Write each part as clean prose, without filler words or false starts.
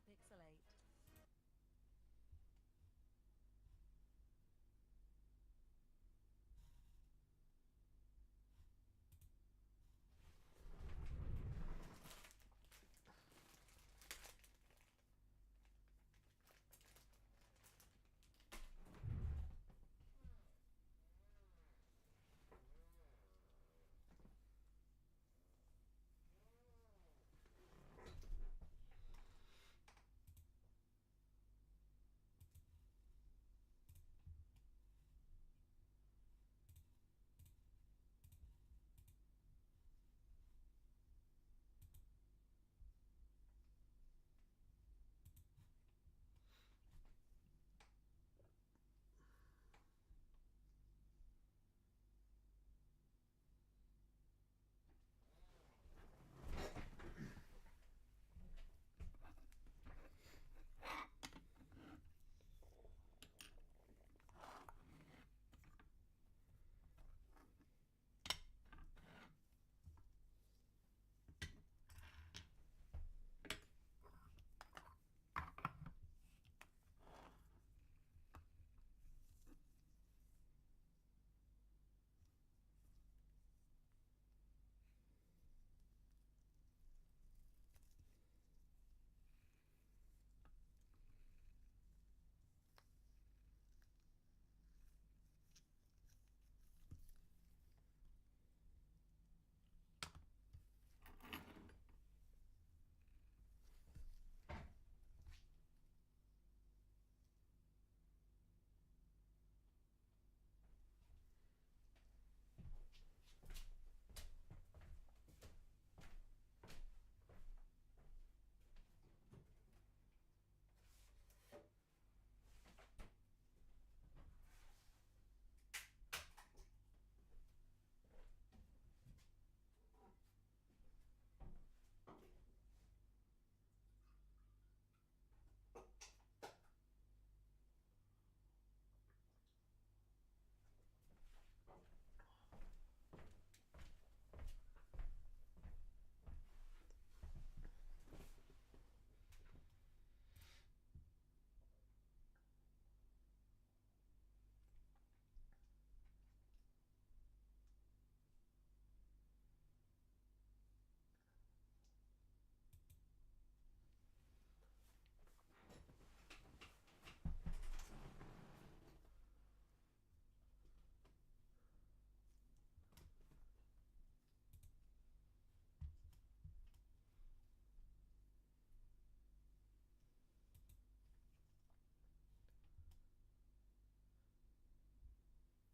pixelate.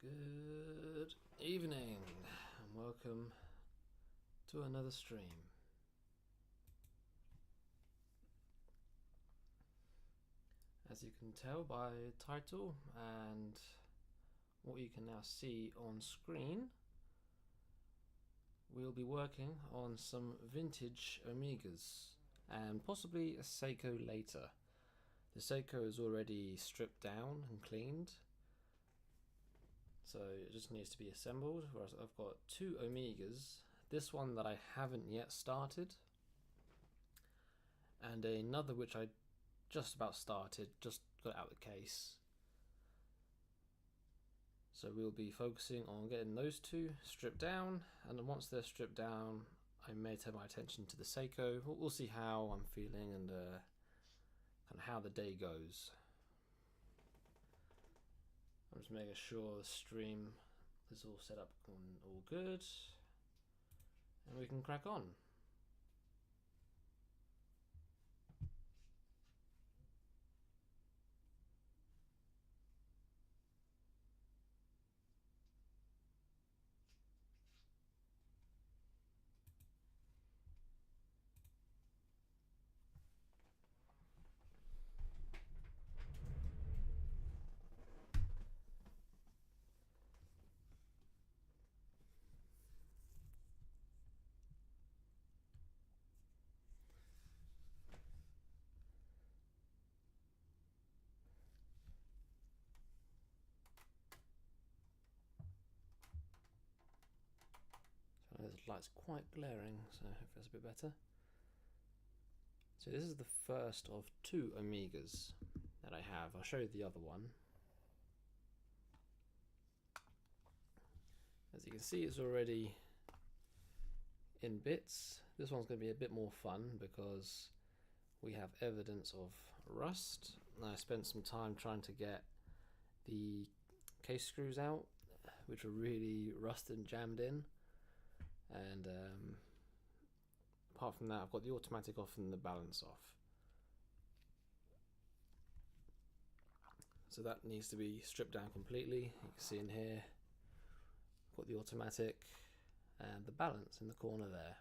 Good evening and welcome to another stream. As you can tell by title and what you can now see on screen, we'll be working on some vintage Omegas and possibly a Seiko later. The Seiko is already stripped down and cleaned, so it just needs to be assembled, whereas I've got two Omegas, this one that I haven't yet started and another which I just about started, just got out of the case. So we'll be focusing on getting those two stripped down, and then once they're stripped down I may turn my attention to the Seiko. We'll see how I'm feeling and kind of how the day goes. I'm just making sure the stream is all set up and all good, and we can crack on. So the light's quite glaring, so hopefully that's a bit better. So this is the first of 2 Amigas that I have. I'll show you the other one. As you can see, it's already in bits. This one's going to be a bit more fun because we have evidence of rust. I spent some time trying to get the case screws out, which were really rusted and jammed in, and apart from that I've got the automatic off and the balance off, so that needs to be stripped down completely. You can see in here I've got the automatic and the balance in the corner there.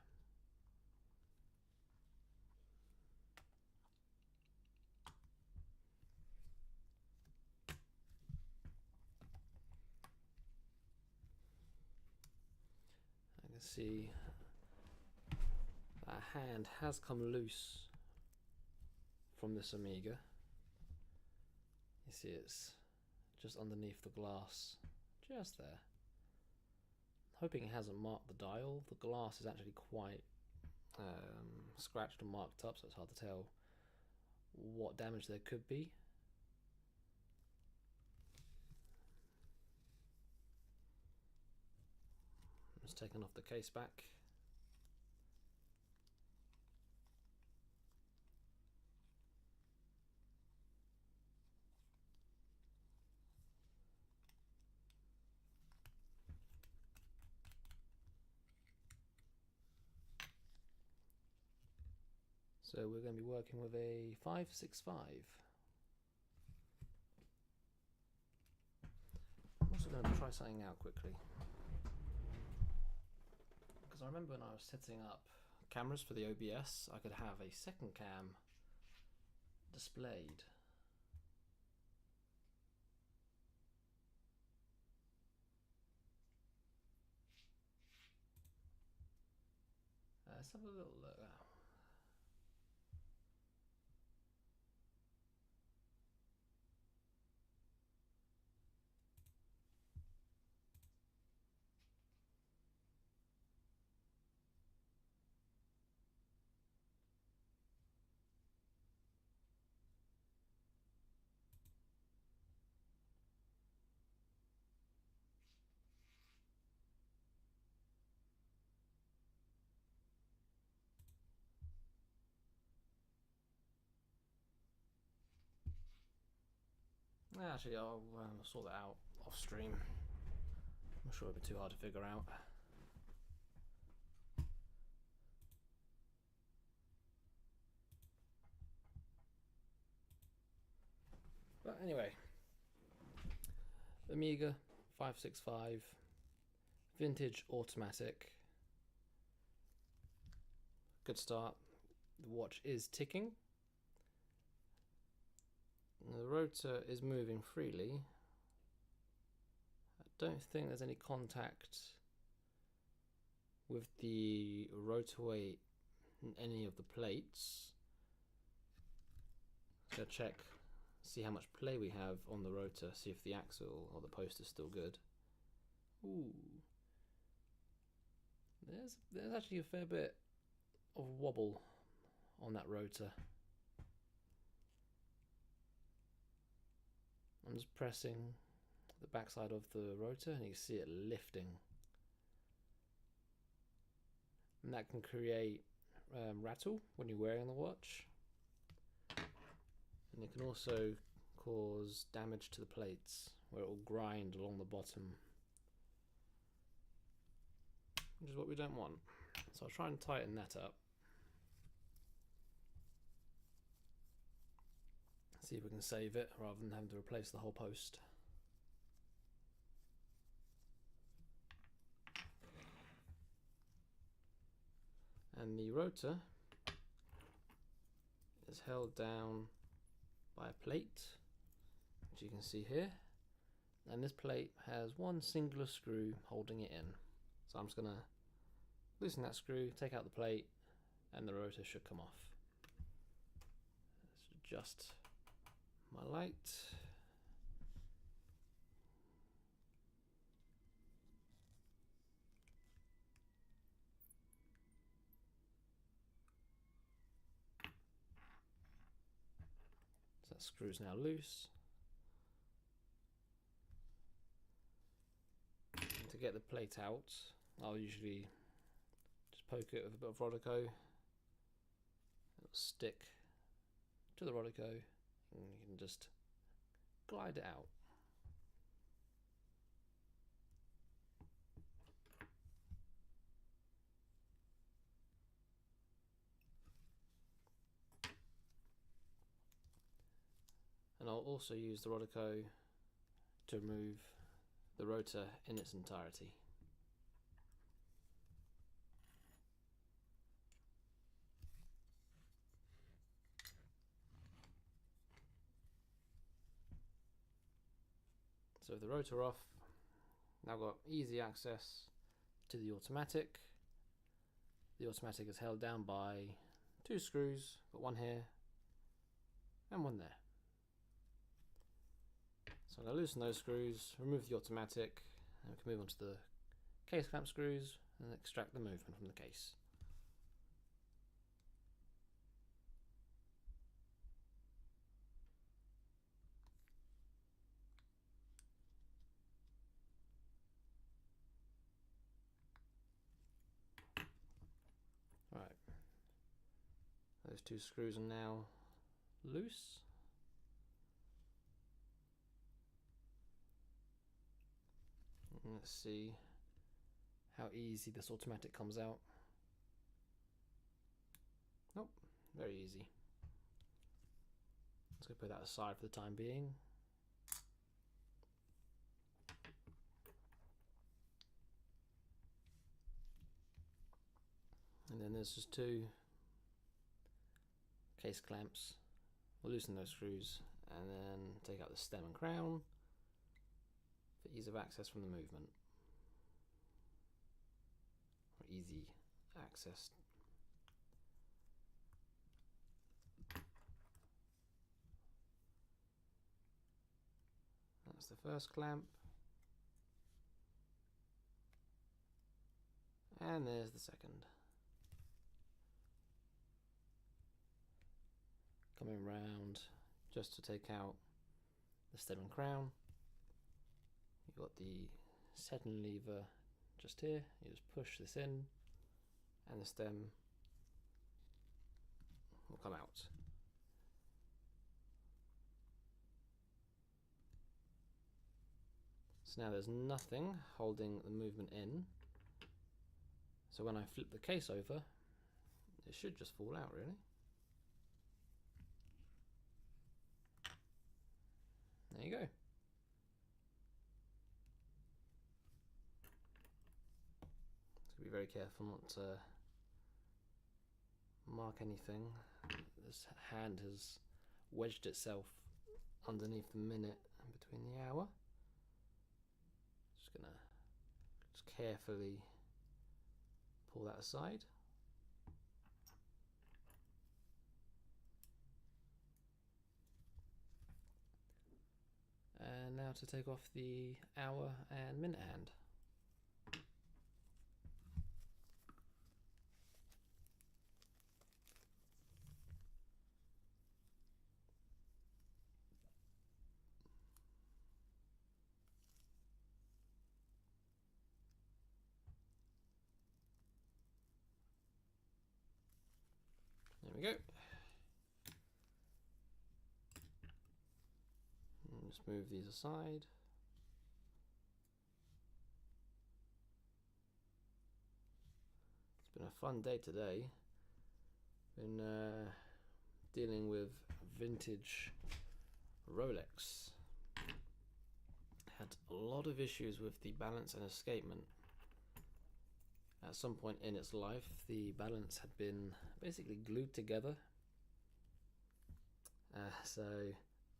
I can see that hand has come loose from this Amiga. You see it's just underneath the glass, just there. Hoping it hasn't marked the dial. The glass is actually quite scratched and marked up, so it's hard to tell what damage there could be. Just taking off the case back. So we're going to be working with a 565. I'm also going to try something out quickly, because I remember when I was setting up cameras for the OBS, I could have a second cam displayed. Let's have a little look. Actually, I'll sort that out off stream. I'm sure it'll be too hard to figure out. But anyway, Amiga 565, vintage automatic. Good start. The watch is ticking. The rotor is moving freely. I don't think there's any contact with the rotor weight in any of the plates. So check, see how much play we have on the rotor, see if the axle or the post is still good. Ooh. There's actually a fair bit of wobble on that rotor. I'm just pressing the backside of the rotor and you can see it lifting. And that can create rattle when you're wearing the watch. And it can also cause damage to the plates where it will grind along the bottom, which is what we don't want. So I'll try and tighten that up. See if we can save it rather than having to replace the whole post. And the rotor is held down by a plate, which you can see here. And this plate has one singular screw holding it in. So I'm just going to loosen that screw, take out the plate, and the rotor should come off. Let's adjust my light. That screw's now loose. And to get the plate out, I'll usually just poke it with a bit of Rodico. It'll stick to the Rodico, and you can just glide it out. And I'll also use the Rodico to remove the rotor in its entirety. So with the rotor off, now I've got easy access to the automatic. The automatic is held down by 2 screws, got one here and one there. So I'm going to loosen those screws, remove the automatic, and we can move on to the case clamp screws and extract the movement from the case. Right, those 2 screws are now loose. Let's see how easy this automatic comes out. Nope, very easy. Let's go put that aside for the time being. And then there's just 2 case clamps. We'll loosen those screws and then take out the stem and crown for ease of access from the movement. Or easy access. That's the first clamp. And there's the second. Coming round just to take out the stem and crown. You've got the setting lever just here. You just push this in and the stem will come out. So now there's nothing holding the movement in. So when I flip the case over, it should just fall out really. There you go. Be very careful not to mark anything. This hand has wedged itself underneath the minute and between the hour. Just gonna carefully pull that aside. And now to take off the hour and minute hand. There we go. And just move these aside. It's been a fun day today. Been dealing with vintage Rolex. Had a lot of issues with the balance and escapement. At some point in its life, the balance had been basically glued together. So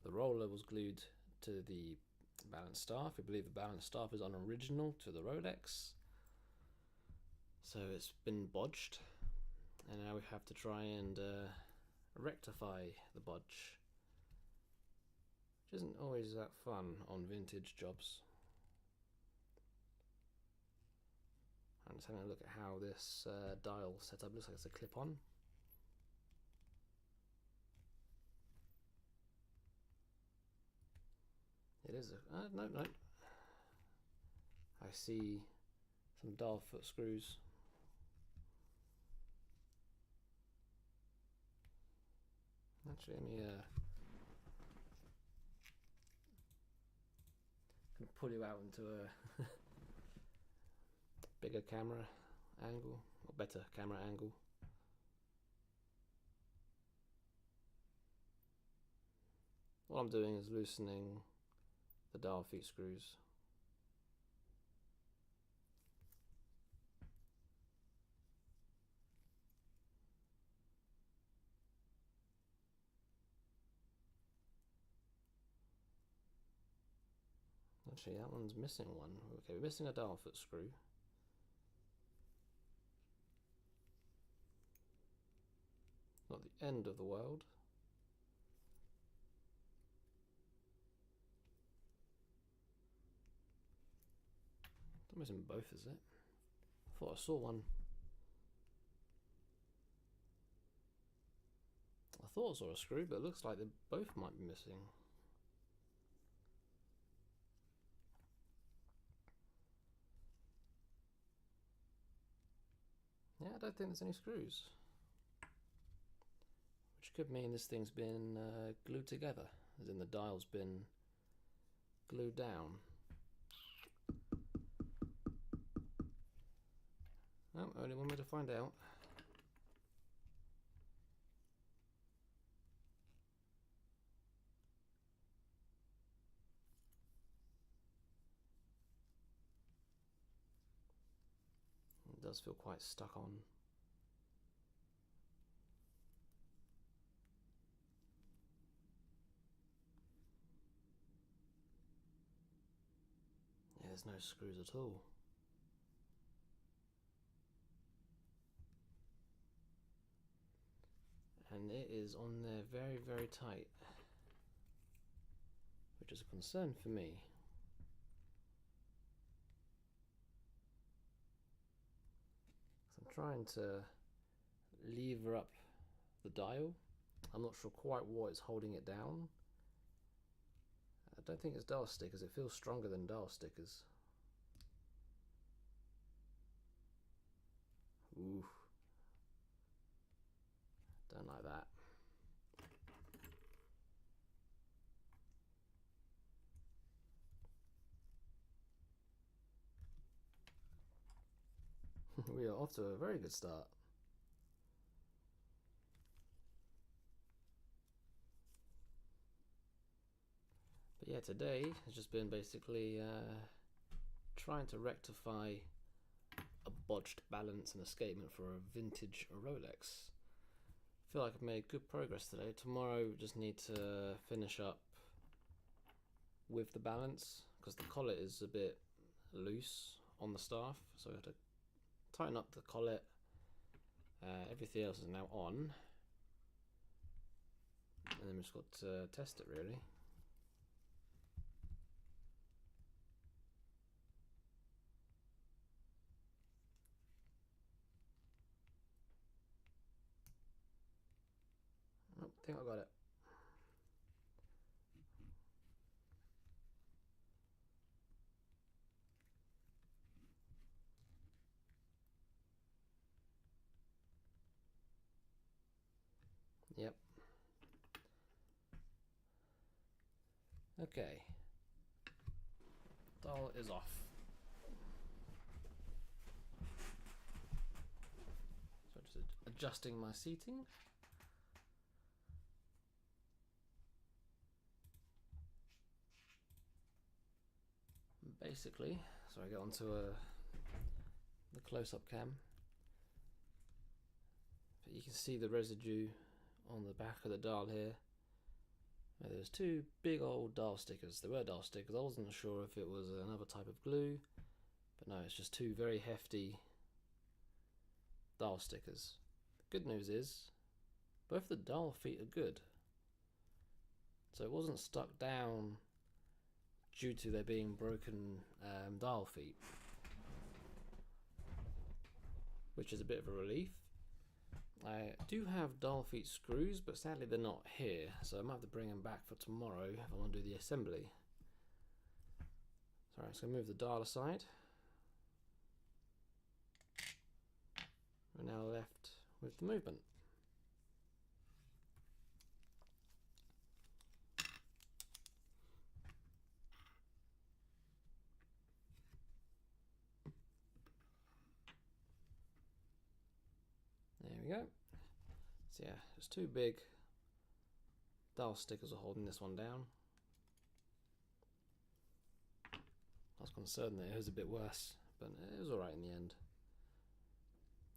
the roller was glued to the balance staff. We believe the balance staff is unoriginal to the Rolex. So it's been bodged. And now we have to try and rectify the bodge. Which isn't always that fun on vintage jobs. I'm just having a look at how this dial set up. Looks like it's a clip-on. It is a... no. I see some dial foot screws. Actually, let me gonna pull you out into a bigger camera angle, or better camera angle. What I'm doing is loosening the dial feet screws. Actually, that one's missing one. Okay, we're missing a dial foot screw. Not the end of the world. Not missing both, is it? I thought I saw one. I thought I saw a screw, but it looks like they both might be missing. Yeah, I don't think there's any screws. Which could mean this thing's been glued together, as in the dial's been glued down. Oh, only one way to find out. It does feel quite stuck on. Yeah, there's no screws at all. And it is on there very, very tight, which is a concern for me. I'm trying to lever up the dial. I'm not sure quite what is holding it down. I don't think it's dial stickers. It feels stronger than dial stickers. Ooh. Don't like that. We are off to a very good start. But yeah, today has just been basically trying to rectify a botched balance and escapement for a vintage Rolex. I feel like I've made good progress today. Tomorrow we just need to finish up with the balance because the collet is a bit loose on the staff, so we have to tighten up the collet. Everything else is now on, and then we've just got to test it really. Oh, I think I got it. Yep. Okay. Dial is off. So just adjusting my seating. Basically, so I get onto the close-up cam. But you can see the residue on the back of the dial here. There's two big old dial stickers. They were dial stickers. I wasn't sure if it was another type of glue, but no, it's just two very hefty dial stickers. The good news is both the dial feet are good, so it wasn't stuck down due to there being broken dial feet, which is a bit of a relief. I do have dial feet screws, but sadly they're not here, so I might have to bring them back for tomorrow if I want to do the assembly. Sorry, so move the dial aside. We're now left with the movement. There we go. So yeah, there's two big dial stickers are holding this one down. I was concerned that it was a bit worse, but it was alright in the end.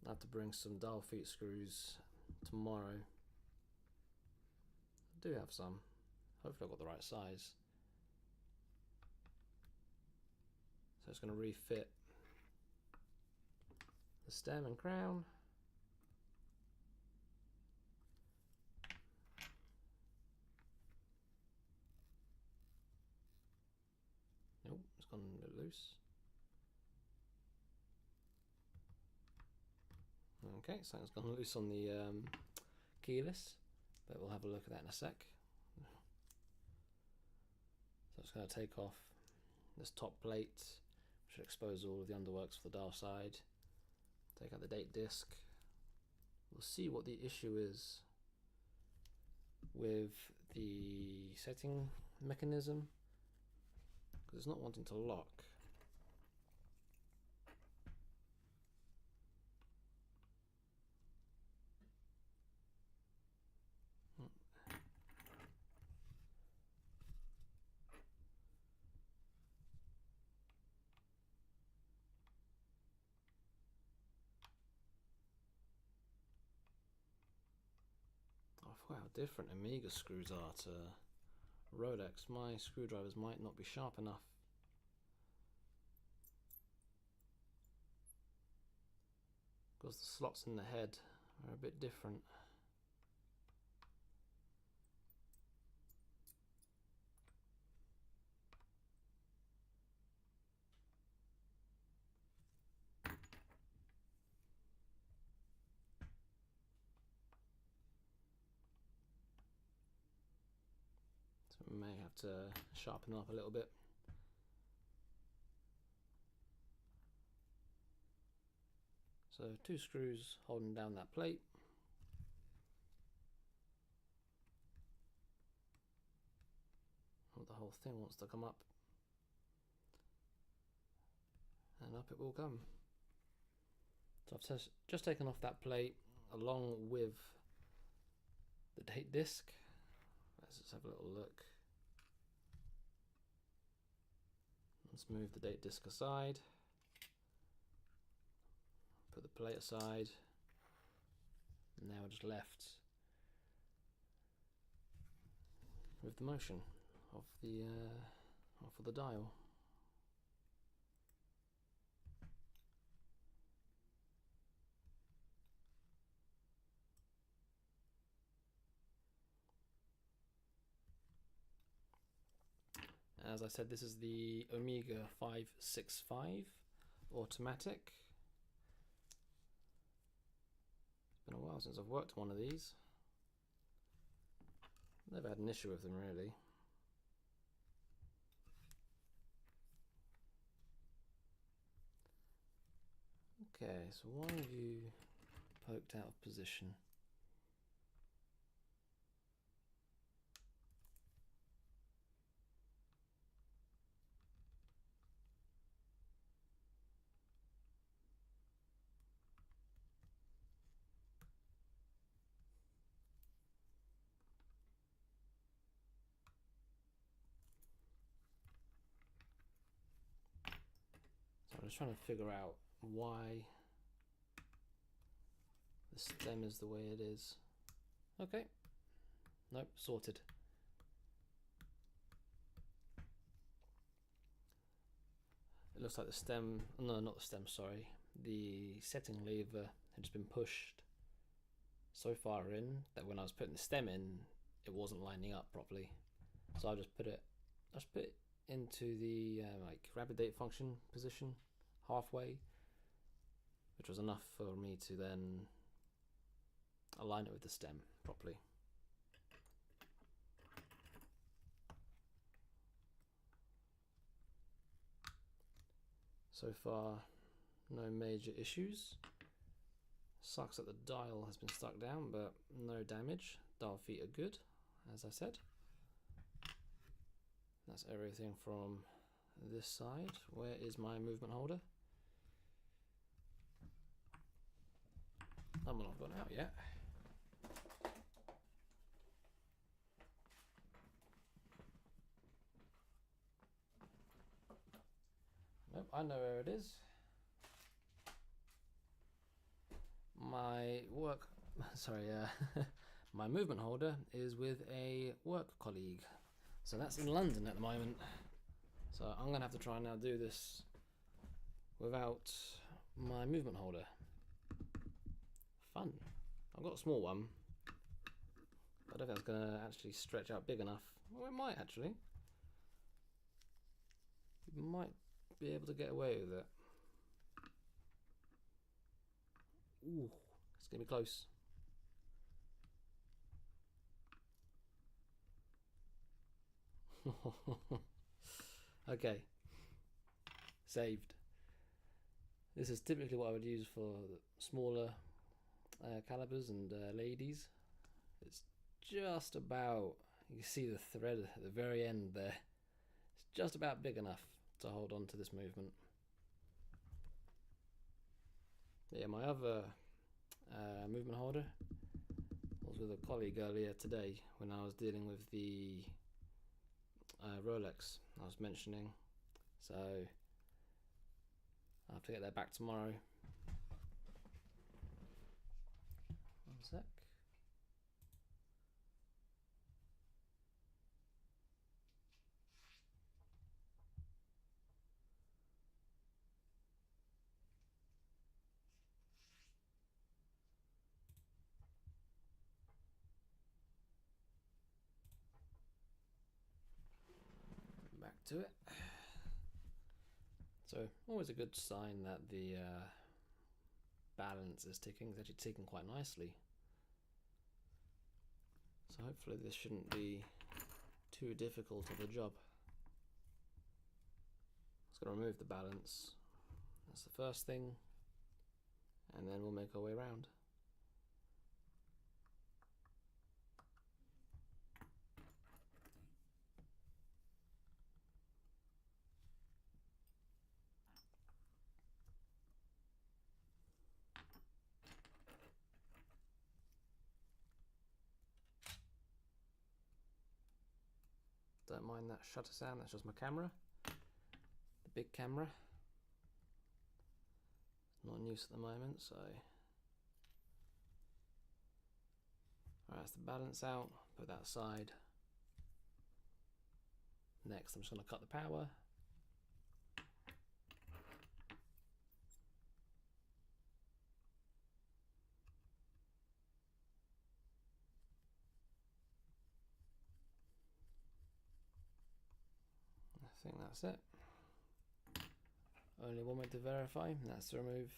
I have to bring some dial feet screws tomorrow. I do have some. Hopefully I've got the right size. So it's going to refit the stem and crown. Nope, it's gone a bit loose. Okay, so it's gone loose on the keyless, but we'll have a look at that in a sec. So it's going to take off this top plate, which will expose all of the underworks for the dial side. Take out the date disc. We'll see what the issue is with the setting mechanism, because it's not wanting to lock. I forgot how different Amiga screws are to Rolex. My screwdrivers might not be sharp enough. Because the slots in the head are a bit different. So we may have to sharpen up a little bit. So two screws holding down that plate. The whole thing wants to come up, and up it will come. So I've just taken off that plate along with the date disc. Let's just have a little look. Let's move the date disc aside. Put the plate aside. And now we're just left with the motion of the dial. As I said, this is the Omega 565 automatic. It's been a while since I've worked one of these. Never had an issue with them really. Okay, so why are you poked out of position? So I'm just trying to figure out why the stem is the way it is. Okay, nope, sorted. It looks like the stem, no, not the stem, sorry. The setting lever had just been pushed so far in that when I was putting the stem in, it wasn't lining up properly. So I just put it into the like rapid date function position halfway, which was enough for me to then align it with the stem properly. So far, no major issues. Sucks that the dial has been stuck down, but no damage. Dial feet are good, as I said. That's everything from this side. Where is my movement holder? That one I've got out yet. Nope, I know where it is. My my movement holder is with a work colleague. So that's in London at the moment. So I'm gonna have to try and now do this without my movement holder. Fun. I've got a small one. I don't think it's gonna actually stretch out big enough. Well, it might actually. You might be able to get away with it. Ooh, it's gonna be close. Okay, saved. This is typically what I would use for smaller calibers and ladies. It's just about, you see the thread at the very end there. It's just about big enough to hold on to this movement. Yeah, my other movement holder was with a colleague earlier today when I was dealing with the Rolex I was mentioning, so I'll have to get that back tomorrow. One sec. Back to it. So always a good sign that the balance is ticking. It's actually ticking quite nicely. So hopefully this shouldn't be too difficult of a job. Just going to remove the balance. That's the first thing, and then we'll make our way around. Don't mind that shutter sound, that's just my camera. The big camera. Not in use at the moment, so. Alright, that's the balance out, put that aside. Next, I'm just going to cut the power. I think that's it. Only one way to verify, and that's to remove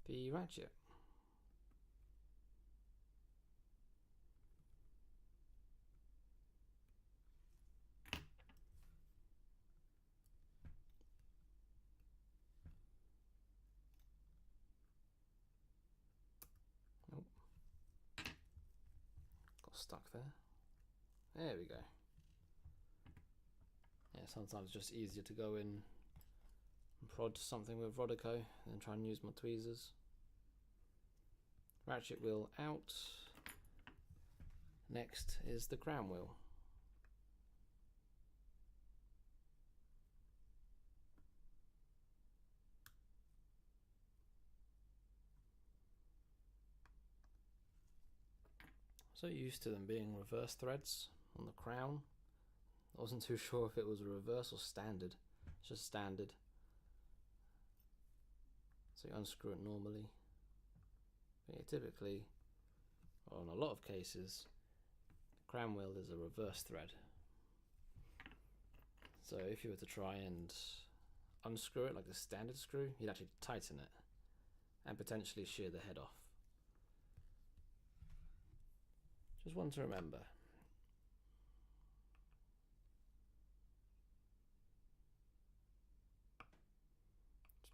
the ratchet. Nope. Got stuck there. There we go. Yeah, sometimes it's just easier to go in and prod something with Rodico than try and use my tweezers. Ratchet wheel out. Next is the crown wheel. So used to them being reverse threads on the crown. I wasn't too sure if it was a reverse or standard. It's just standard. So you unscrew it normally. But yeah, typically, or in a lot of cases, the crown wheel is a reverse thread. So if you were to try and unscrew it like a standard screw, you'd actually tighten it and potentially shear the head off. Just one to remember.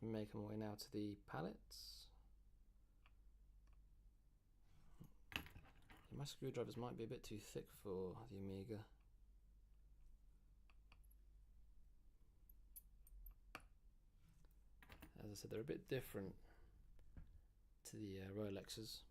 Just making my way now to the pallets. My screwdrivers might be a bit too thick for the Amiga. As I said, they're a bit different to the Rolexes.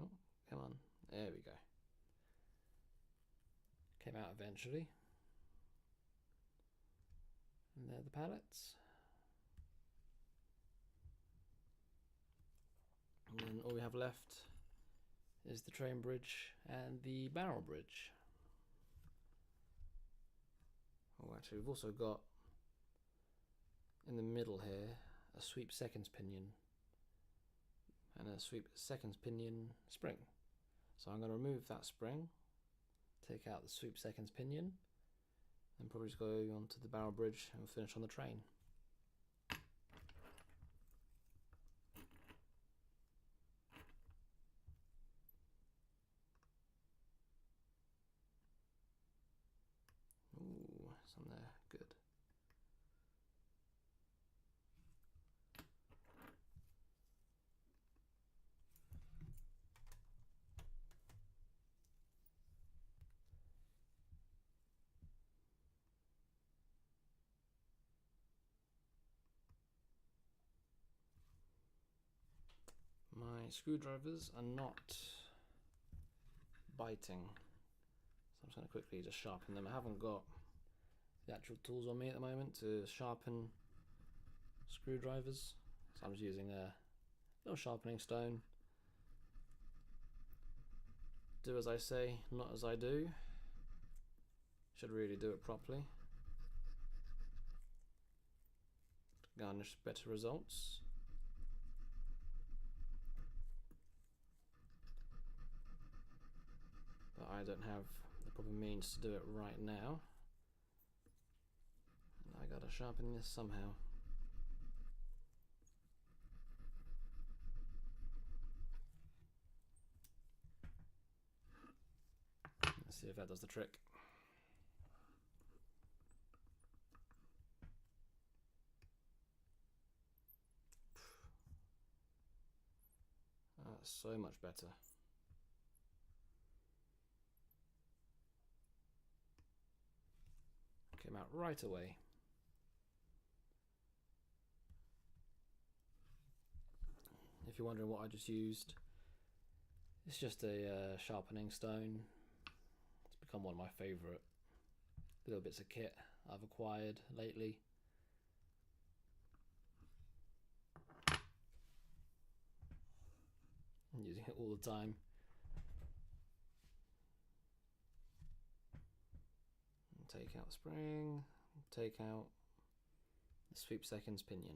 Oh, come on. There we go. Came out eventually. And there are the pallets. And then all we have left is the train bridge and the barrel bridge. Oh, actually, we've also got in the middle here a sweep seconds pinion and a sweep seconds pinion spring. So I'm going to remove that spring, take out the sweep seconds pinion, and probably just go onto the barrel bridge and finish on the train. Ooh, some there, good. My screwdrivers are not biting, so I'm just going to quickly just sharpen them. I haven't got the actual tools on me at the moment to sharpen screwdrivers, so I'm just using a little sharpening stone. Do as I say, not as I do. Should really do it properly to garnish better results. But I don't have the proper means to do it right now. And I gotta sharpen this somehow. Let's see if that does the trick. That's so much better. Came out right away. If you're wondering what I just used, it's just a sharpening stone. It's become one of my favourite little bits of kit I've acquired lately. I'm using it all the time. Take out the spring, take out the sweep seconds pinion.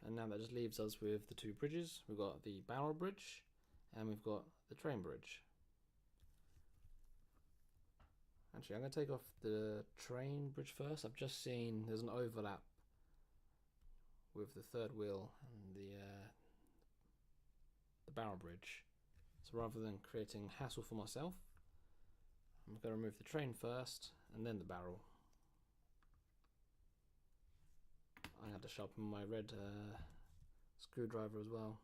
And now that just leaves us with the two bridges. We've got the barrel bridge and we've got the train bridge. Actually, I'm going to take off the train bridge first. I've just seen there's an overlap with the third wheel and the barrel bridge. So rather than creating hassle for myself, I'm going to remove the train first and then the barrel. I had to sharpen my red screwdriver as well.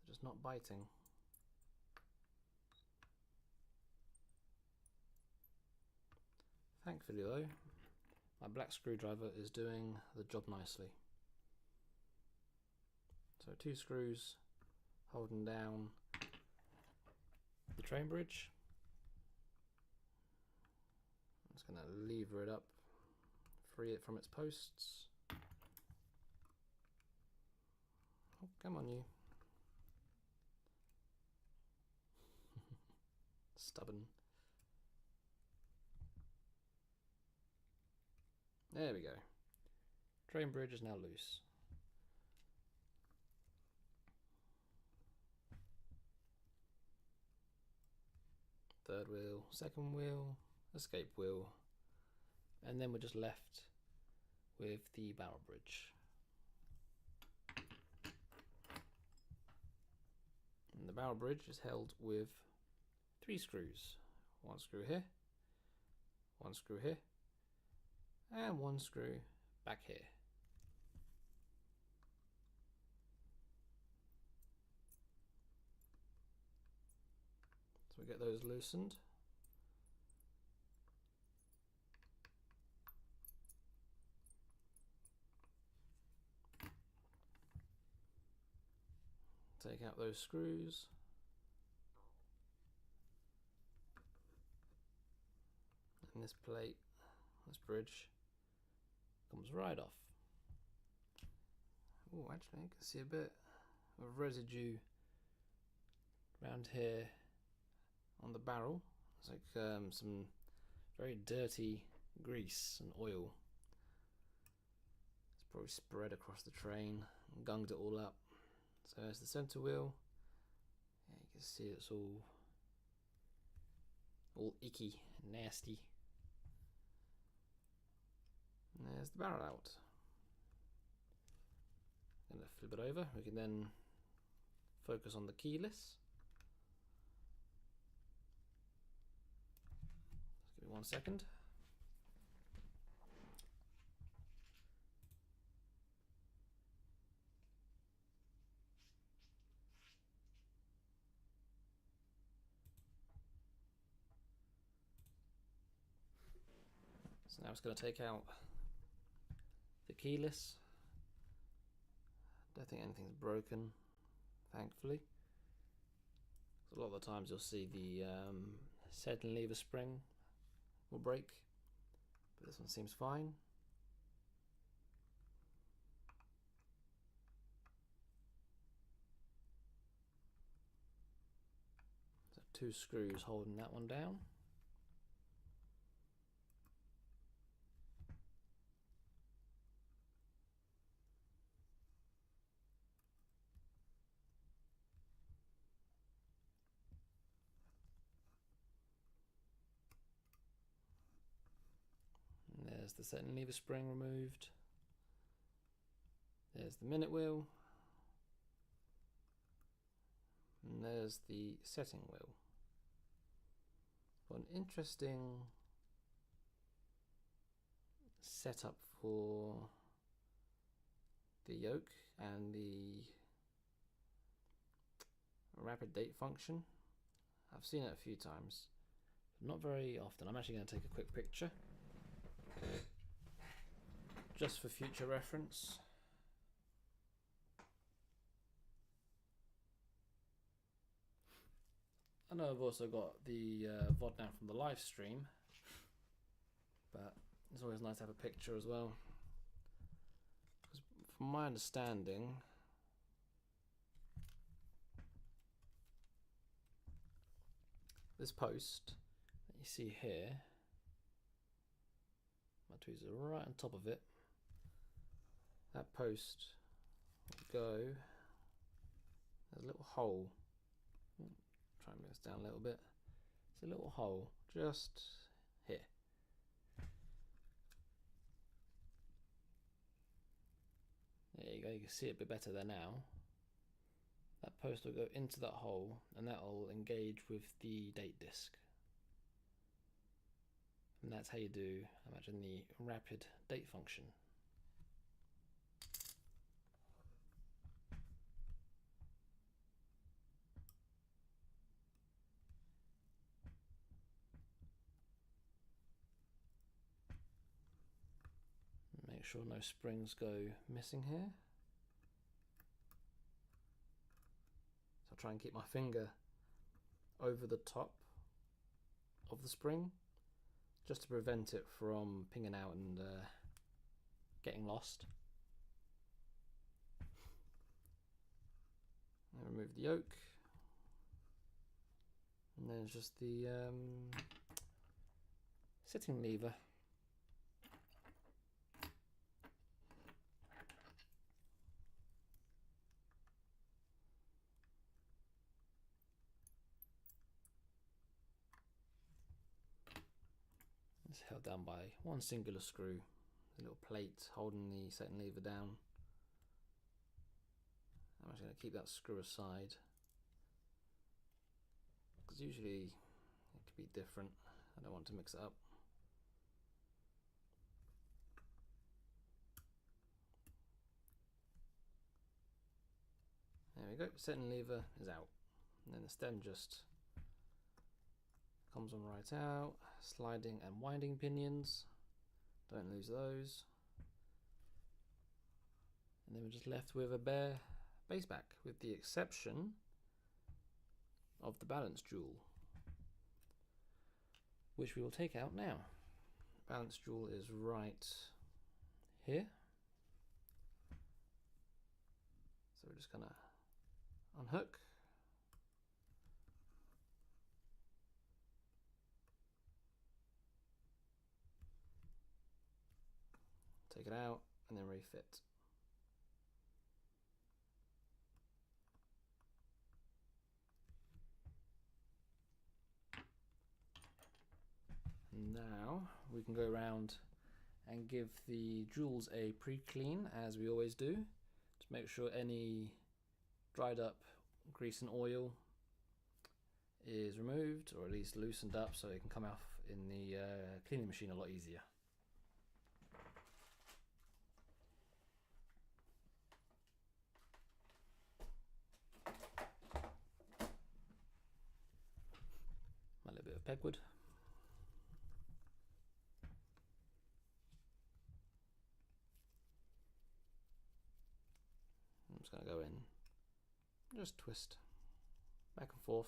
They're just not biting. Thankfully though, my black screwdriver is doing the job nicely. So two screws holding down the train bridge. I'm just going to lever it up, free it from its posts. Oh, come on you. Stubborn. There we go. Train bridge is now loose. third wheel, second wheel, escape wheel, and then we're just left with the barrel bridge. And the barrel bridge is held with 3 screws. 1 screw here, 1 screw here, and 1 screw back here. So we get those loosened. Take out those screws. And this plate, this bridge, comes right off. Oh, actually, you can see a bit of residue around here on the barrel. It's like some very dirty grease and oil. It's probably spread across the train and gunged it all up. So there's the center wheel. Yeah, you can see it's all icky and nasty. And there's the barrel out. I'm going to flip it over. We can then focus on the keyless. Just give me 1 second. So now it's going to take out the keyless. Don't think anything's broken, thankfully. A lot of the times you'll see the set and lever spring will break, but this one seems fine. So 2 screws holding that one down. There's the set and lever spring removed. There's the minute wheel. And there's the setting wheel. Got an interesting setup for the yoke and the rapid date function. I've seen it a few times, but not very often. I'm actually going to take a quick picture just for future reference. I know I've also got the VOD now from the live stream, but it's always nice to have a picture as well. Because from my understanding, this post that you see here, my tweezers are right on top of it. That post will go, there's a little hole. Try and move this down a little bit. It's a little hole just here. There you go, you can see it a bit better there now. That post will go into that hole and that will engage with the date disc. And that's how you do, imagine, the rapid date function. Make sure no springs go missing here. So I'll try and keep my finger over the top of the spring, just to prevent it from pinging out and getting lost. And remove the yoke, and then it's just the setting lever. held down by one singular screw. A little plate holding the second lever down. I'm just going to keep that screw aside, because usually it could be different. I don't want to mix it up. There we go, second lever is out. And then the stem just comes on right out. Sliding and winding pinions, don't lose those. And then we're just left with a bare base back, with the exception of the balance jewel, which we will take out now. Balance jewel is right here. So we're just gonna unhook. Take it out and then refit. Now we can go around and give the jewels a pre-clean, as we always do, to make sure any dried up grease and oil is removed, or at least loosened up, so it can come off in the cleaning machine a lot easier. A little bit of pegwood. I'm just going to go in, just twist back and forth.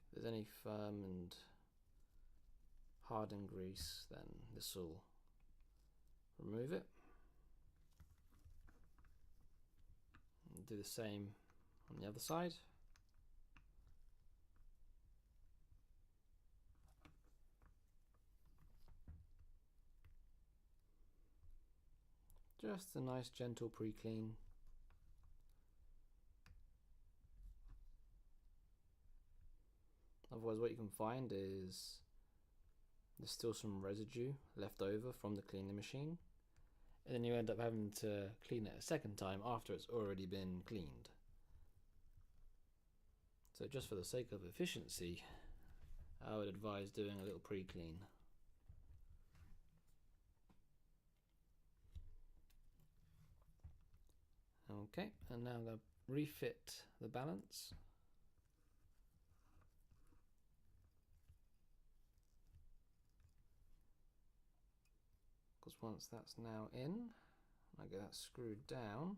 If there's any firm and hardened grease, then this will remove it. And do the same on the other side. Just a nice gentle pre-clean. Otherwise what you can find is there's still some residue left over from the cleaning machine, and then you end up having to clean it a second time after it's already been cleaned. So just for the sake of efficiency, I would advise doing a little pre-clean. Okay, and now I'm going to refit the balance. Because once that's now in, I get that screwed down,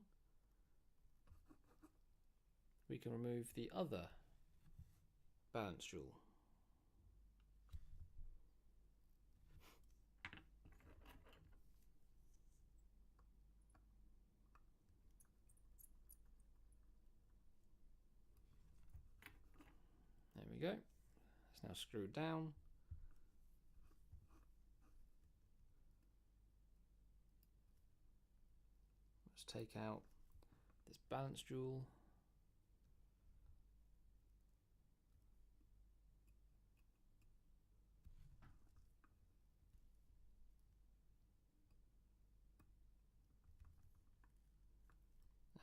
we can remove the other balance jewel. There we go. It's now screwed down. Let's take out this balance jewel.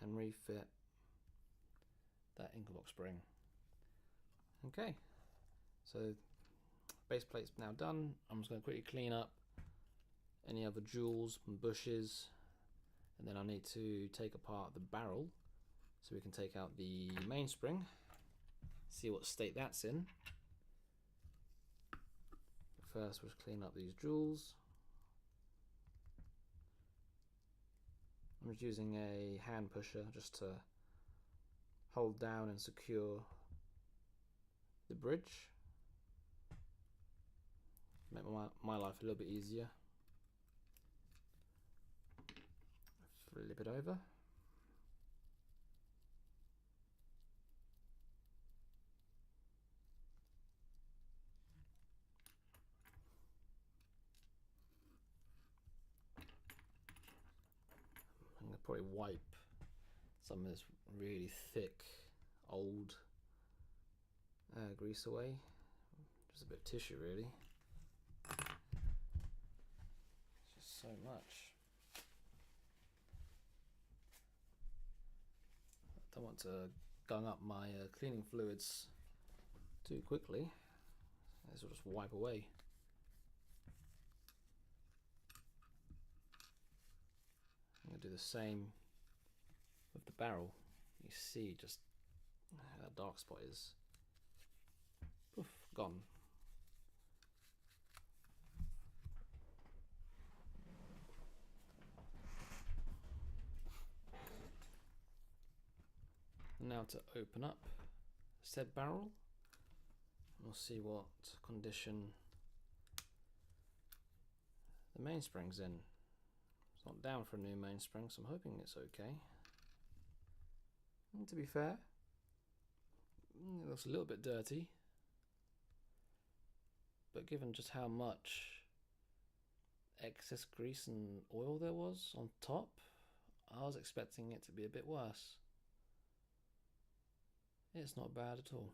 And refit that anchor box spring. Okay, so base plate's now done. I'm just going to quickly clean up any other jewels and bushes, and then I need to take apart the barrel so we can take out the mainspring, see what state that's in. But first, we'll just clean up these jewels. I'm just using a hand pusher just to hold down and secure the bridge. Make my life a little bit easier. Flip it over. I'm going to probably wipe some of this really thick, old grease away. Just a bit of tissue really. It's just so much. I don't want to gung up my cleaning fluids too quickly. This will just wipe away. I'm going to do the same with the barrel. You see just how that dark spot is. Oof, gone. Now to open up said barrel, we'll see what condition the mainspring's in. It's not down for a new mainspring, so I'm hoping it's okay. And to be fair, it looks a little bit dirty, but given just how much excess grease and oil there was on top, I was expecting it to be a bit worse. It's not bad at all.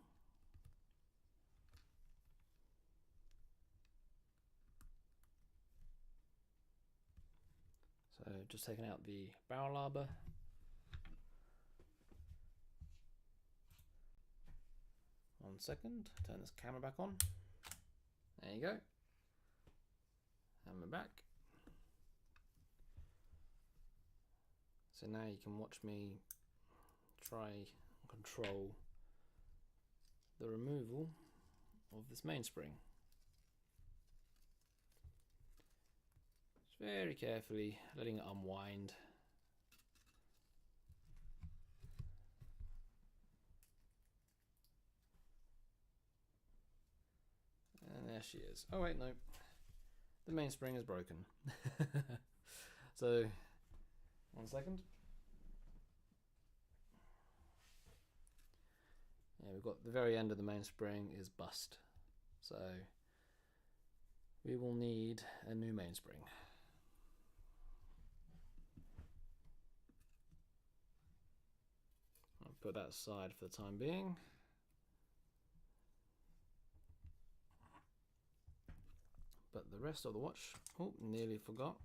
So just taking out the barrel arbor. One second, turn this camera back on. There you go. And we're back. So now you can watch me try and control the removal of this mainspring. Just very carefully letting it unwind. And there she is. Oh wait, no. The mainspring is broken. So, 1 second. Yeah, we've got the very end of the mainspring is bust, so we will need a new mainspring. I'll put that aside for the time being. But the rest of the watch, oh, nearly forgot,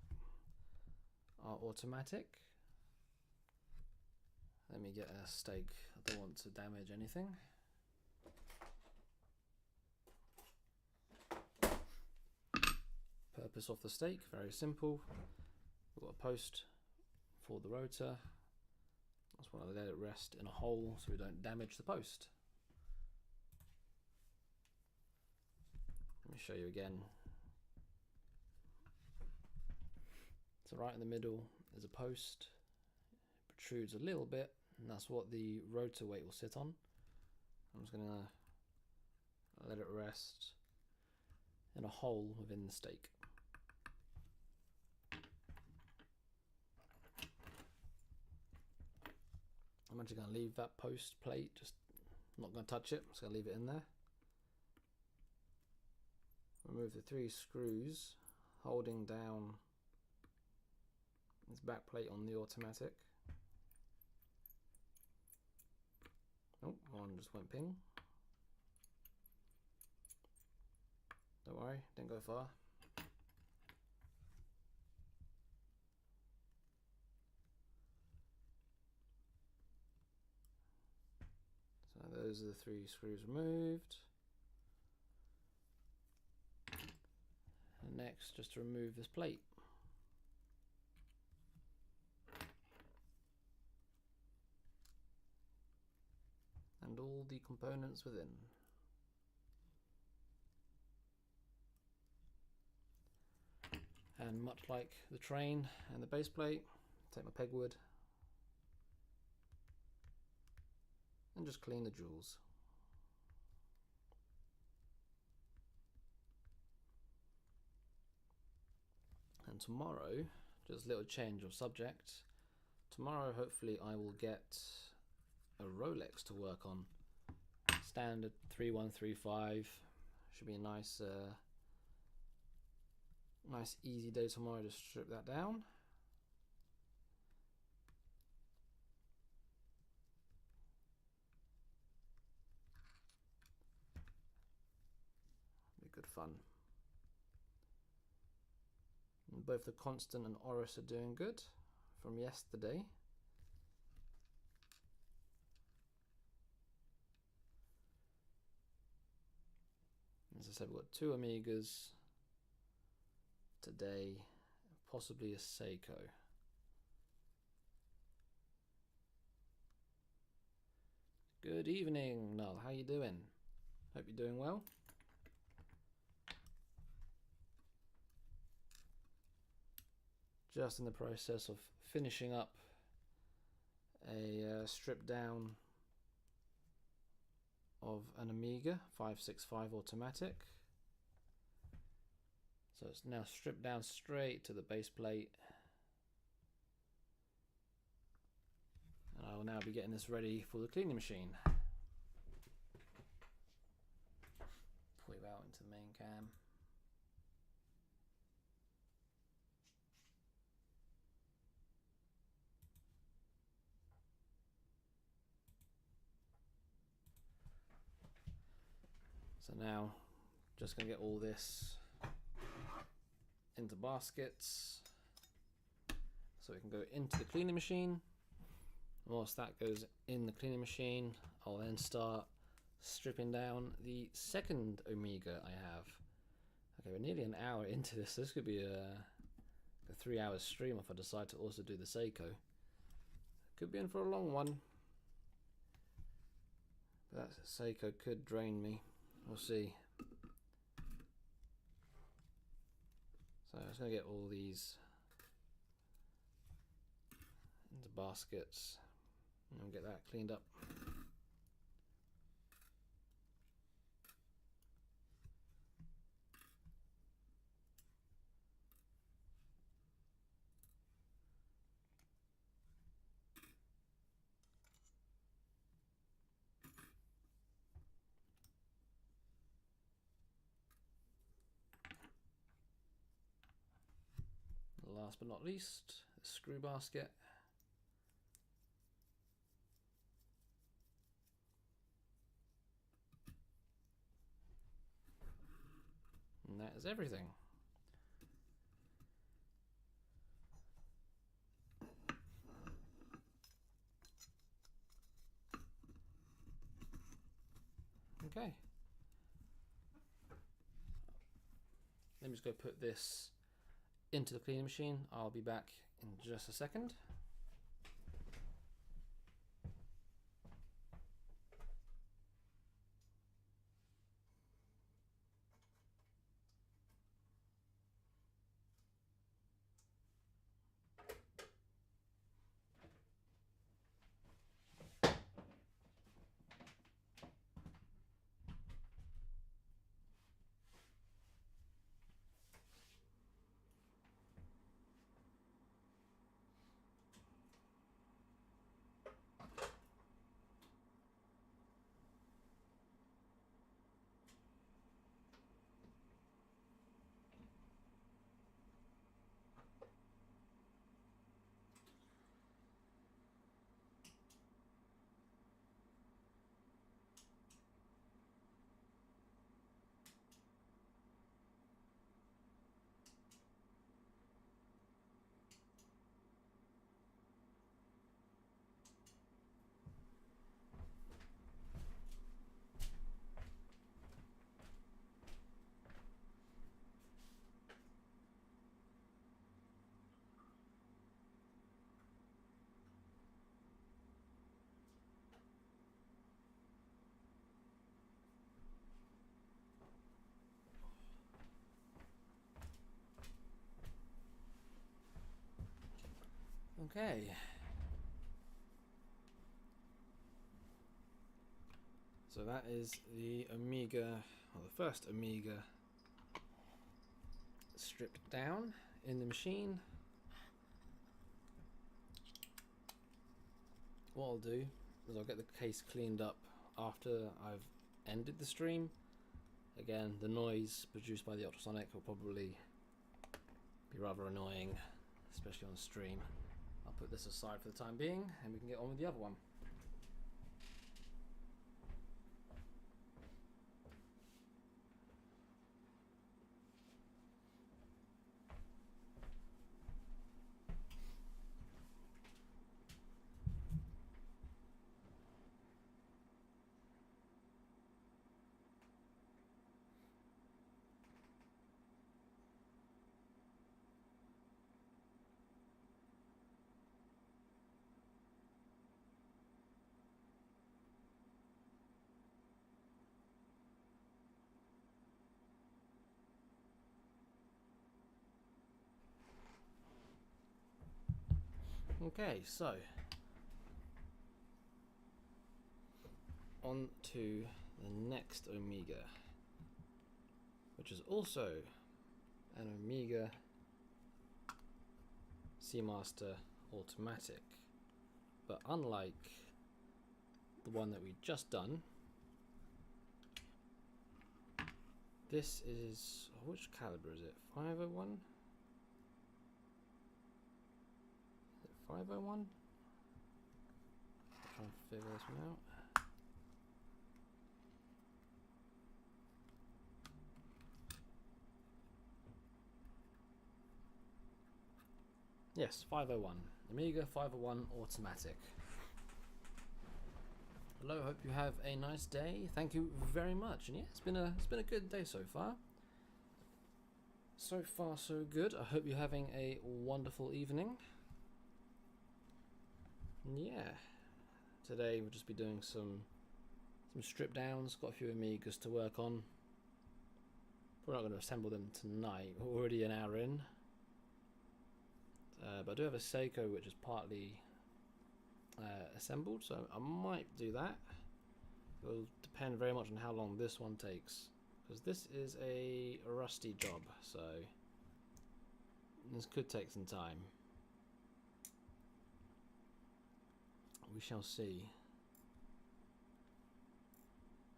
are automatic. Let me get a stake. I don't want to damage anything. Purpose of the stake, very simple. We've got a post for the rotor. I just want to let it rest in a hole so we don't damage the post. Let me show you again. So right in the middle is a post. It protrudes a little bit, and that's what the rotor weight will sit on. I'm just going to let it rest in a hole within the stake. I'm actually going to leave that post plate, just not going to touch it, I'm just going to leave it in there. Remove the 3 screws holding down this back plate on the automatic. Oh, one just went ping. Don't worry, didn't go far. So those are the 3 screws removed. And next, just to remove this plate. And all the components within. And much like the train and the base plate, take my pegwood and just clean the jewels. And tomorrow, just a little change of subject, tomorrow hopefully I will get a Rolex to work on. Standard 3135, should be a nice nice easy day tomorrow to strip that down. fun. And both the Constant and Oris are doing good from yesterday. As I said, we've got 2 Amigas today, possibly a Seiko. Good evening, Null. How you doing? Hope you're doing well. Just in the process of finishing up a strip down of an Amiga 565 automatic. So it's now stripped down straight to the base plate. And I will now be getting this ready for the cleaning machine. Pull you out into the main cam. So now, just going to get all this into baskets so it can go into the cleaning machine. Whilst that goes in the cleaning machine, I'll then start stripping down the second Amiga I have. Okay, we're nearly an hour into this. This could be a 3-hour stream if I decide to also do the Seiko. Could be in for a long one. That Seiko could drain me. We'll see. So I'm just going to get all these into baskets and get that cleaned up. Last but not least, the screw basket. And that is everything. Okay. Let me just go put this into the cleaning machine. I'll be back in just a second. Okay. So that is the Amiga, or the first Amiga, stripped down in the machine. What I'll do is I'll get the case cleaned up after I've ended the stream. Again, the noise produced by the ultrasonic will probably be rather annoying, especially on stream. I'll put this aside for the time being and we can get on with the other one. Okay, so on to the next Omega, which is also an Omega Seamaster automatic, but unlike the one that we just done, this is, which caliber is it? 501? Is it 501? I'm trying to figure this one out. Yes, 501. Omega 501 automatic. Hello, hope you have a nice day. Thank you very much. And yeah, it's been a good day so far. So far so good. I hope you're having a wonderful evening. Yeah. Today we'll just be doing some strip downs. Got a few Omegas to work on. We're not going to assemble them tonight. We're already an hour in. But I do have a Seiko which is partly assembled, so I might do that. It will depend very much on how long this one takes, because this is a rusty job, so this could take some time. We shall see.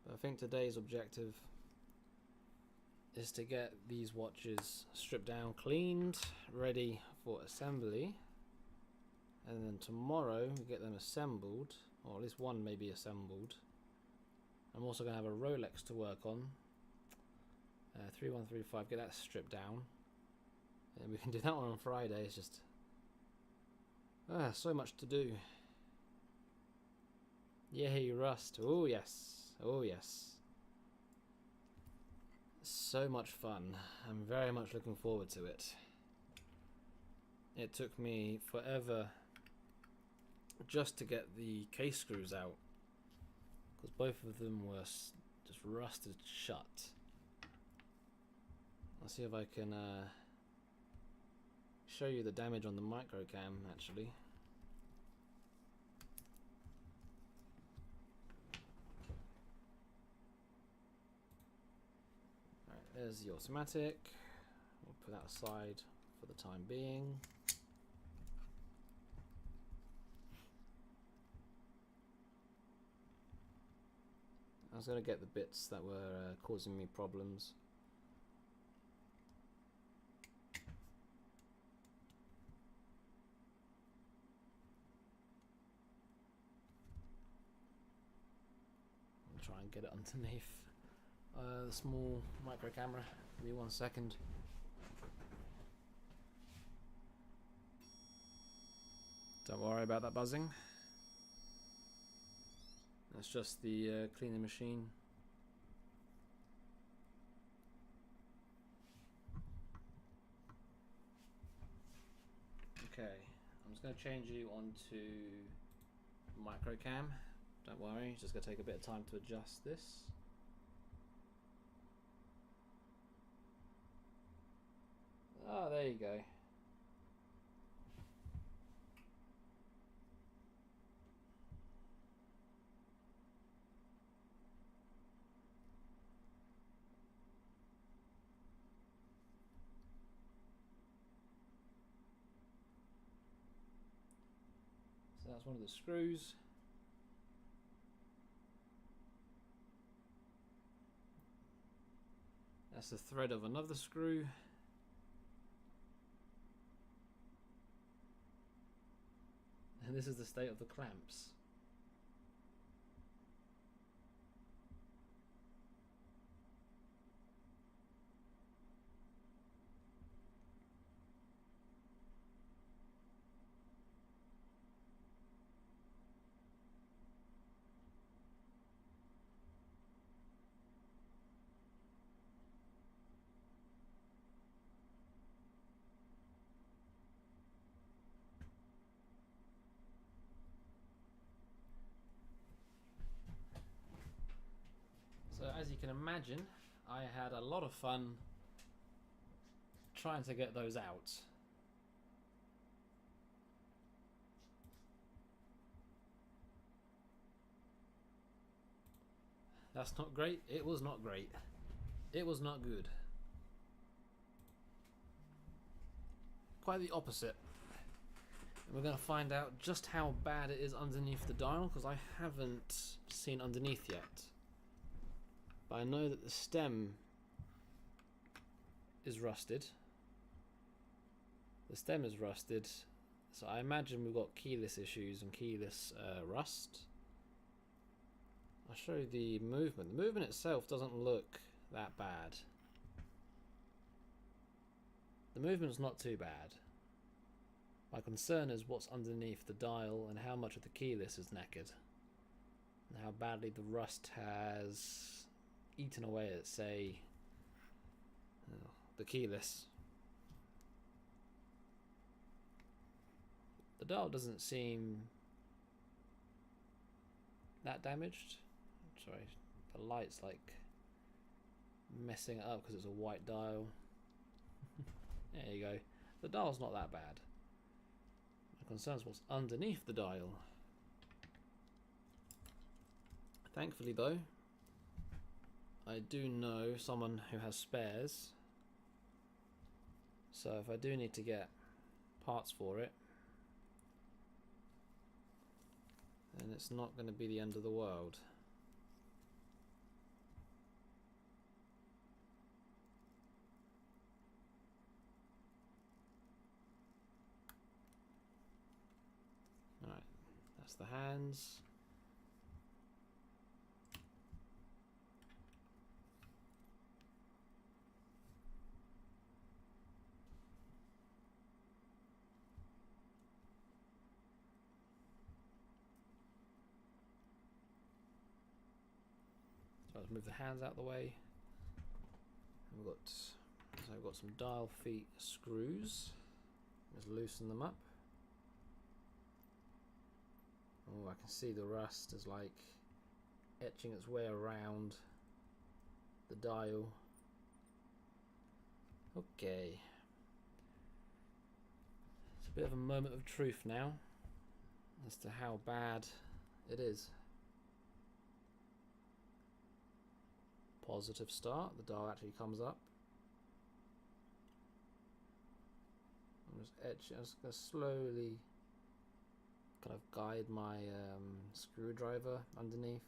But I think today's objective is to get these watches stripped down, cleaned, ready for assembly, and then tomorrow we get them assembled, or at least one may be assembled. I'm also going to have a Rolex to work on, 3135, get that stripped down, and we can do that one on Friday. It's just so much to do. Yay, rust. Oh yes, oh yes. So much fun. I'm very much looking forward to it. It took me forever just to get the case screws out, because both of them were just rusted shut. I'll see if I can show you the damage on the micro cam actually. Alright, there's the automatic. We'll put that aside for the time being. I was going to get the bits that were causing me problems. I'll try and get it underneath the small micro camera. Give me 1 second. Don't worry about that buzzing. That's just the cleaning machine. Okay, I'm just going to change you onto microcam. Don't worry, it's just going to take a bit of time to adjust this. Oh, there you go. So that's one of the screws. That's the thread of another screw. And this is the state of the clamps. So as you can imagine, I had a lot of fun trying to get those out. That's not great. It was not great. It was not good. Quite the opposite. And we're going to find out just how bad it is underneath the dial, because I haven't seen underneath yet. But I know that the stem is rusted. The stem is rusted, so I imagine we've got keyless issues and keyless rust. I'll show you the movement. The movement itself doesn't look that bad. The movement's not too bad. My concern is what's underneath the dial and how much of the keyless is knackered. And how badly the rust has eaten away at, say, the keyless. The dial doesn't seem that damaged. Sorry, the light's like messing it up because it's a white dial. There you go. The dial's not that bad. My concern is what's underneath the dial. Thankfully though, I do know someone who has spares. So if I do need to get parts for it, then it's not going to be the end of the world. Alright, that's the hands. So let's move the hands out of the way. And we've got some dial feet screws. Just loosen them up. Oh, I can see the rust is like etching its way around the dial. Okay. It's a bit of a moment of truth now as to how bad it is. Positive start, the dial actually comes up. I'm just going to slowly kind of guide my screwdriver underneath,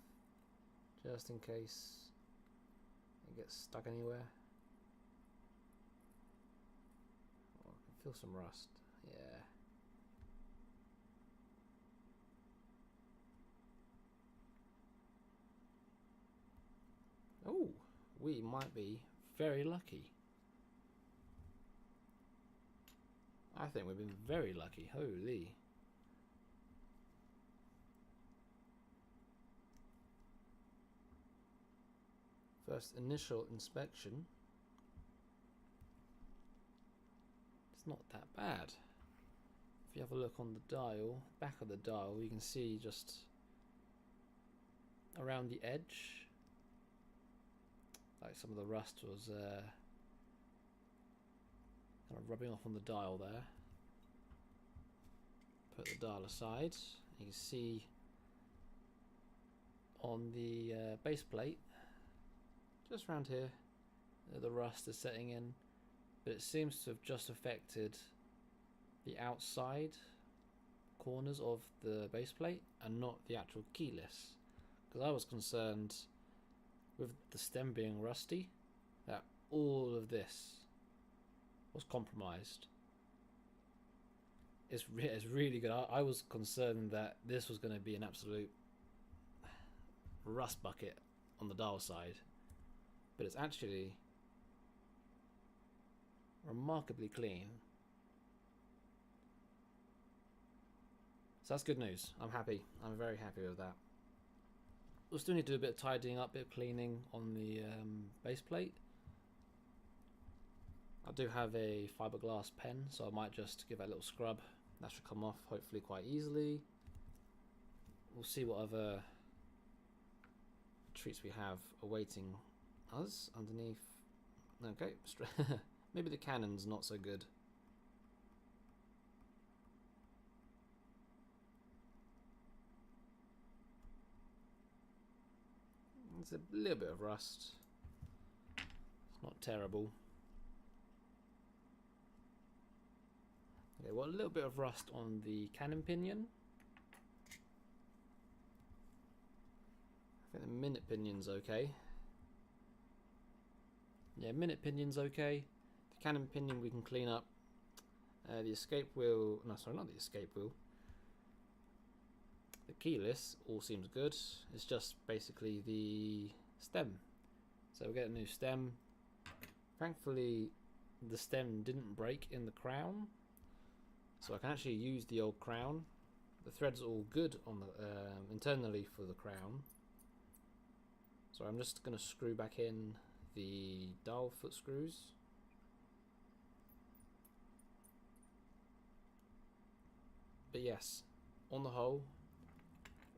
just in case it gets stuck anywhere. Oh, I can feel some rust, yeah. Oh, we might be very lucky. I think we've been very lucky, holy. First initial inspection, it's not that bad. If you have a look on the dial, back of the dial, you can see just around the edge, like some of the rust was kind of rubbing off on the dial there. Put the dial aside, you can see on the base plate, just around here, the rust is setting in, but it seems to have just affected the outside corners of the base plate and not the actual keyless, because I was concerned with the stem being rusty that all of this was compromised. It's really good. I was concerned that this was going to be an absolute rust bucket on the dial side, but it's actually remarkably clean. So that's good news. I'm happy. I'm very happy with that. We'll still need to do a bit of tidying up, a bit of cleaning on the base plate. I do have a fiberglass pen, so I might just give it a little scrub. That should come off hopefully quite easily. We'll see what other treats we have awaiting us underneath. Okay, maybe the cannon's not so good. It's a little bit of rust. It's not terrible. Okay, well, a little bit of rust on the cannon pinion. I think the minute pinion's okay. Yeah, minute pinion's okay. The cannon pinion we can clean up. The escape wheel, no, sorry, not the escape wheel. The keyless all seems good. It's just basically the stem. So we'll get a new stem. Thankfully, the stem didn't break in the crown, so I can actually use the old crown. The threads are all good on the internally for the crown. So I'm just going to screw back in the dial foot screws. But yes, on the whole,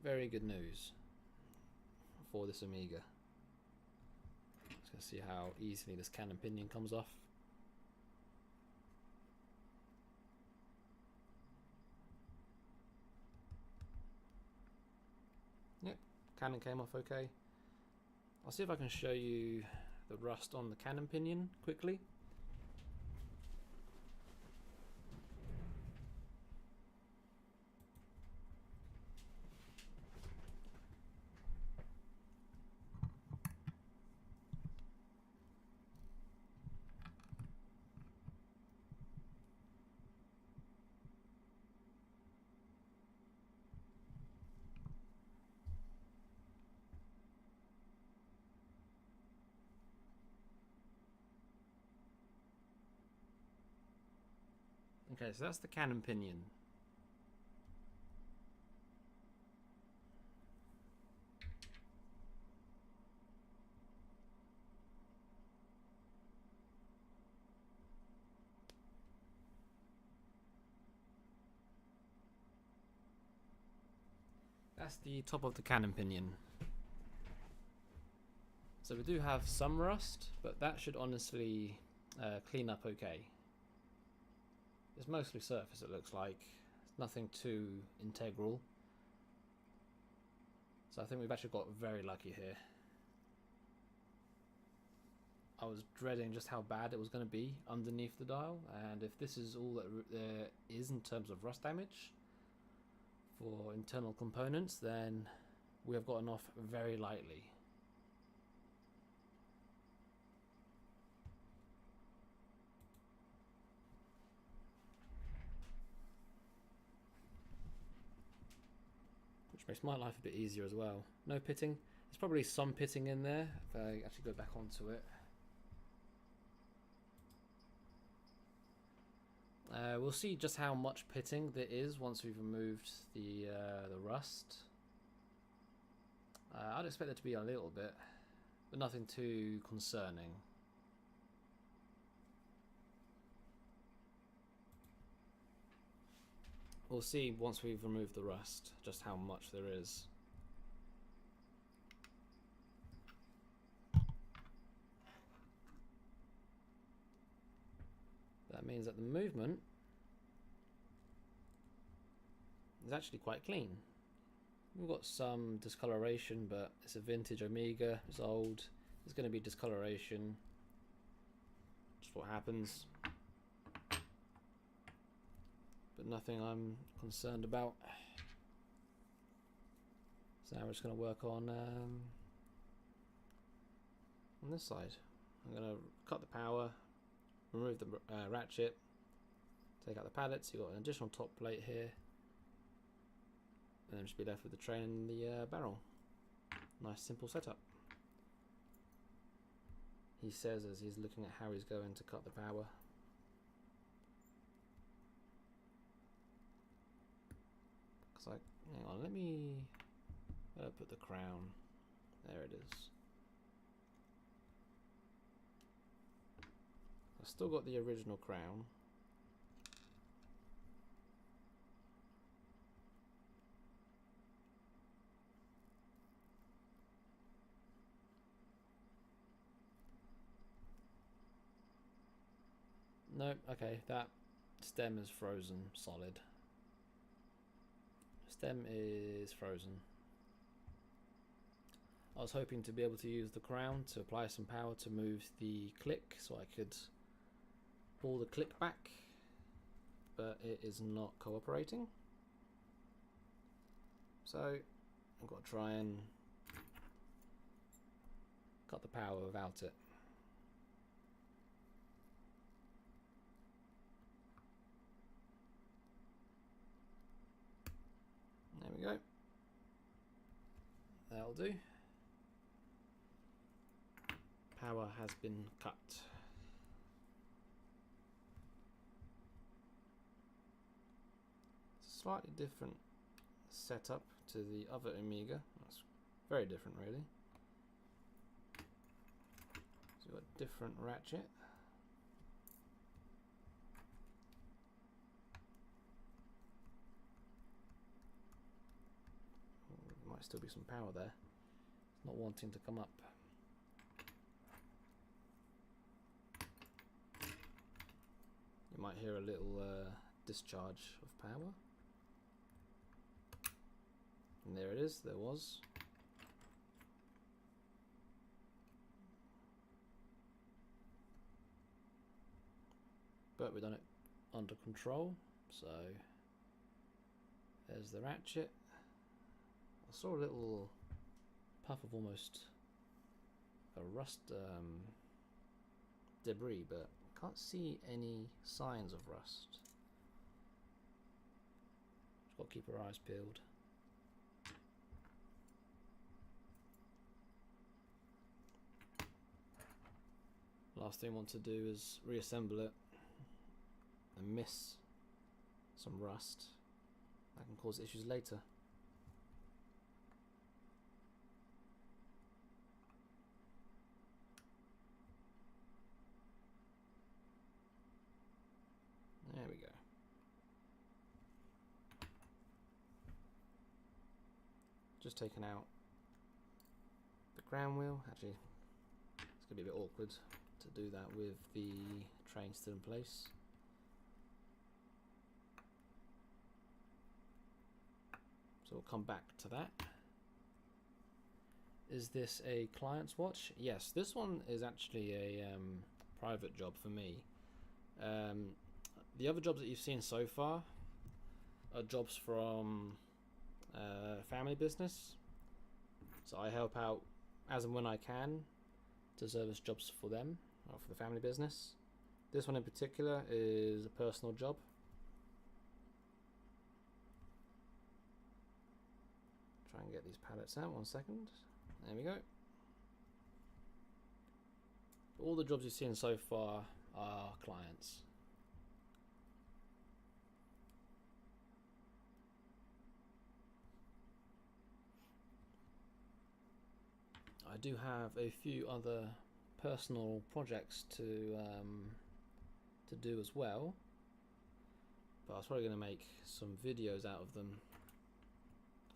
very good news for this Amiga. Just gonna see how easily this cannon pinion comes off. Yep, cannon came off okay. I'll see if I can show you the rust on the cannon pinion quickly. Okay, so that's the cannon pinion. That's the top of the cannon pinion. So we do have some rust, but that should honestly clean up okay. It's mostly surface, it looks like. It's nothing too integral. So I think we've actually got very lucky here. I was dreading just how bad it was going to be underneath the dial, and if this is all that there is in terms of rust damage for internal components, then we have gotten off very lightly. Which makes my life a bit easier as well. No pitting. There's probably some pitting in there if I actually go back onto it. We'll see just how much pitting there is once we've removed the rust. I'd expect there to be a little bit, but nothing too concerning. We'll see once we've removed the rust just how much there is. That means that the movement is actually quite clean. We've got some discoloration, but it's a vintage Amiga, it's old, there's going to be discoloration, just what happens, but nothing I'm concerned about. So now we're just going to work on this side. I'm going to cut the power, remove the ratchet, take out the pallets. You've got an additional top plate here, and then just be left with the train and the barrel. Nice simple setup. He says as he's looking at how he's going to cut the power. It's like, hang on, let me put the crown. There it is. I've still got the original crown. Nope, okay, that stem is frozen solid. Stem is frozen. I was hoping to be able to use the crown to apply some power to move the click so I could pull the click back, but it is not cooperating. So I've got to try and cut the power without it. There we go. That'll do. Power has been cut. It's a slightly different setup to the other Amiga. That's very different, really. So you've got a different ratchet. There might still be some power there. It's not wanting to come up. You might hear a little discharge of power. And there it is, there was. But we've done it under control, so there's the ratchet. I saw a little puff of almost a rust debris, but can't see any signs of rust. Just got to keep our eyes peeled. Last thing I want to do is reassemble it and miss some rust. That can cause issues later. There we go. Just taken out the ground wheel. Actually, it's going to be a bit awkward to do that with the train still in place. So we'll come back to that. Is this a client's watch? Yes, this one is actually a private job for me. The other jobs that you've seen so far are jobs from family business. So I help out as and when I can to service jobs for them, or for the family business. This one in particular is a personal job. Try and get these pallets out, 1 second. There we go. All the jobs you've seen so far are clients. I do have a few other personal projects to do as well, but I was probably going to make some videos out of them.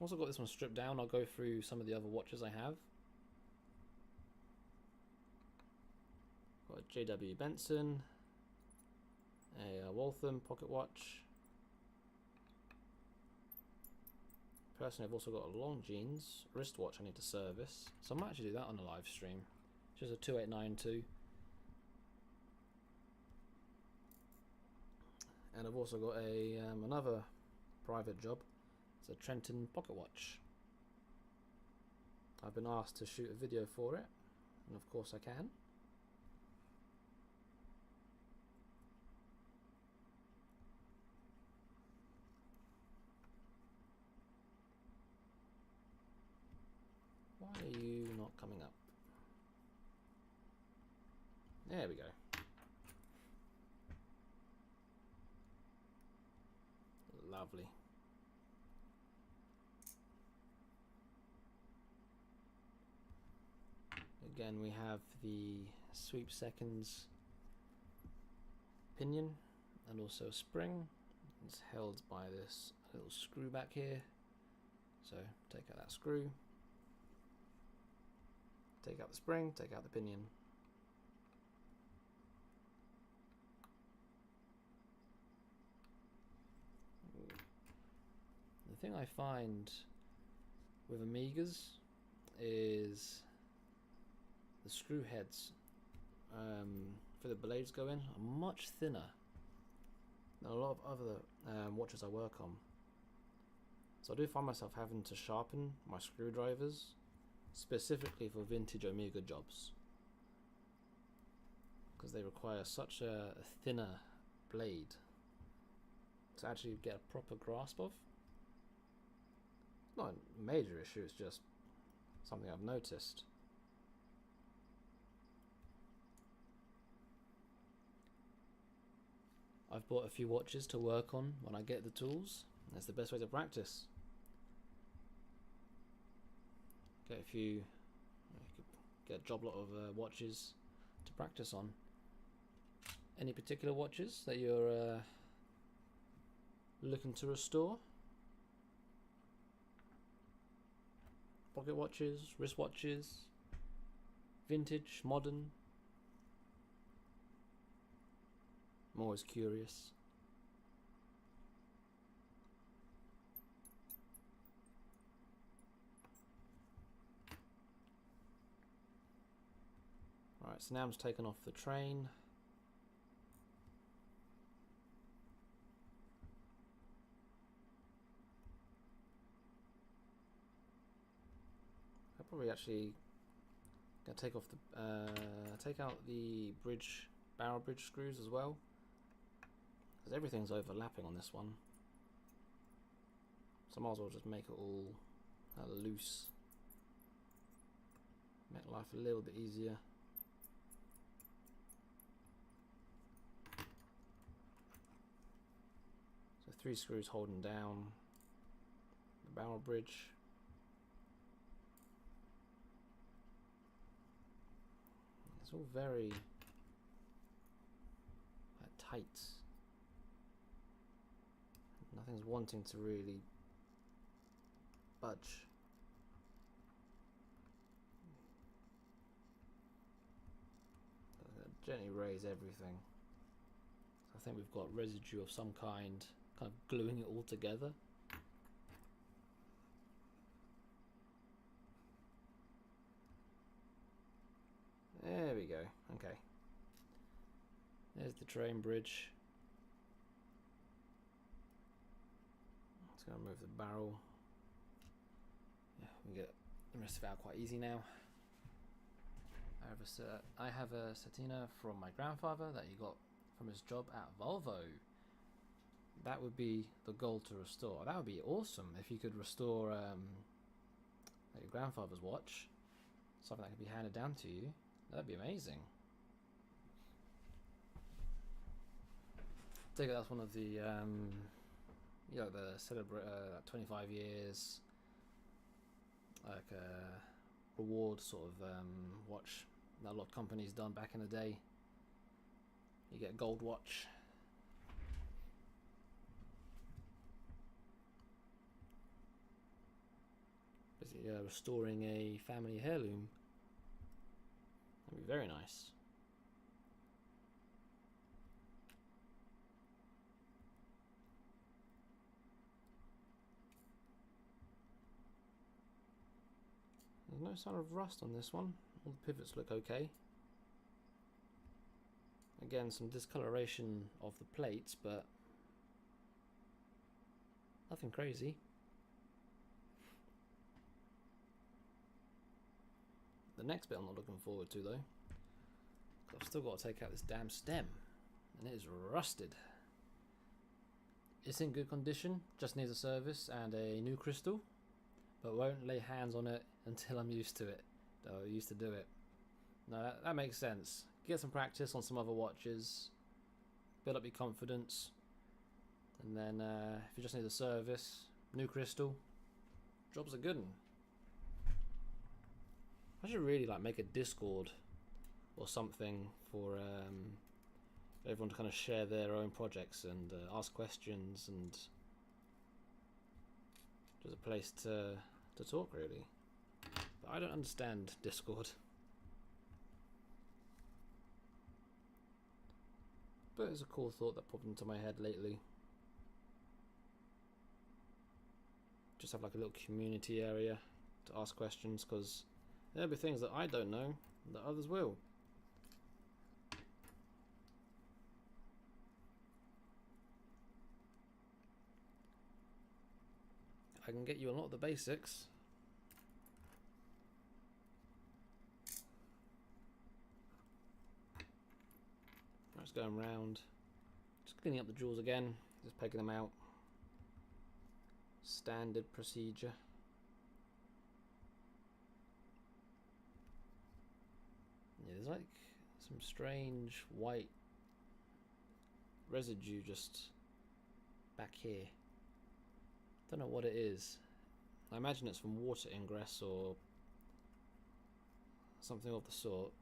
Also got this one stripped down. I'll go through some of the other watches I have. Got a JW Benson, a Waltham pocket watch. Personally, I've also got a Longines wristwatch I need to service, so I might actually do that on a live stream. Just a 2892. And I've also got a another private job. It's a Trenton pocket watch. I've been asked to shoot a video for it, and of course I can. Why are you not coming up? There we go. Lovely. Again, we have the sweep seconds pinion and also a spring. It's held by this little screw back here. So take out that screw, take out the spring, take out the pinion. The thing I find with Amigas is the screw heads for the blades go in are much thinner than a lot of other watches I work on. So I do find myself having to sharpen my screwdrivers specifically for vintage Omega jobs, because they require such a thinner blade to actually get a proper grasp of. It's not a major issue, it's just something I've noticed. I've bought a few watches to work on when I get the tools. That's the best way to practice. Get a job lot of watches to practice on. Any particular watches that you're looking to restore? Pocket watches, wrist watches, vintage, modern? I'm always curious. Alright, so now I'm just taking off the train. I'll probably actually gonna take off the take out the barrel bridge screws as well, because everything's overlapping on this one. So I might as well just make it all loose. Make life a little bit easier. So 3 screws holding down the barrel bridge. It's all very tight. Nothing's wanting to really budge. Gently raise everything. I think we've got residue of some kind of gluing it all together. There we go. Okay. There's the train bridge. It's going to move the barrel. Yeah, we get the rest of it out quite easy now. I have a Satina from my grandfather that he got from his job at Volvo. That would be the goal to restore. That would be awesome if you could restore your grandfather's watch, something that could be handed down to you. That'd be amazing. I think that's one of the the celebrate 25 years like reward sort of watch that a lot of companies done back in the day. You get a gold watch. Basically restoring a family heirloom. That'd be very nice. There's no sign of rust on this one. All the pivots look okay. Again, some discoloration of the plates, but nothing crazy. The next bit I'm not looking forward to though. I've still got to take out this damn stem, and it is rusted. It's in good condition, just needs a service and a new crystal, but won't lay hands on it until I'm used to it. Though I used to do it. No, that makes sense. Get some practice on some other watches, build up your confidence, and then if you just need a service, new crystal, job's a good one. I should really make a Discord or something for everyone to kind of share their own projects and ask questions, and just a place to talk really. But I don't understand Discord. But it's a cool thought that popped into my head lately. Just have like a little community area to ask questions, because there'll be things that I don't know that others will. I can get you a lot of the basics. Just going round, just cleaning up the jewels again, just pegging them out. Standard procedure. Yeah, there's like some strange white residue just back here. Don't know what it is. I imagine it's from water ingress or something of the sort.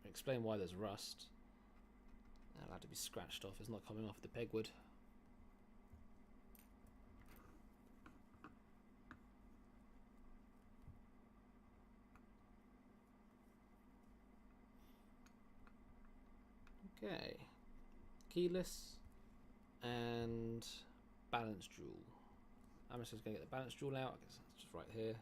Explain why there's rust. That'll have to be scratched off. It's not coming off the pegwood. Okay, keyless and balance jewel. I'm just going to get the balance jewel out. I guess it's just right here.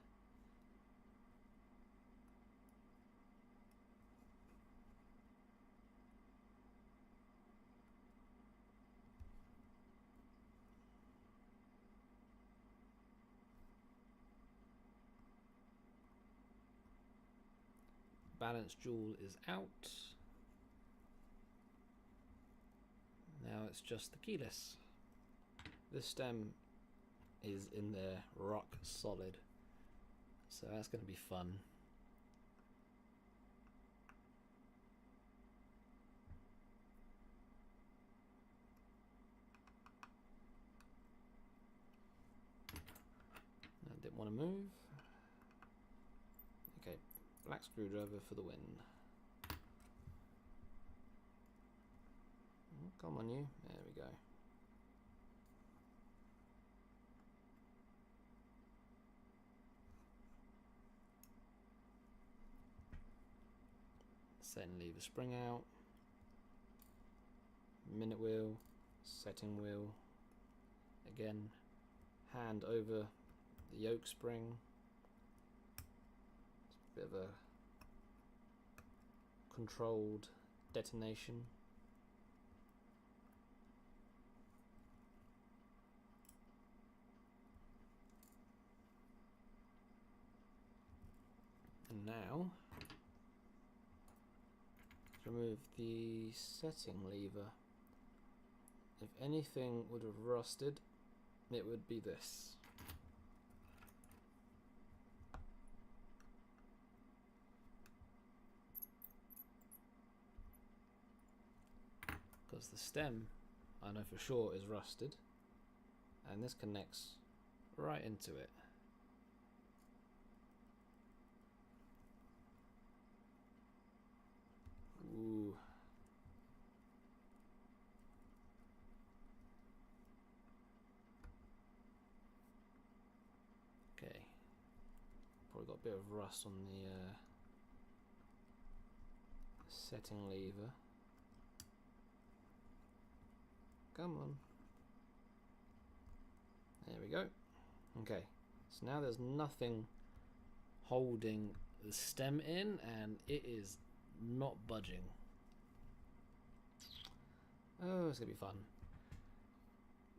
Balance jewel is out. Now it's just the keyless. This stem is in there rock solid, so that's going to be fun. I didn't want to move. Okay, black screwdriver for the win. Come on you, there we go. Set and lever spring out. Minute wheel, setting wheel. Again, hand over the yoke spring. It's a bit of a controlled detonation. And now, remove the setting lever. If anything would have rusted, it would be this. Because the stem, I know for sure, is rusted, and this connects right into it. Ooh. Okay. Probably got a bit of rust on the setting lever. Come on. There we go. Okay. So now there's nothing holding the stem in, and it is not budging. Oh, it's gonna be fun.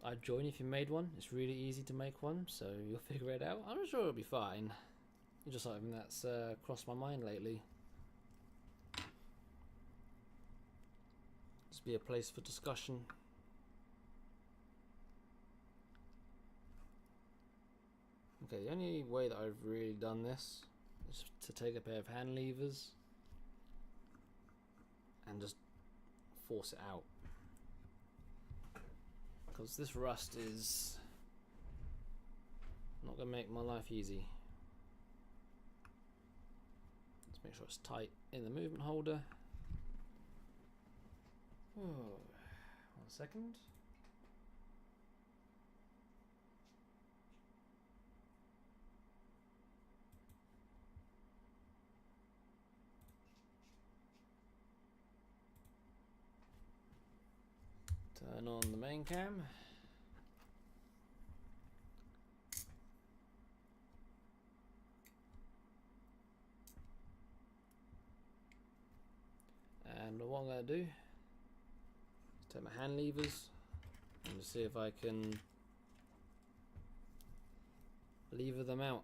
I'd join if you made one. It's really easy to make one, so you'll figure it out. I'm sure it'll be fine. It's just something that's crossed my mind lately. Just be a place for discussion. Okay, the only way that I've really done this is to take a pair of hand levers and just force it out, because this rust is not going to make my life easy. Let's make sure it's tight in the movement holder. Oh, 1 second. Turn on the main cam. what I'm going to do is take my hand levers and just see if I can lever them out.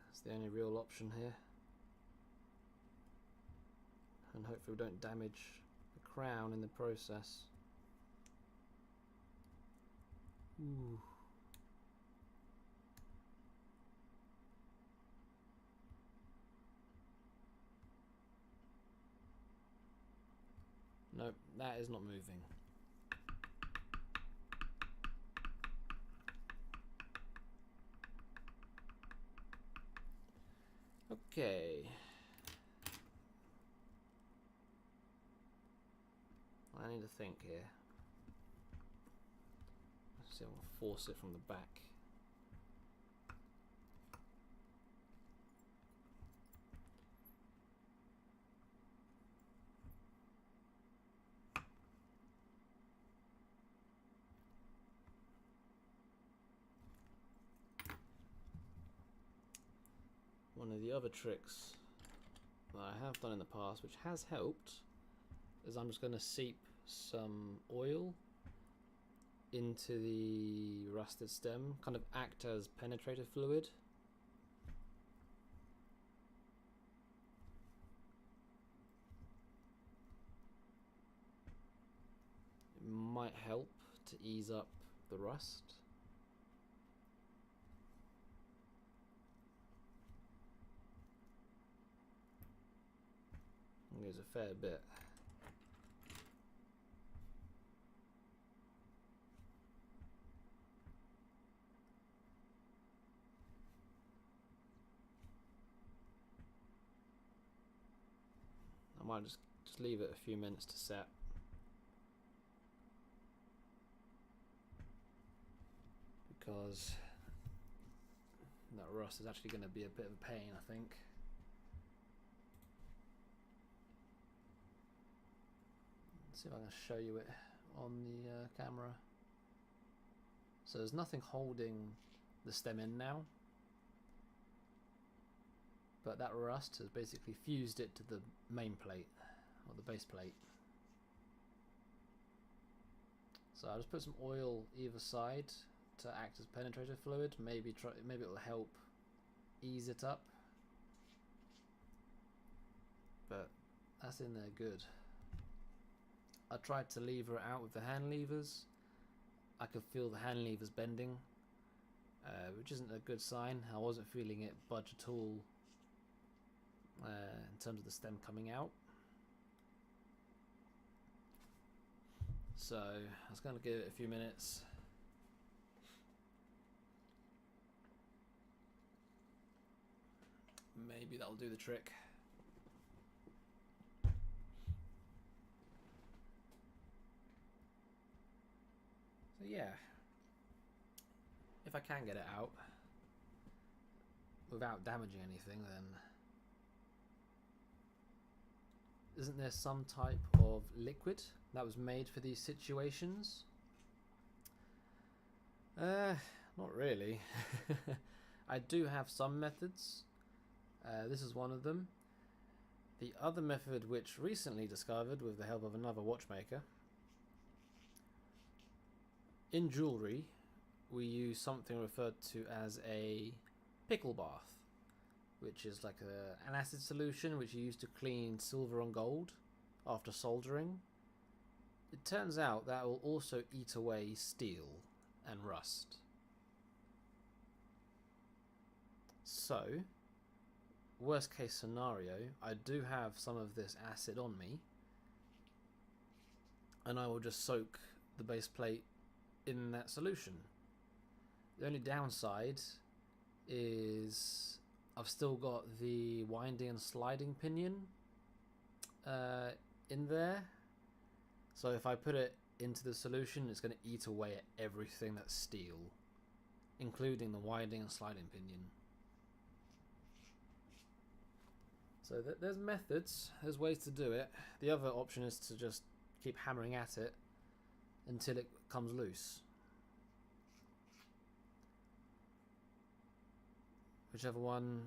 That's the only real option here. And hopefully we don't damage the crown in the process. Ooh. Nope, that is not moving. Okay. I need to think here. Let's see if I can force it from the back. One of the other tricks that I have done in the past, which has helped, is I'm just going to seep some oil into the rusted stem, kind of act as penetrator fluid. It might help to ease up the rust. There's a fair bit. I might just leave it a few minutes to set. Because that rust is actually going to be a bit of a pain, I think. Let's see if I can show you it on the camera. So there's nothing holding the stem in now, but that rust has basically fused it to the main plate, or the base plate. So I'll just put some oil either side to act as penetrator fluid. Maybe it'll help ease it up. But that's in there good. I tried to lever it out with the hand levers. I could feel the hand levers bending, which isn't a good sign. I wasn't feeling it budge at all in terms of the stem coming out. So I was going to give it a few minutes. Maybe that'll do the trick. So yeah, if I can get it out without damaging anything, then isn't there some type of liquid that was made for these situations? Not really. I do have some methods. This is one of them. The other method, which recently discovered with the help of another watchmaker, in jewellery we use something referred to as a pickle bath, which is like an acid solution which you use to clean silver and gold after soldering. It turns out that will also eat away steel and rust. So, worst case scenario, I do have some of this acid on me, and I will just soak the base plate in that solution. The only downside is I've still got the winding and sliding pinion in there, so if I put it into the solution, it's going to eat away at everything that's steel, including the winding and sliding pinion. So there's methods, there's ways to do it. The other option is to just keep hammering at it until it comes loose. Whichever one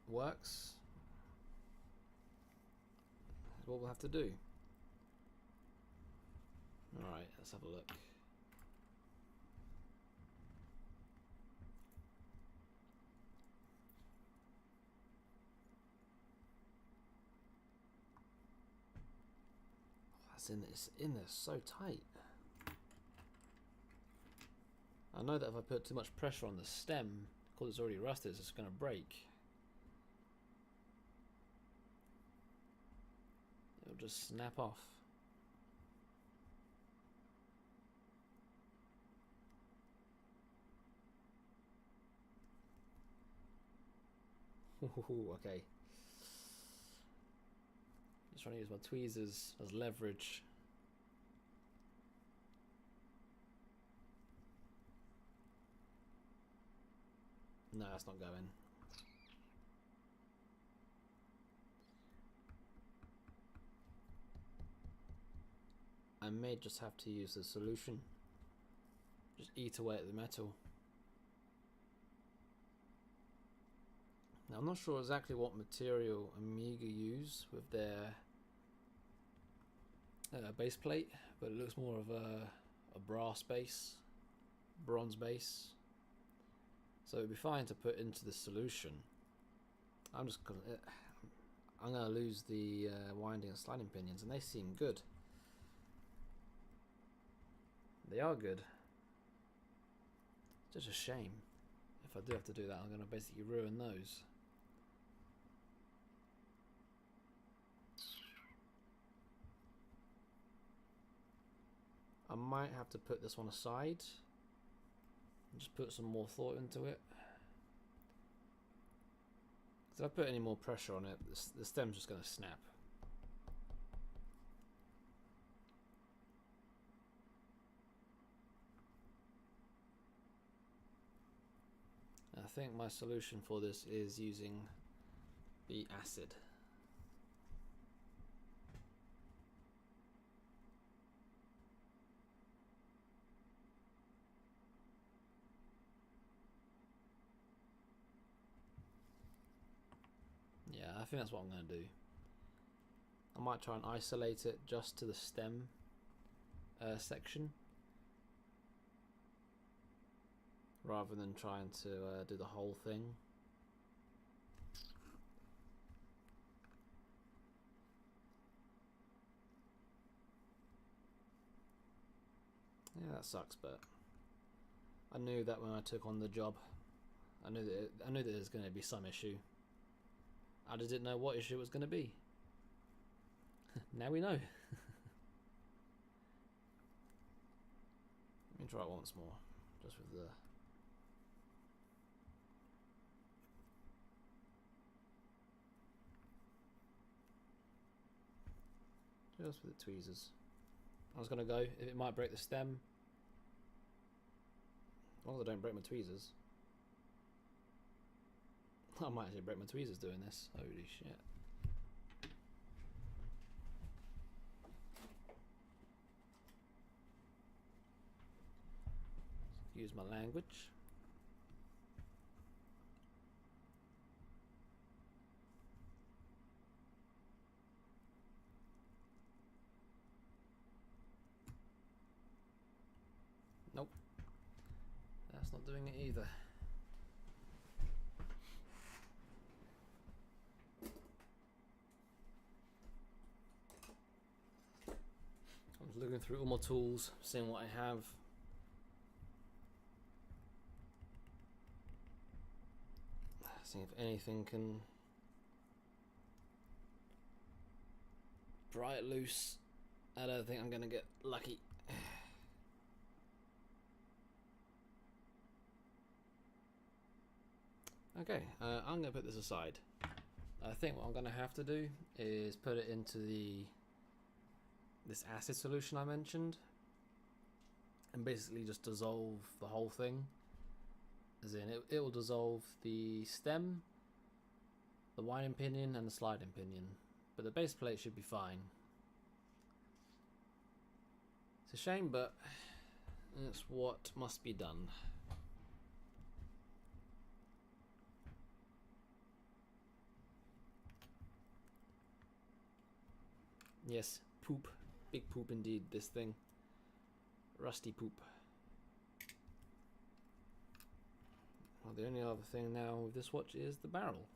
works. is what we'll have to do. Alright, let's have a look. It's in there so tight. I know that if I put too much pressure on the stem, because it's already rusted, it's just going to break. It'll just snap off. Okay. Just trying to use my tweezers as leverage. No, that's not going. I may just have to use the solution. Just eat away at the metal. Now, I'm not sure exactly what material Amiga use with their base plate, but it looks more of a brass base, bronze base. So it'd be fine to put into the solution. I'm gonna lose the winding and sliding pinions, and they seem good. They are good. It's just a shame. If I do have to do that, I'm gonna basically ruin those. I might have to put this one aside and just put some more thought into it. If I put any more pressure on it, the stem's just going to snap. I think my solution for this is using the acid. Yeah, I think that's what I'm going to do. I might try and isolate it just to the stem section, rather than trying to do the whole thing. Yeah, that sucks, but I knew that when I took on the job. I knew that there's going to be some issue. I just didn't know what issue it was going to be. Now we know. Let me try it once more, just with the... Just with the tweezers. I was going to go, if it might break the stem. As long as I don't break my tweezers. I might actually break my tweezers doing this. Holy shit. Use my language. Nope. That's not doing it either. I'm just looking through all my tools, seeing what I have. Seeing if anything can pry it loose. I don't think I'm gonna get lucky. Okay, I'm gonna put this aside. I think what I'm gonna have to do is put it into this acid solution I mentioned, and basically just dissolve the whole thing. As in, it will dissolve the stem, the winding pinion, and the sliding pinion, but the base plate should be fine. It's a shame, but it's what must be done. Yes, poop. Big poop indeed, this thing. Rusty poop. Well, the only other thing now with this watch is the barrel.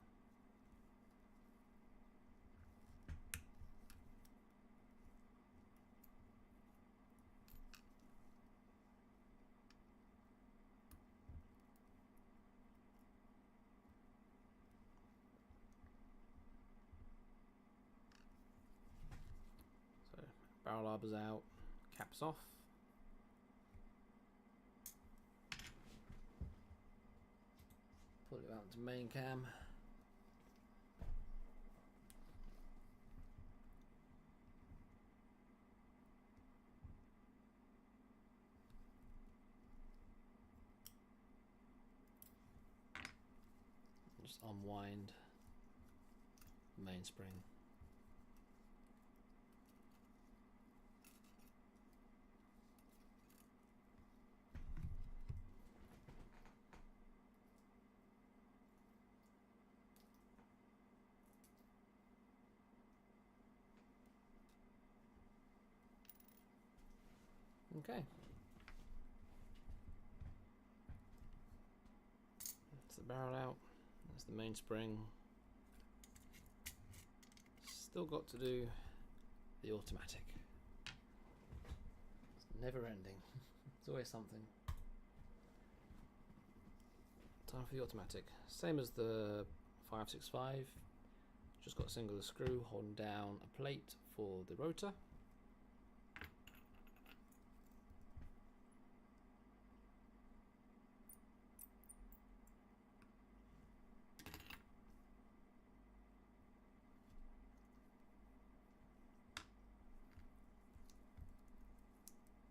So, barrel arbor's out, caps off. Pull it out to main cam. Just unwind mainspring. Okay. That's the barrel out. That's the mainspring. Still got to do the automatic. It's never ending. It's always something. Time for the automatic. Same as the 565. Just got a single screw holding down a plate for the rotor.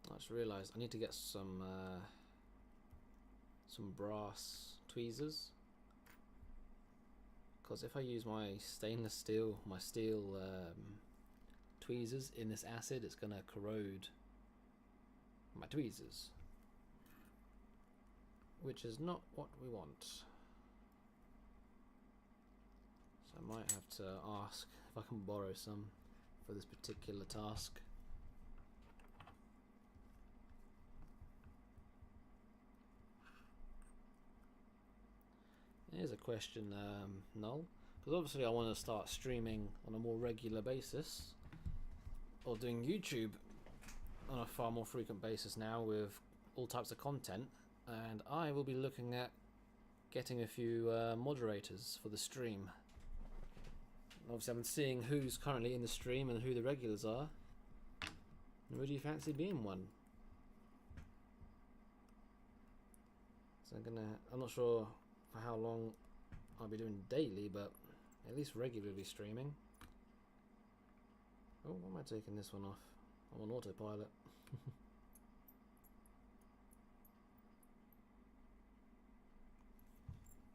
I just realised I need to get some brass tweezers, because if I use my stainless steel, tweezers in this acid, it's going to corrode my tweezers, which is not what we want. So I might have to ask if I can borrow some for this particular task. Here's a question, Null, because obviously I want to start streaming on a more regular basis, or doing YouTube on a far more frequent basis now with all types of content, and I will be looking at getting a few moderators for the stream. Obviously I'm seeing who's currently in the stream and who the regulars are. Would you fancy being one? So I'm not sure for how long I'll be doing daily, but at least regularly streaming. Oh, why am I taking this one off? I'm on autopilot.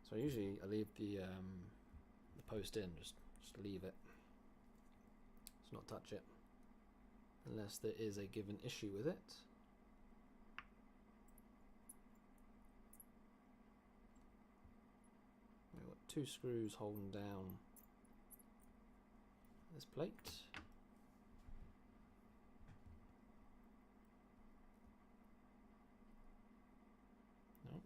So usually I leave the post in, just leave it. Just not touch it, unless there is a given issue with it. We've got 2 screws holding down this plate. Nope.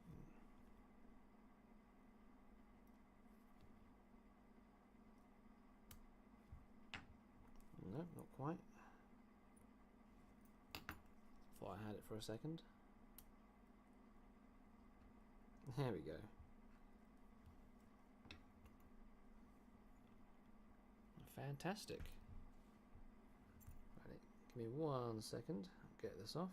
Nope, not quite. Thought I had it for a second. There we go. Fantastic. Right, give me 1 second. I'll get this off.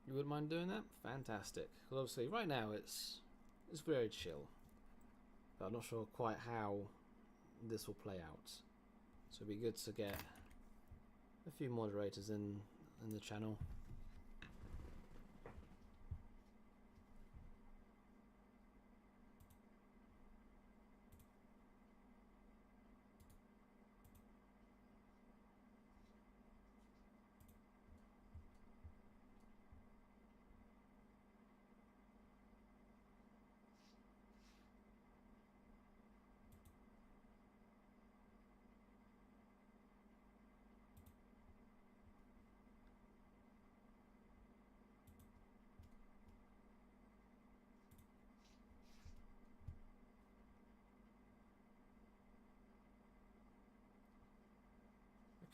You wouldn't mind doing that? Fantastic. Well, obviously right now it's very chill, but I'm not sure quite how this will play out. So it'd be good to get a few moderators in the channel.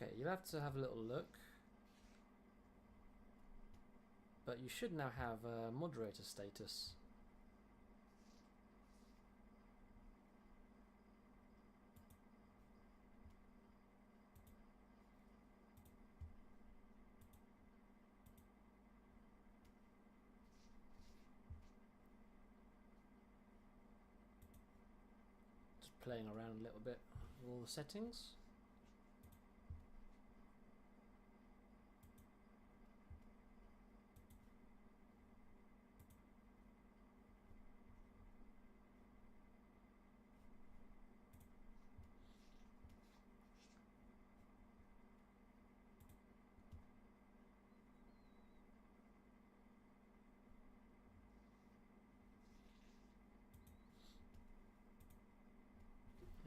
Okay, you'll have to have a little look. But you should now have moderator status. Just playing around a little bit with all the settings.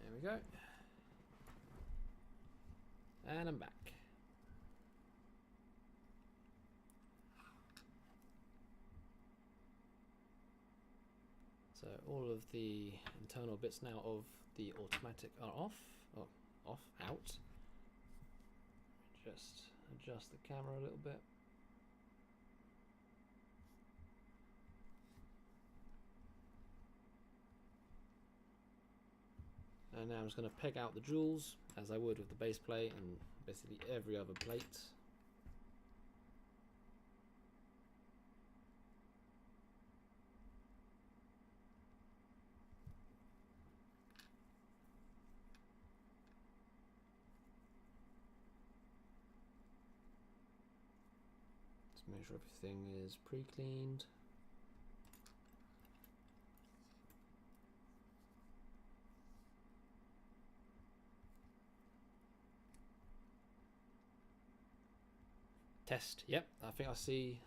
There we go. And I'm back. So all of the internal bits now of the automatic are off. Oh, off, out. Just adjust the camera a little bit. And now I'm just going to peg out the jewels as I would with the base plate and basically every other plate. Just make sure everything is pre-cleaned. Test. Yep, I think I see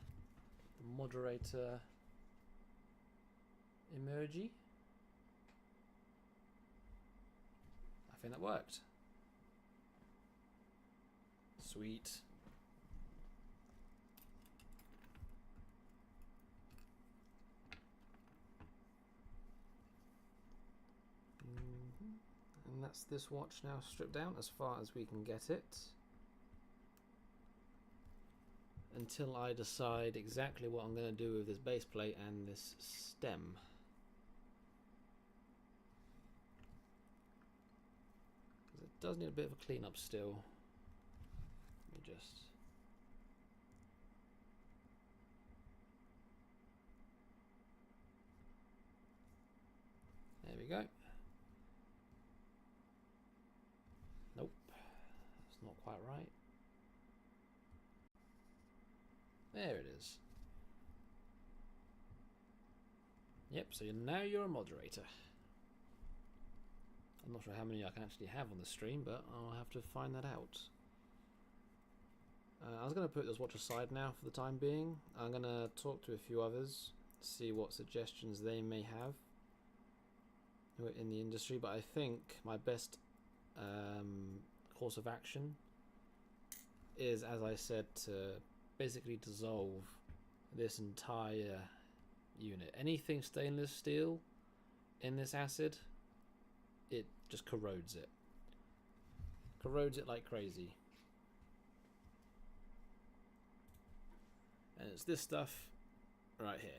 the moderator emoji. I think that worked. Sweet. And that's this watch now stripped down as far as we can get it. Until I decide exactly what I'm going to do with this base plate and this stem. It does need a bit of a clean up still. Let me just... There we go. Nope, that's not quite right. There it is. Yep, so now you're a moderator. I'm not sure how many I can actually have on the stream, but I'll have to find that out. I was going to put this watch aside now for the time being. I'm going to talk to a few others, see what suggestions they may have who are in the industry, but I think my best course of action is, as I said, to basically dissolve this entire unit. Anything stainless steel in this acid, it just corrodes it. Corrodes it like crazy. And it's this stuff right here.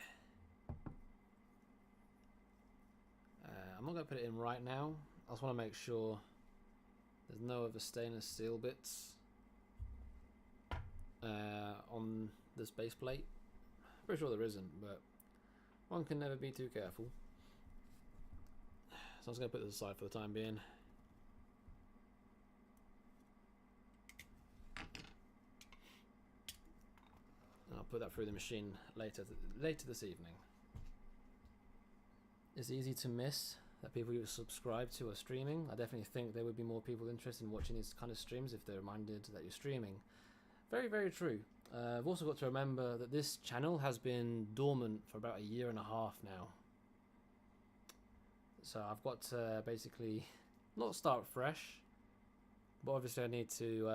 I'm not going to put it in right now. I just want to make sure there's no other stainless steel bits on this base plate. Pretty sure there isn't, but one can never be too careful. So I'm just going to put this aside for the time being. And I'll put that through the machine later this evening. It's easy to miss that people you subscribe to are streaming. I definitely think there would be more people interested in watching these kind of streams if they're reminded that you're streaming. Very, very true. I've also got to remember that this channel has been dormant for about 1.5 years now. So I've got to basically not start fresh, but obviously I need to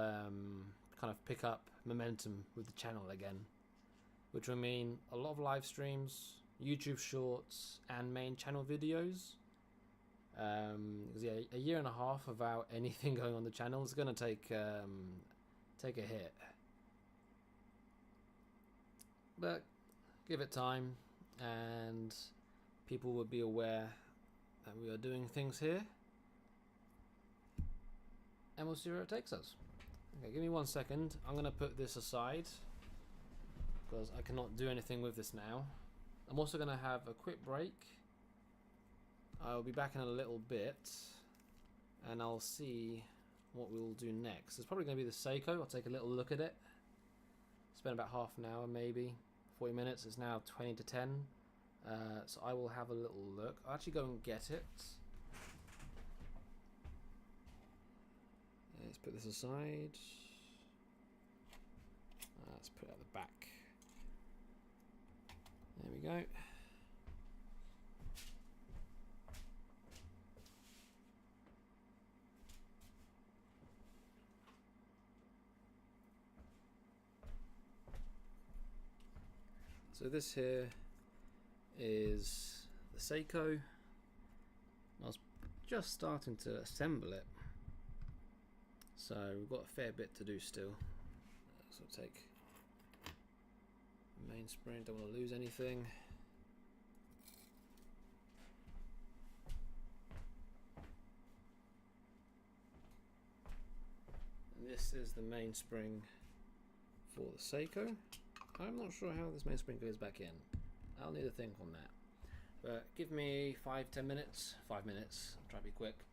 kind of pick up momentum with the channel again, which will mean a lot of live streams, YouTube shorts, and main channel videos. Because yeah, a year and a half without anything going on the channel is gonna take a hit. But give it time, and people will be aware that we are doing things here, and we'll see where it takes us. Okay, give me 1 second. I'm gonna put this aside because I cannot do anything with this now. I'm also gonna have a quick break. I'll be back in a little bit, and I'll see what we'll do next. It's probably gonna be the Seiko. I'll take a little look at it. Spend about half an hour, maybe 40 minutes. It's now 20 to 10, so I will have a little look. I'll actually go and get it. Let's put this aside. Let's put it at the back. There we go. So this here is the Seiko. I was just starting to assemble it, so we've got a fair bit to do still. So take the mainspring, don't want to lose anything. And this is the mainspring for the Seiko. I'm not sure how this mainspring goes back in. I'll need to think on that. But give me 5-10 minutes. 5 minutes. I'll try to be quick.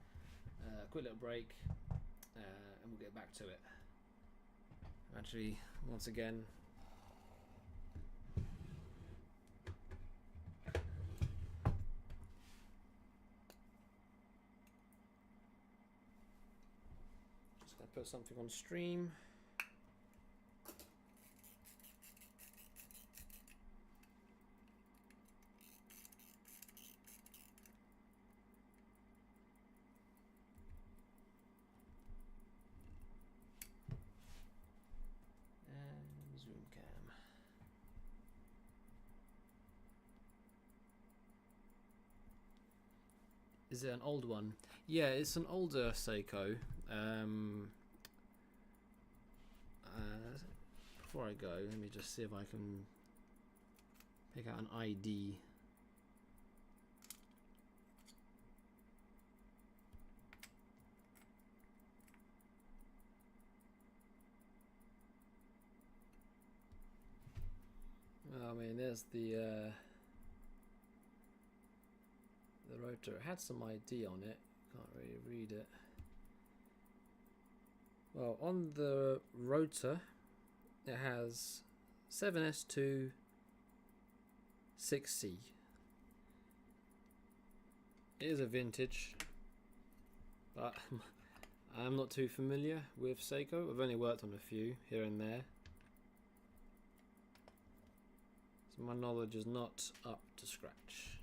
Quick little break, and we'll get back to it. Actually, once again, just gonna put something on stream. Zoom cam. Is it an old one? Yeah, it's an older Seiko. Before I go, let me just see if I can pick out an ID. I mean, there's the rotor. It had some ID on it. Can't really read it. Well, on the rotor, it has 7S2 6C. It is a vintage, but I'm not too familiar with Seiko. I've only worked on a few here and there, so my knowledge is not up to scratch.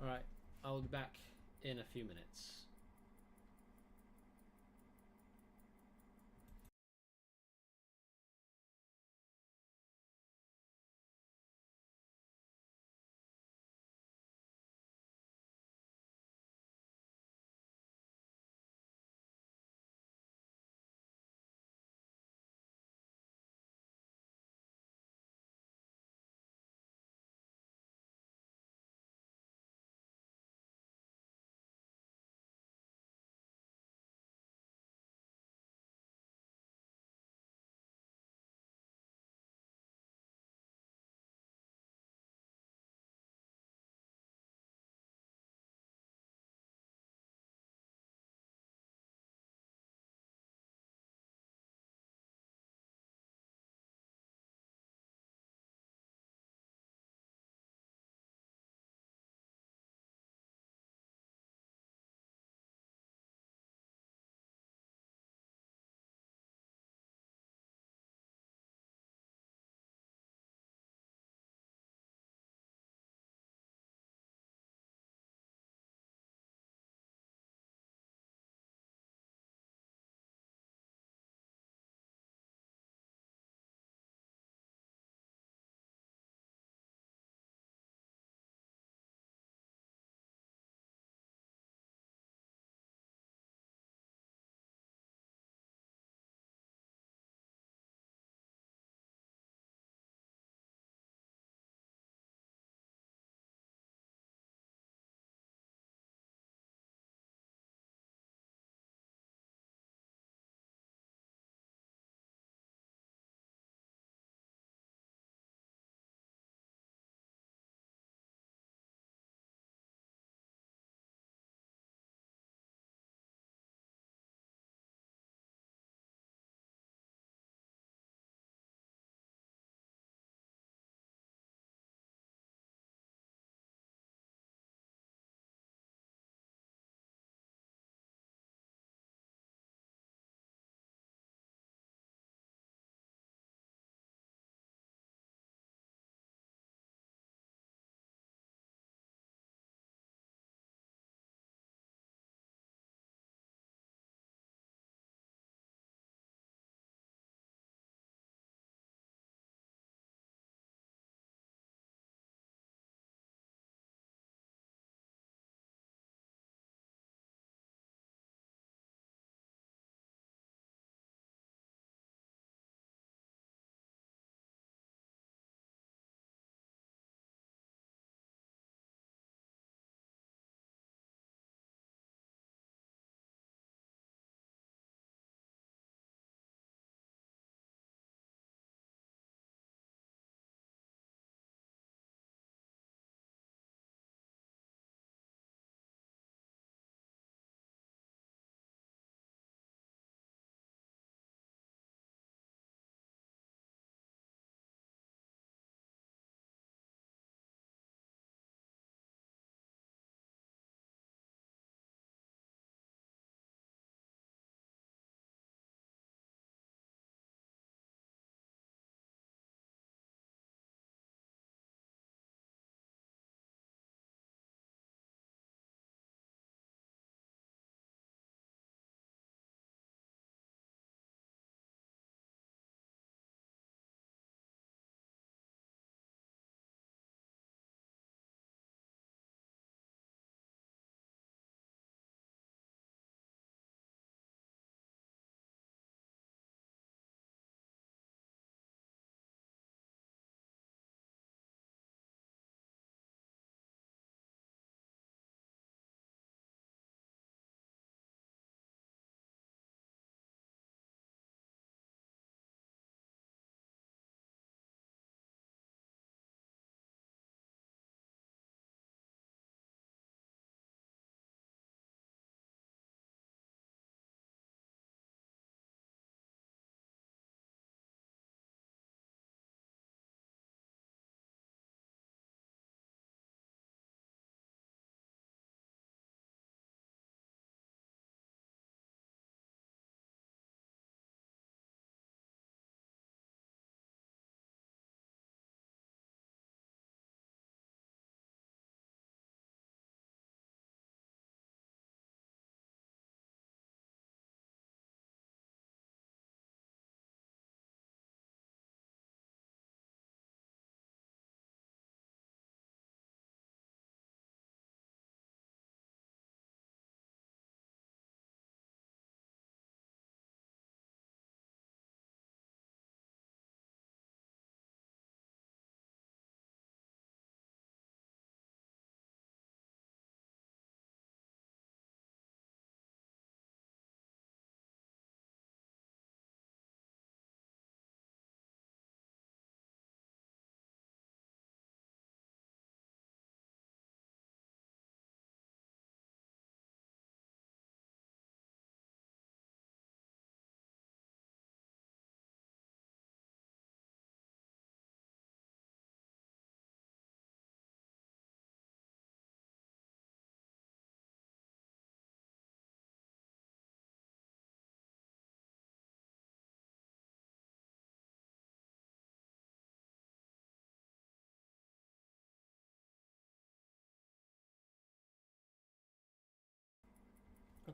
Alright, I'll be back in a few minutes.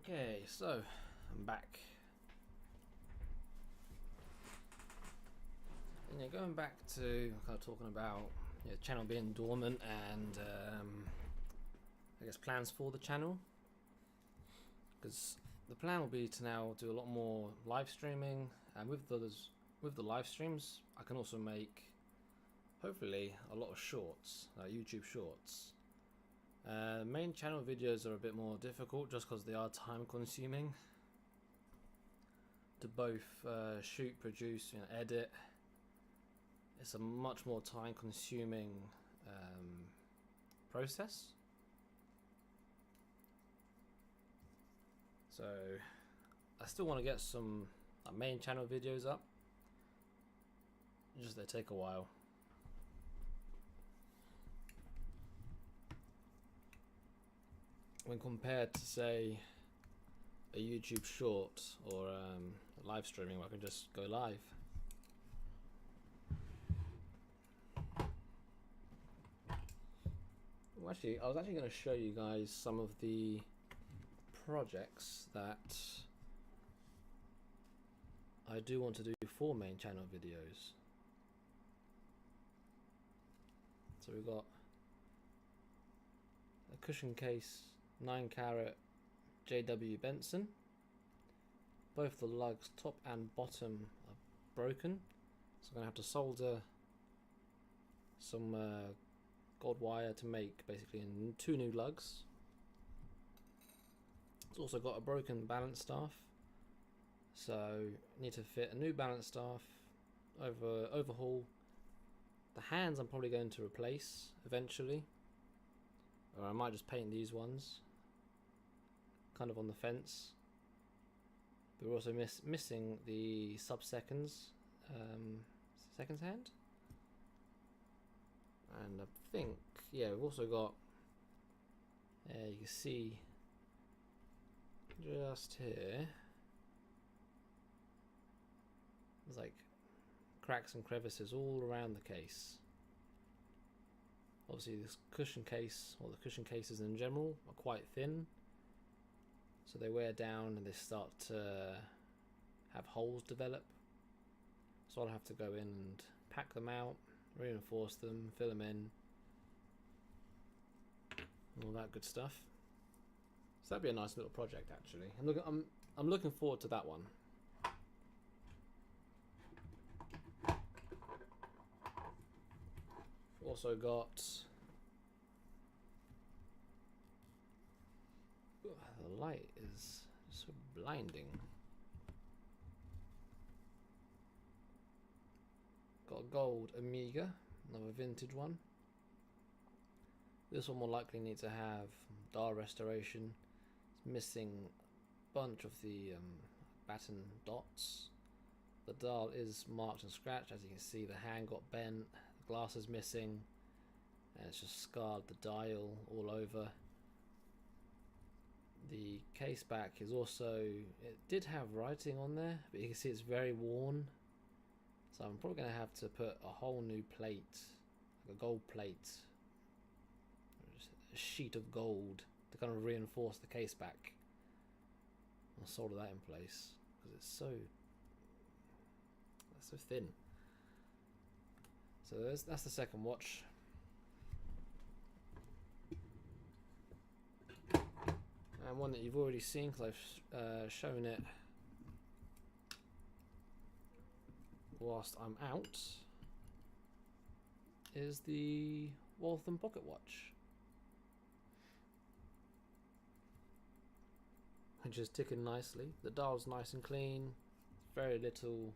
Okay, so I'm back. And yeah, going back to kind of talking about the channel being dormant and I guess plans for the channel, because the plan will be to now do a lot more live streaming, and with the live streams I can also make hopefully a lot of shorts, YouTube shorts. Main channel videos are a bit more difficult just because they are time consuming to both shoot, produce, edit. It's a much more time consuming process. So I still want to get some main channel videos up, just they take a while. When compared to, say, a YouTube short or live streaming where I can just go live. Well, actually, I was actually going to show you guys some of the projects that I do want to do for main channel videos. So we've got a cushion case 9-carat JW Benson. Both the lugs top and bottom are broken, so I'm going to have to solder some gold wire to make basically 2 new lugs. It's also got a broken balance staff, so I need to fit a new balance staff, overhaul. The hands I'm probably going to replace eventually, or I might just paint these ones kind of on the fence. But we're also missing the sub-seconds seconds hand, and I think, yeah, we've also got, you can see just here there's like cracks and crevices all around the case. Obviously this cushion case, or the cushion cases in general, are quite thin, so they wear down and they start to have holes develop. So I'll have to go in and pack them out, reinforce them, fill them in, all that good stuff. So that'd be a nice little project actually. I'm looking forward to that one. Also got the light is so blinding. Got a gold Amiga, another vintage one. This one will likely need to have dial restoration. It's missing a bunch of the batten dots. The dial is marked and scratched. As you can see, the hand got bent, the glass is missing, and it's just scarred the dial all over. The case back is also, it did have writing on there, but you can see it's very worn. So I'm probably going to have to put a whole new plate, like a gold plate, a sheet of gold to kind of reinforce the case back. I'll solder that in place because it's so thin. So that's the second watch. And one that you've already seen because I've shown it whilst I'm out is the Waltham pocket watch, which is ticking nicely. The dial's nice and clean, very little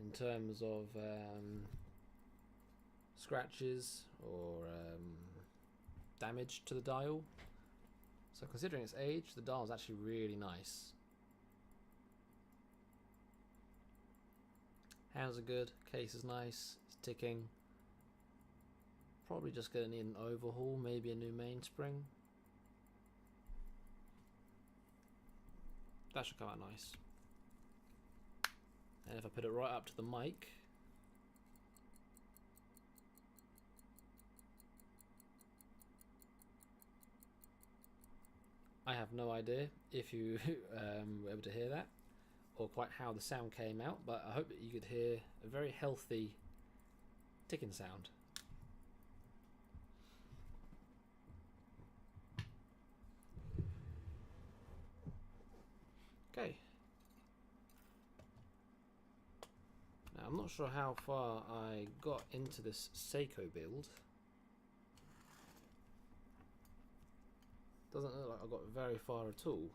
in terms of scratches or damage to the dial. So considering its age, the dial is actually really nice. Hands are good, case is nice, it's ticking. Probably just going to need an overhaul, maybe a new mainspring. That should come out nice. And if I put it right up to the mic, I have no idea if you were able to hear that or quite how the sound came out, but I hope that you could hear a very healthy ticking sound. Okay. Now I'm not sure how far I got into this Seiko build. Doesn't look like I got very far at all.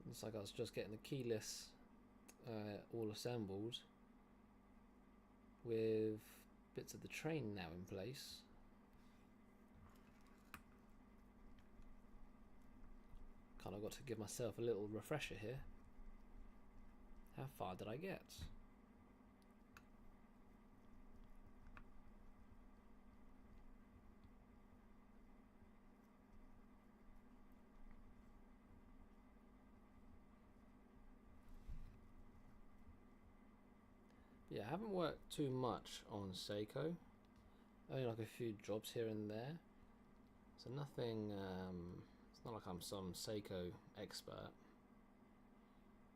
Looks like I was just getting the keyless all assembled with bits of the train now in place. Kind of got to give myself a little refresher here. How far did I get? Yeah, I haven't worked too much on Seiko. Only like a few jobs here and there. So nothing, it's not like I'm some Seiko expert.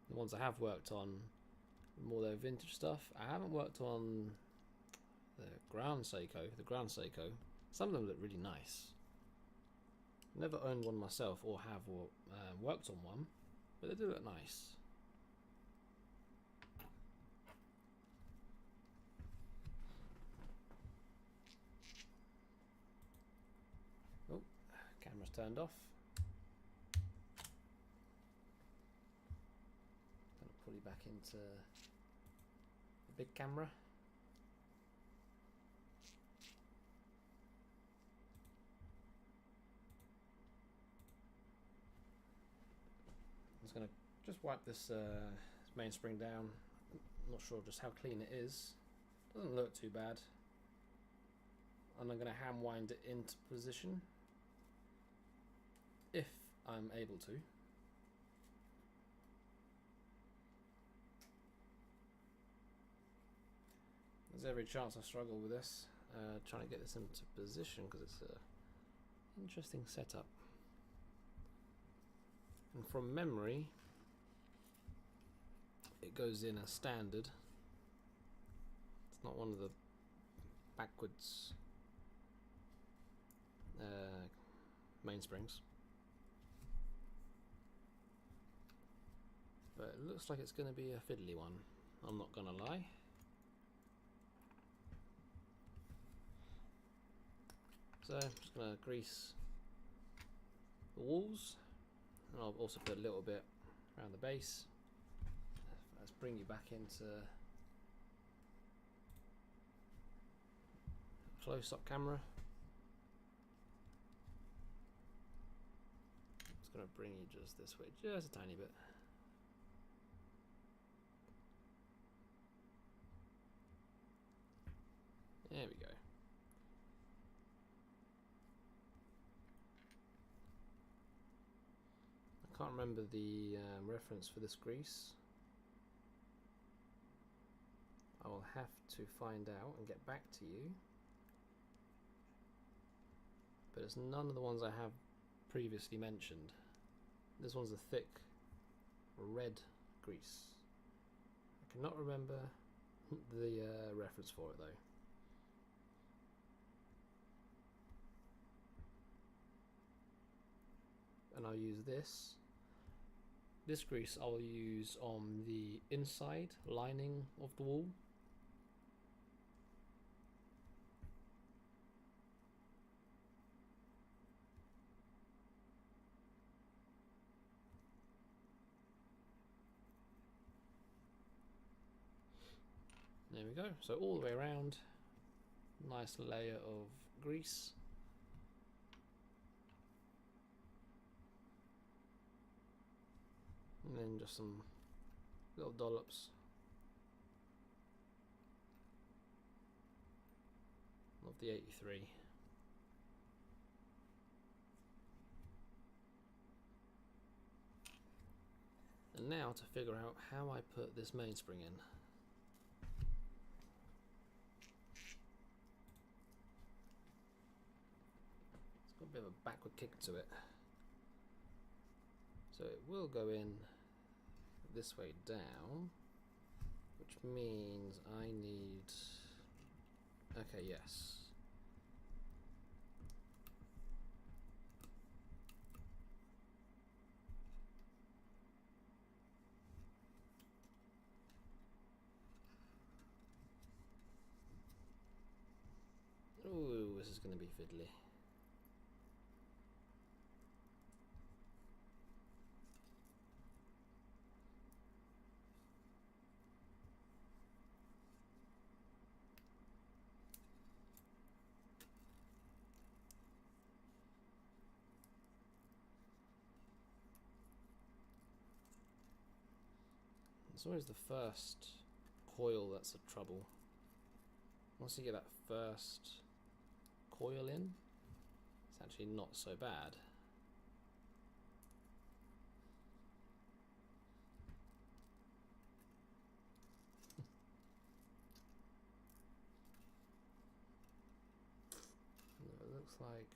The ones I have worked on, more their vintage stuff. I haven't worked on the ground Seiko. Some of them look really nice. Never owned one myself or have worked on one, but they do look nice. Oh, camera's turned off. Gonna pull you back into the big camera. I'm just gonna wipe this mainspring down. I'm not sure just how clean it is. Doesn't look too bad. And I'm gonna hand wind it into position if I'm able to. There's every chance I struggle with this, trying to get this into position because it's an interesting setup. And from memory, it goes in as standard. It's not one of the backwards mainsprings. But it looks like it's going to be a fiddly one, I'm not going to lie. So I'm just going to grease the walls, and I'll also put a little bit around the base. Let's bring you back into close-up camera. Just going to bring you just this way, just a tiny bit. There we go. I can't remember the reference for this grease. I will have to find out and get back to you. But it's none of the ones I have previously mentioned. This one's a thick red grease. I cannot remember the reference for it though. And I'll use this. This grease I'll use on the inside lining of the wall. There we go. So all the way around, nice layer of grease. And then just some little dollops of the 83. And now to figure out how I put this mainspring in. a bit of a backward kick to it. So it will go in this way down, which means I need... Okay, yes. Ooh, this is going to be fiddly. It's always the first coil that's the trouble. Once you get that first coil in, it's actually not so bad. It looks like...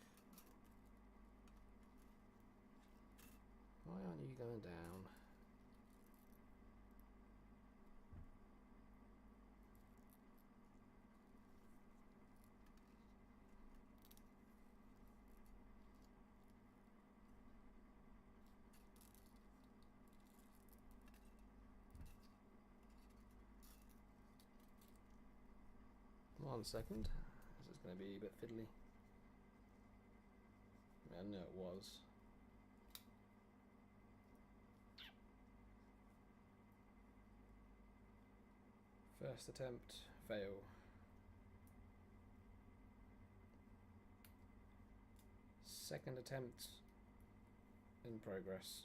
Why aren't you going down? One second, this is going to be a bit fiddly. I know it was. First attempt, fail. Second attempt, in progress.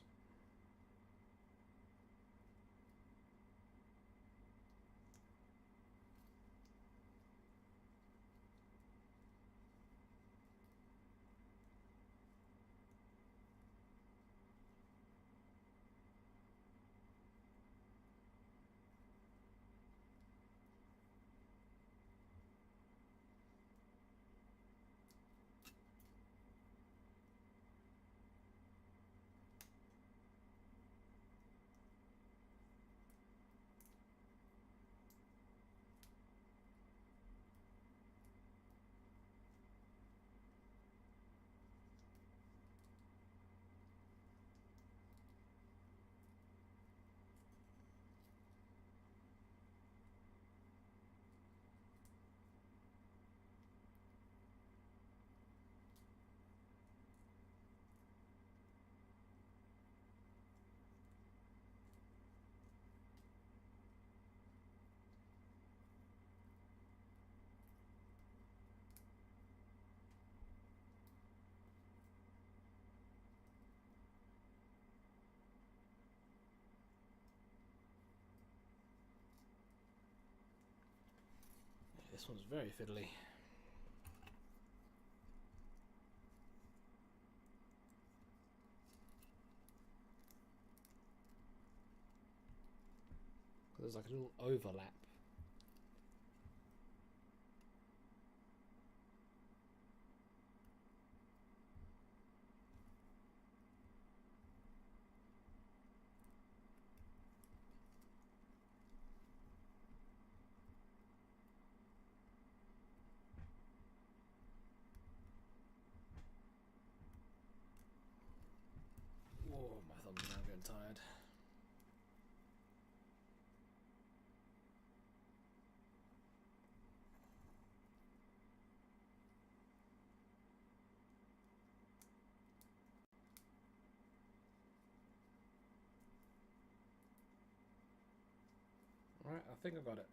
This one's very fiddly. There's like a little overlap. Whoa, my thumb's now getting tired. Alright, I think I got it.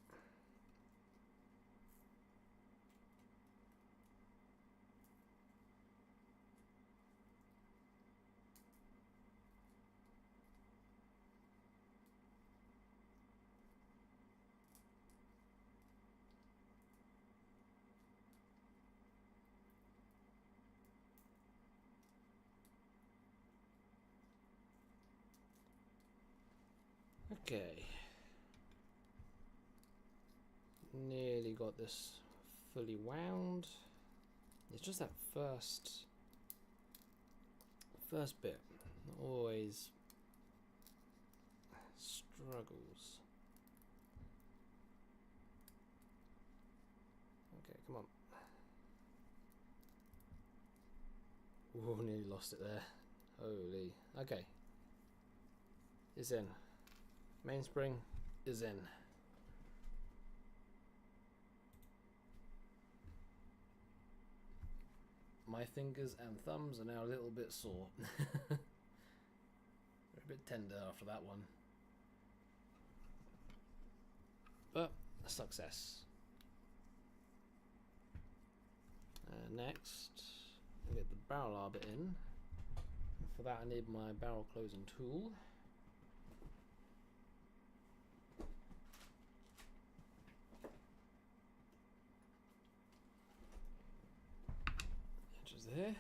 Okay. Nearly got this fully wound. It's just that first First bit always struggles. Okay, come on. Ooh, nearly lost it there. Holy. Okay. It's in. Mainspring is in. My fingers and thumbs are now a little bit sore. They're a bit tender after that one. But a success. Next, I'll get the barrel arbor in. For that I need my barrel closing tool. Edges there.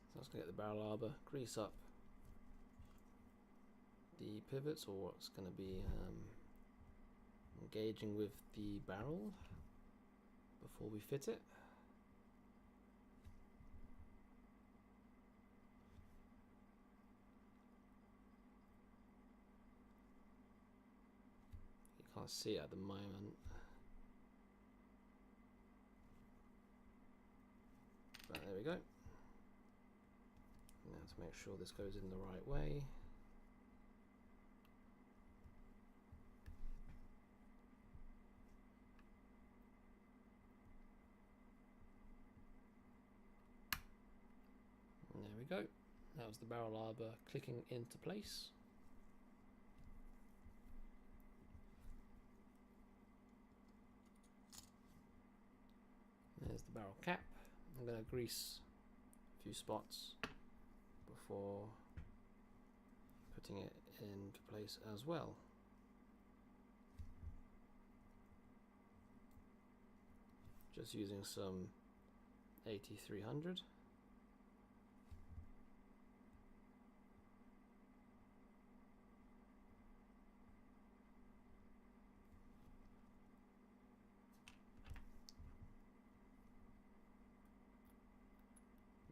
So let's get the barrel arbor, grease up the pivots, or what's going to be engaging with the barrel before we fit it. You can't see it at the moment, but there we go. Now to make sure this goes in the right way. And there we go. That was the barrel arbor clicking into place. There's the barrel cap. I'm going to grease a few spots before putting it into place as well. Just using some 8300.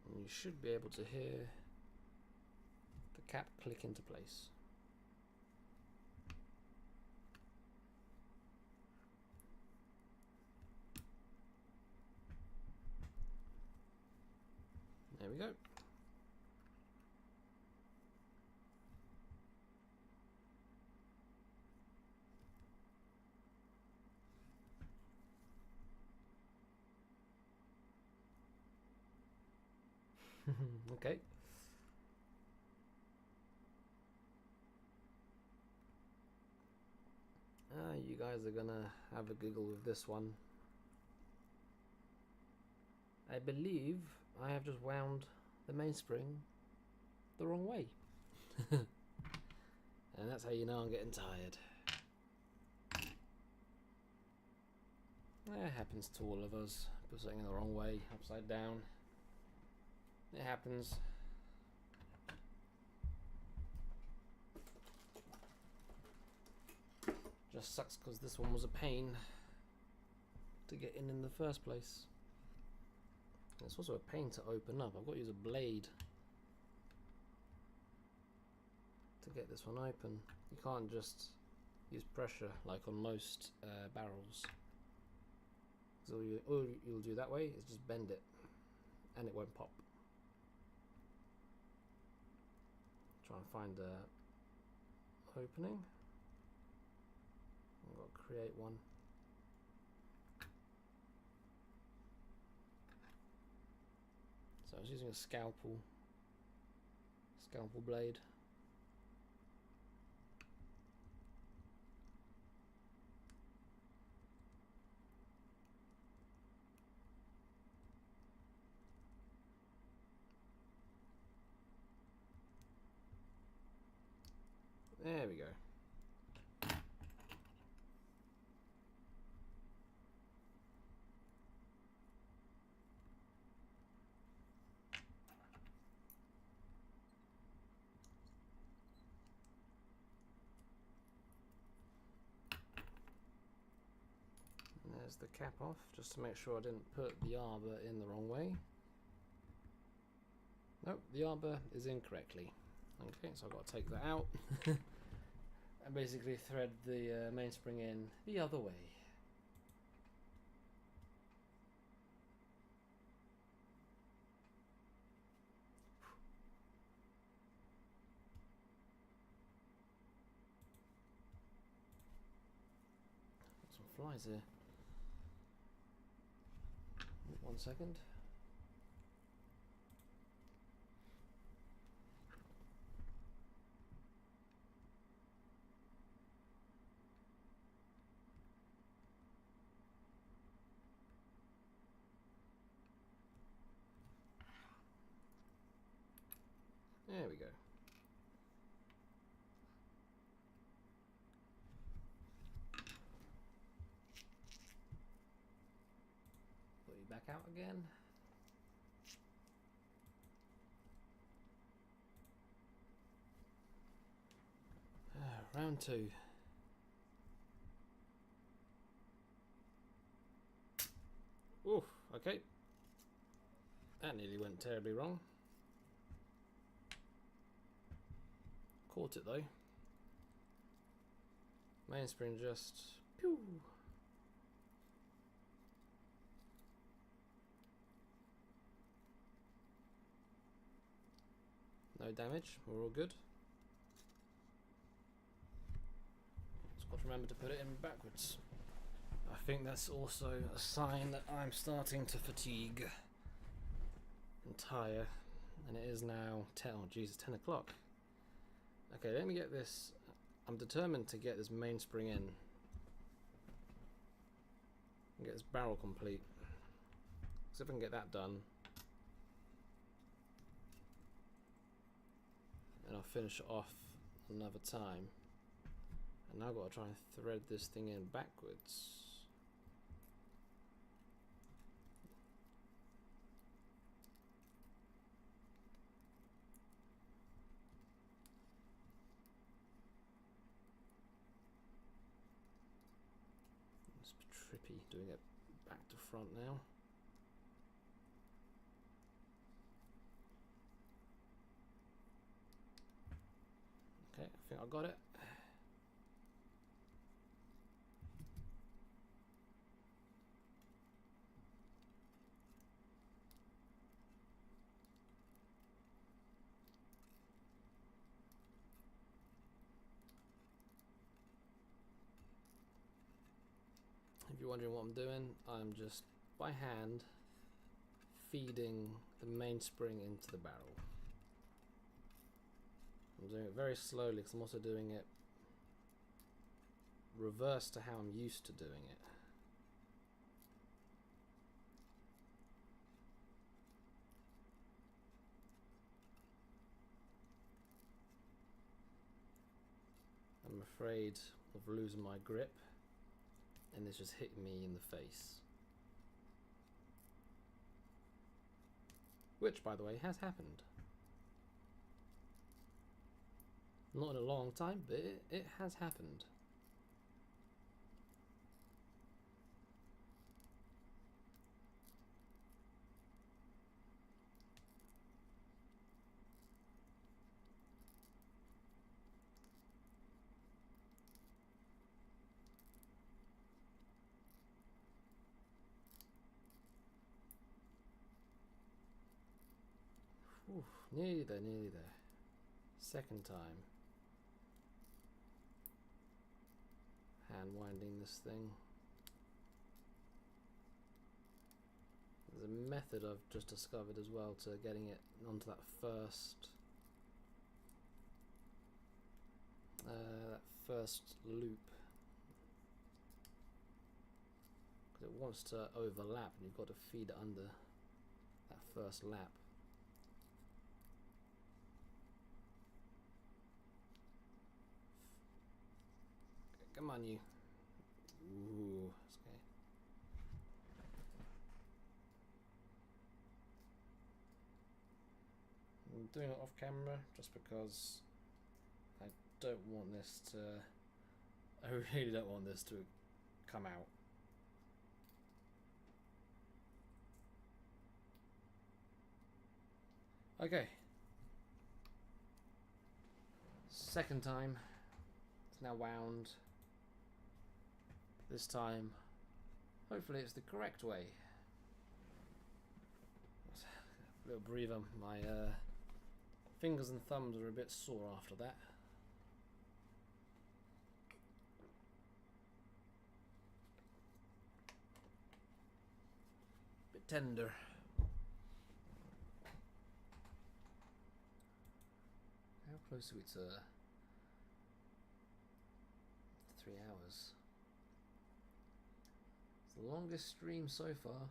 And you should be able to hear the cap click into place. There we go. Okay. You guys are gonna have a giggle with this one. I believe I have just wound the mainspring the wrong way. And that's how you know I'm getting tired. It happens to all of us. Put something in the wrong way, upside down. It happens. Just sucks because this one was a pain to get in the first place. And it's also a pain to open up. I've got to use a blade to get this one open. You can't just use pressure like on most barrels. So all you'll do that way is just bend it and it won't pop. Try and find the opening. I've got to create one. So I was using a scalpel blade. There we go. There's the cap off, just to make sure I didn't put the arbor in the wrong way. Nope, the arbor is incorrectly. Okay, so I've got to take that out and basically thread the mainspring in the other way. Some flies here. 1 second. There we go. Put you back out again. Round 2. Oof, okay. That nearly went terribly wrong. Caught it though. Mainspring just pew. No damage, we're all good. Just got to remember to put it in backwards. I think that's also a sign that I'm starting to fatigue and tire, and it is now 10, oh Jesus, 10 o'clock. Okay, let me get this. I'm determined to get this mainspring in and get this barrel complete. So if I can get that done, and I'll finish it off another time. And now I've got to try and thread this thing in backwards. It's a bit trippy doing it back to front now. Okay, I think I got it. If you're wondering what I'm doing, I'm just by hand feeding the mainspring into the barrel. I'm doing it very slowly because I'm also doing it reverse to how I'm used to doing it. I'm afraid of losing my grip and this just hit me in the face. Which, by the way, has happened. Not in a long time, but it has happened. Oof, nearly there, nearly there. Second time. Hand winding this thing. There's a method I've just discovered as well to getting it onto that first loop, because it wants to overlap and you've got to feed it under that first lap. Come on, you. Ooh, okay. I'm doing it off camera just because I don't want this to. I really don't want this to come out. Okay. Second time. It's now wound. This time, hopefully it's the correct way. A little breather. My fingers and thumbs are a bit sore after that. Bit tender. How close are we to 3 hours? It's the longest stream so far.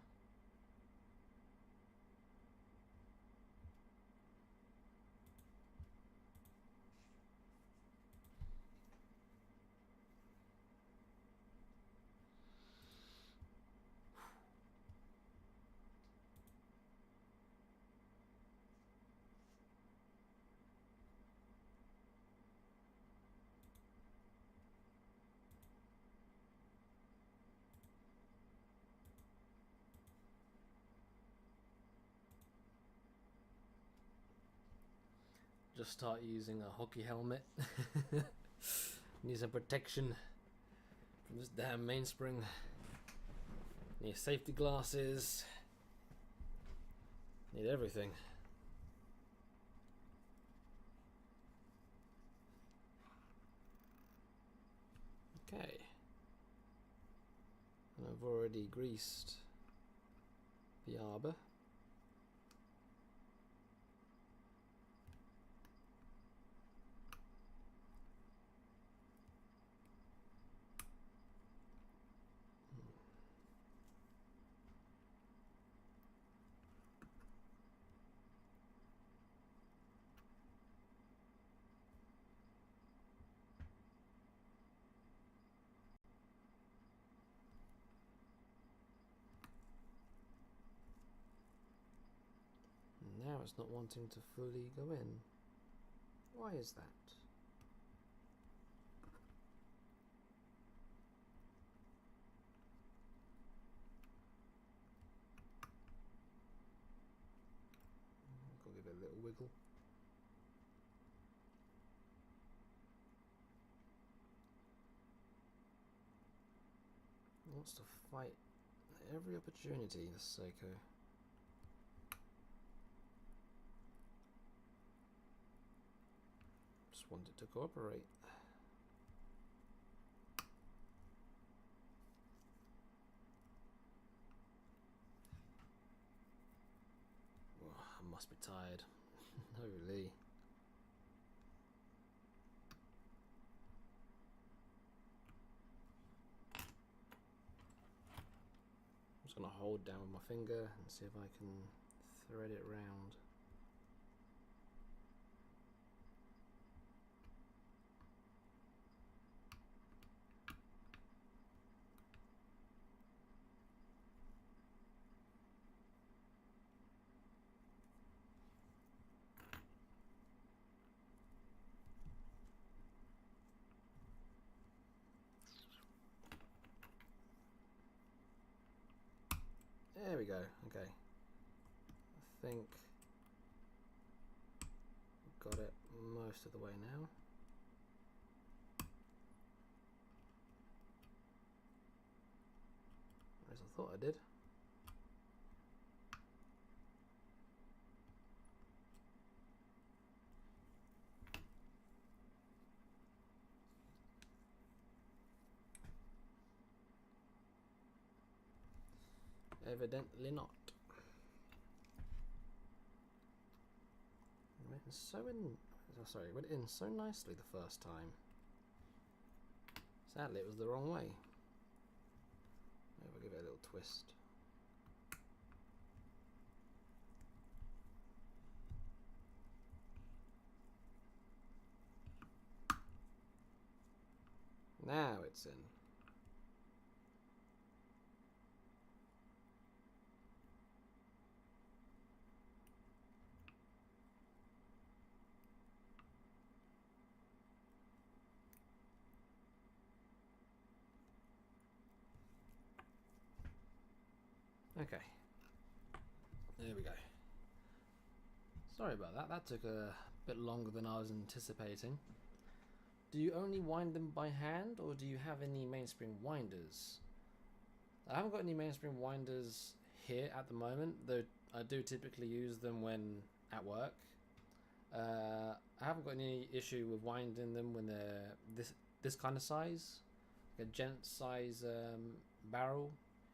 Just start using a hockey helmet. Need some protection from this damn mainspring. Need safety glasses. Need everything. Okay. And I've already greased the arbor. Now it's not wanting to fully go in. Why is that? I'll give it a little wiggle. It wants to fight at every opportunity, this Seiko. Just want it to cooperate. Oh, I must be tired. Holy. I'm just going to hold down with my finger and see if I can thread it round. There we go. Okay. I think we've got it most of the way now. As I thought I did. Evidently not. It went went in so nicely the first time. Sadly, it was the wrong way. Maybe I'll give it a little twist. Now it's in. Okay, there we go. Sorry about that. That took a bit longer than I was anticipating. Do you only wind them by hand, or do you have any mainspring winders? I haven't got any mainspring winders here at the moment, though I do typically use them when at work. I haven't got any issue with winding them when they're this kind of size, like a gent size barrel.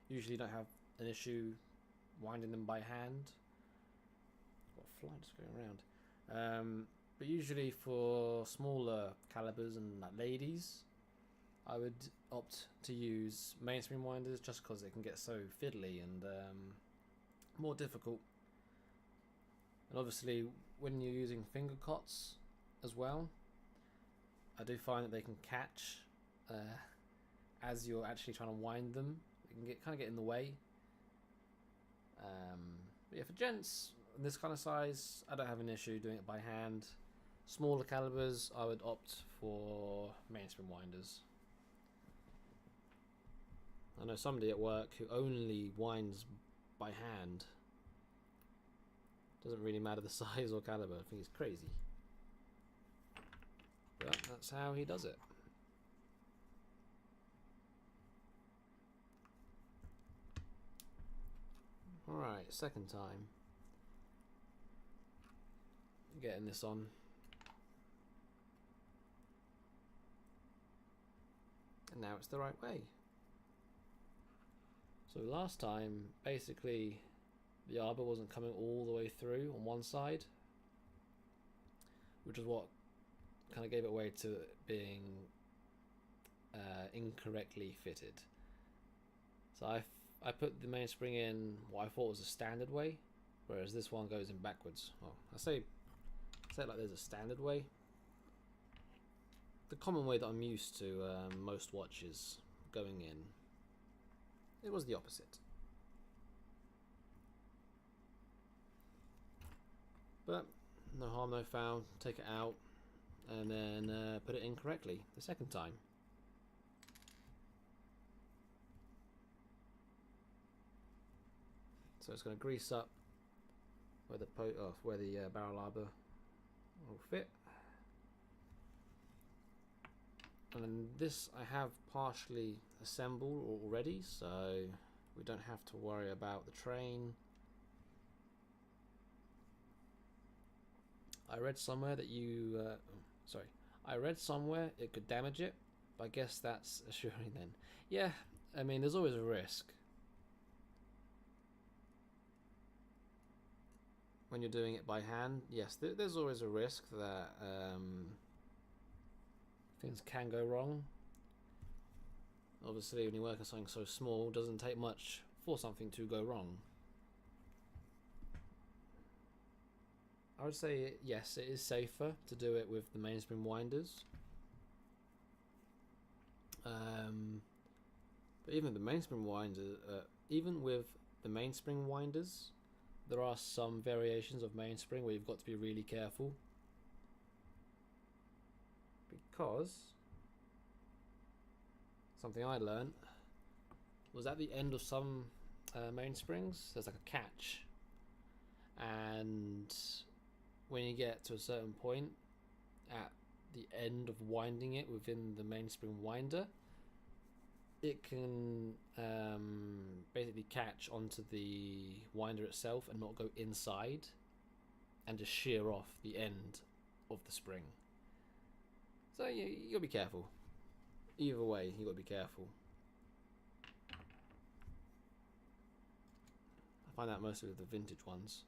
Usually don't have an issue winding them by hand. Got a fly just going around. But usually for smaller calibers and like ladies, I would opt to use mainspring winders just because they can get so fiddly and more difficult. And obviously when you're using finger cots as well, I do find that they can catch as you're actually trying to wind them. They can get in the way. But yeah, for gents this kind of size, I don't have an issue doing it by hand. Smaller calibers, I would opt for mainspring winders. I know somebody at work who only winds by hand. Doesn't really matter the size or caliber. I think he's crazy. But that's how he does it. Alright, second time. Getting this on. And now it's the right way. So last time, basically, the arbor wasn't coming all the way through on one side, which is what kind of gave it way to it being incorrectly fitted. So I put the mainspring in what I thought was a standard way, whereas this one goes in backwards. Well, I say it like there's a standard way. The common way that I'm used to most watches going in, it was the opposite. But no harm, no foul. Take it out and then put it in correctly the second time. So it's going to grease up where the barrel arbor will fit. And then this I have partially assembled already, so we don't have to worry about the train. I read somewhere that I read somewhere it could damage it, but I guess that's assuring then. Yeah, I mean, there's always a risk when you're doing it by hand. Yes, there's always a risk that things can go wrong. Obviously, when you work on something so small, it doesn't take much for something to go wrong. I would say yes, it is safer to do it with the mainspring winders. But even with the mainspring winders, there are some variations of mainspring where you've got to be really careful, because something I learned was at the end of some mainsprings there's like a catch, and when you get to a certain point at the end of winding it within the mainspring winder, it can basically catch onto the winder itself and not go inside and just shear off the end of the spring. So you gotta be careful. Either way, you gotta be careful. I find that mostly with the vintage ones.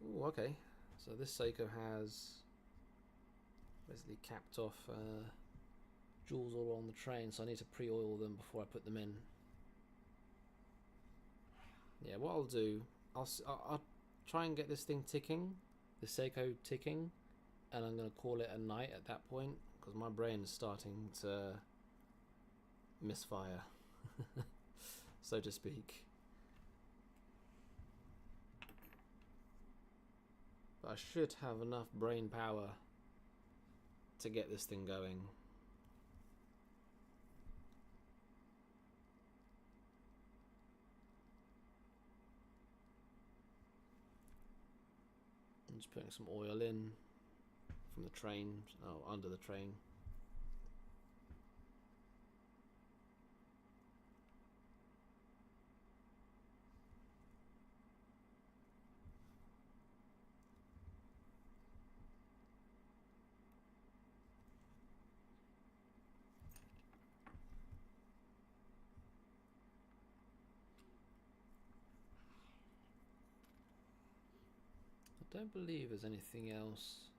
Ooh, okay. So this Seiko has basically capped off jewels all on the train, so I need to pre-oil them before I put them in. Yeah, what I'll do, I'll try and get this thing ticking, the Seiko ticking, and I'm going to call it a night at that point, because my brain is starting to misfire, so to speak. But I should have enough brain power to get this thing going. I'm just putting some oil in from the train, under the train. I don't believe there's anything else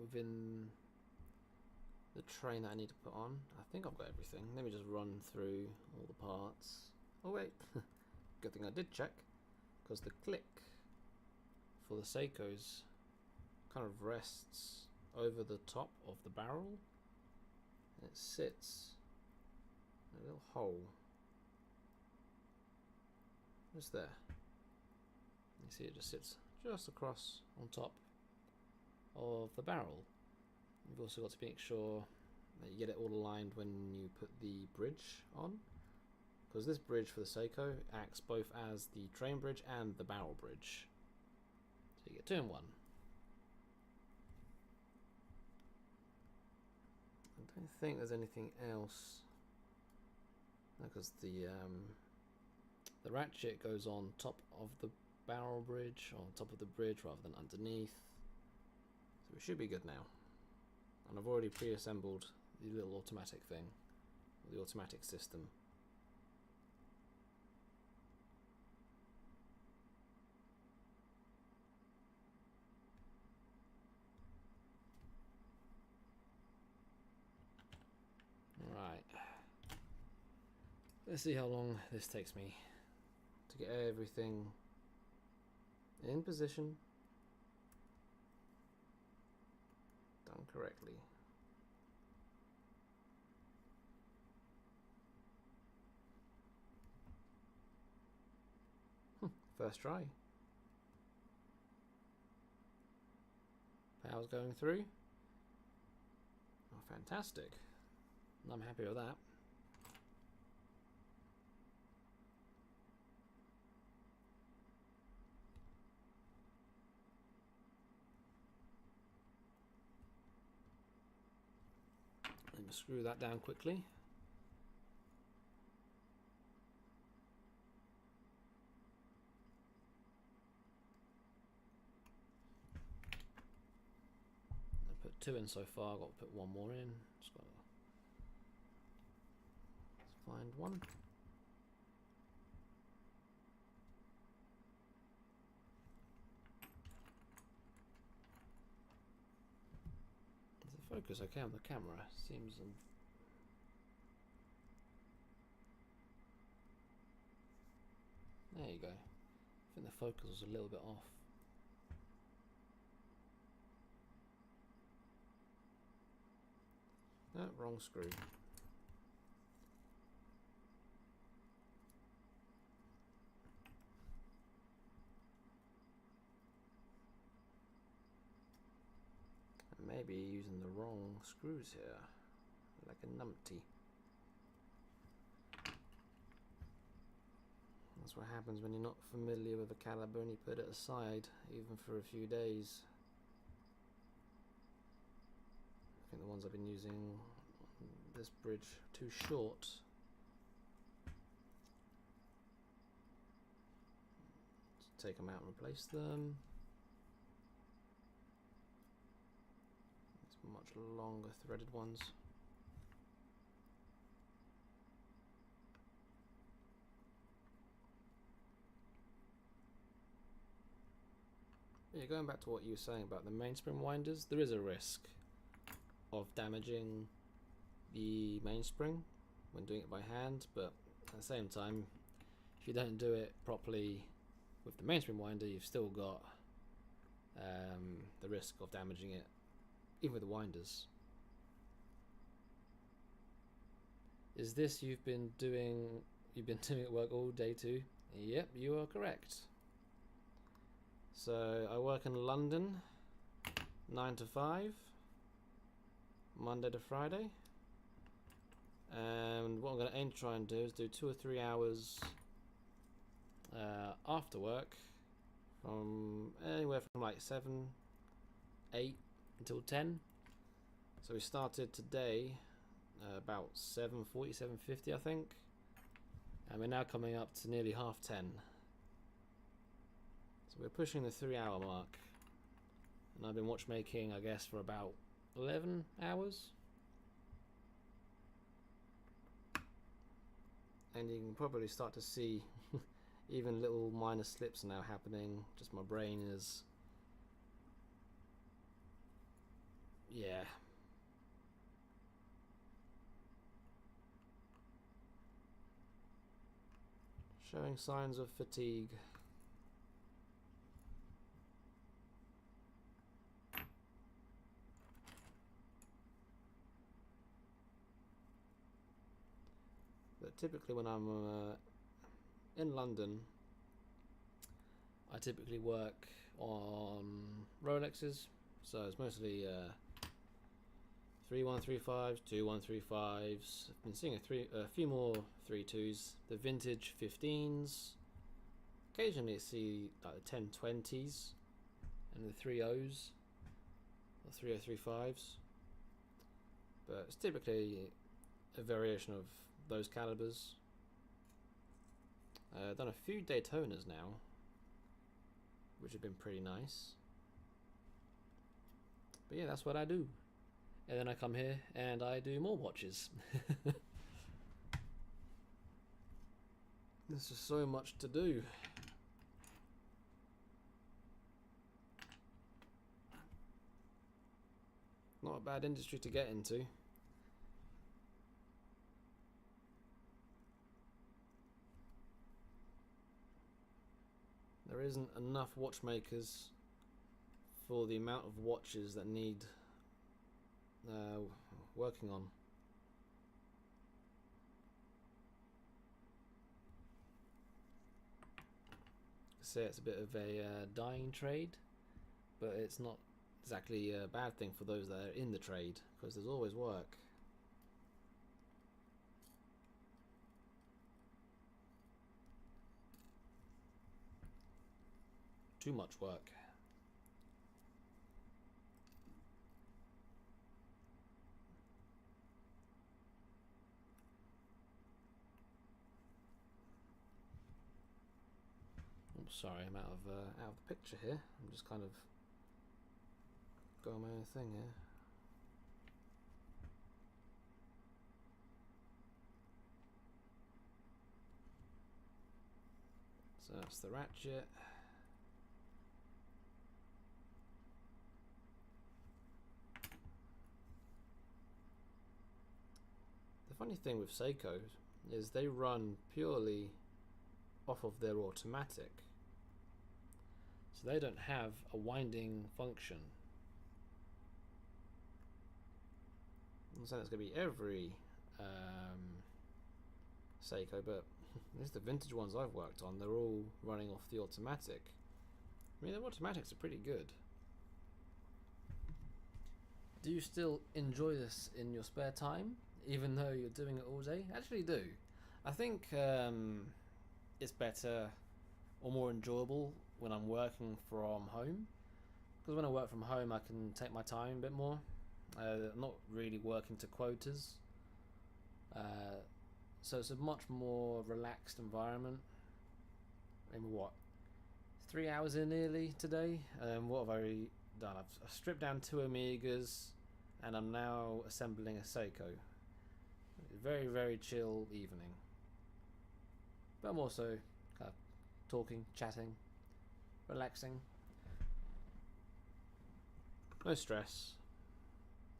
within the train that I need to put on. I think I've got everything. Let me just run through all the parts. Oh wait, good thing I did check, because the click for the Seikos kind of rests over the top of the barrel. And it sits in a little hole just there. You see it just sits just across on top of the barrel. You've also got to make sure that you get it all aligned when you put the bridge on, because this bridge for the Seiko acts both as the train bridge and the barrel bridge. So you get two in one. I don't think there's anything else, because the ratchet goes on top of the barrel bridge, or on top of the bridge rather than underneath. So we should be good now. And I've already pre-assembled the little automatic thing, the automatic system. Right. Let's see how long this takes me to get everything in position, done correctly. First try. Power's going through. Oh, fantastic. I'm happy with that. Let me screw that down quickly. I put two in so far, I've got to put one more in. Just got to find one. Does it focus okay on the camera? Seems there you go. I think the focus was a little bit off. No, wrong screw. Maybe using the wrong screws here, like a numpty. That's what happens when you're not familiar with a caliber and you put it aside, even for a few days. I think the ones I've been using on this bridge are too short. Just take them out and replace them. Much longer threaded ones. Yeah, going back to what you were saying about the mainspring winders, there is a risk of damaging the mainspring when doing it by hand, but at the same time, if you don't do it properly with the mainspring winder, you've still got the risk of damaging it, even with the winders. Is this you've been doing at work all day too? Yep, you are correct. So I work in London 9 to 5 Monday to Friday, and what I'm going to aim to try and do is do 2 or 3 hours after work from anywhere from like 7, 8 until 10. So we started today about 7:40, 7:50 I think, and we're now coming up to nearly 10:30. So we're pushing the 3-hour mark, and I've been watchmaking I guess for about 11 hours. And you can probably start to see even little minor slips now happening. Just my brain is, yeah. Showing signs of fatigue. But typically when I'm in London, I typically work on Rolexes, so it's mostly 3135s, 2135s. I've been seeing a few more 32s, the vintage 15s. Occasionally I see like the 1020s and the 30s, or 3035s. But it's typically a variation of those calibers. I've done a few Daytonas now, which have been pretty nice. But yeah, that's what I do. And then I come here and I do more watches. There's just so much to do. Not a bad industry to get into. There isn't enough watchmakers for the amount of watches that need working on. Say it's a bit of a dying trade, but it's not exactly a bad thing for those that are in the trade, because there's always work. Too much work. I'm sorry, I'm out of the picture here. I'm just kind of going my own thing here. So that's the ratchet. The funny thing with Seiko is they run purely off of their automatic. So they don't have a winding function. I'm saying it's going to be every Seiko, but at least the vintage ones I've worked on, they're all running off the automatic. I mean, the automatics are pretty good. Do you still enjoy this in your spare time, even though you're doing it all day? I actually do. I think it's better or more enjoyable when I'm working from home, because when I work from home I can take my time a bit more. I'm not really working to quotas, so it's a much more relaxed environment. I mean, what, 3 hours in nearly today? What have I already done? I've stripped down 2 Omegas and I'm now assembling a Seiko. Very, very chill evening. But I'm also kind of talking, chatting, relaxing. No stress,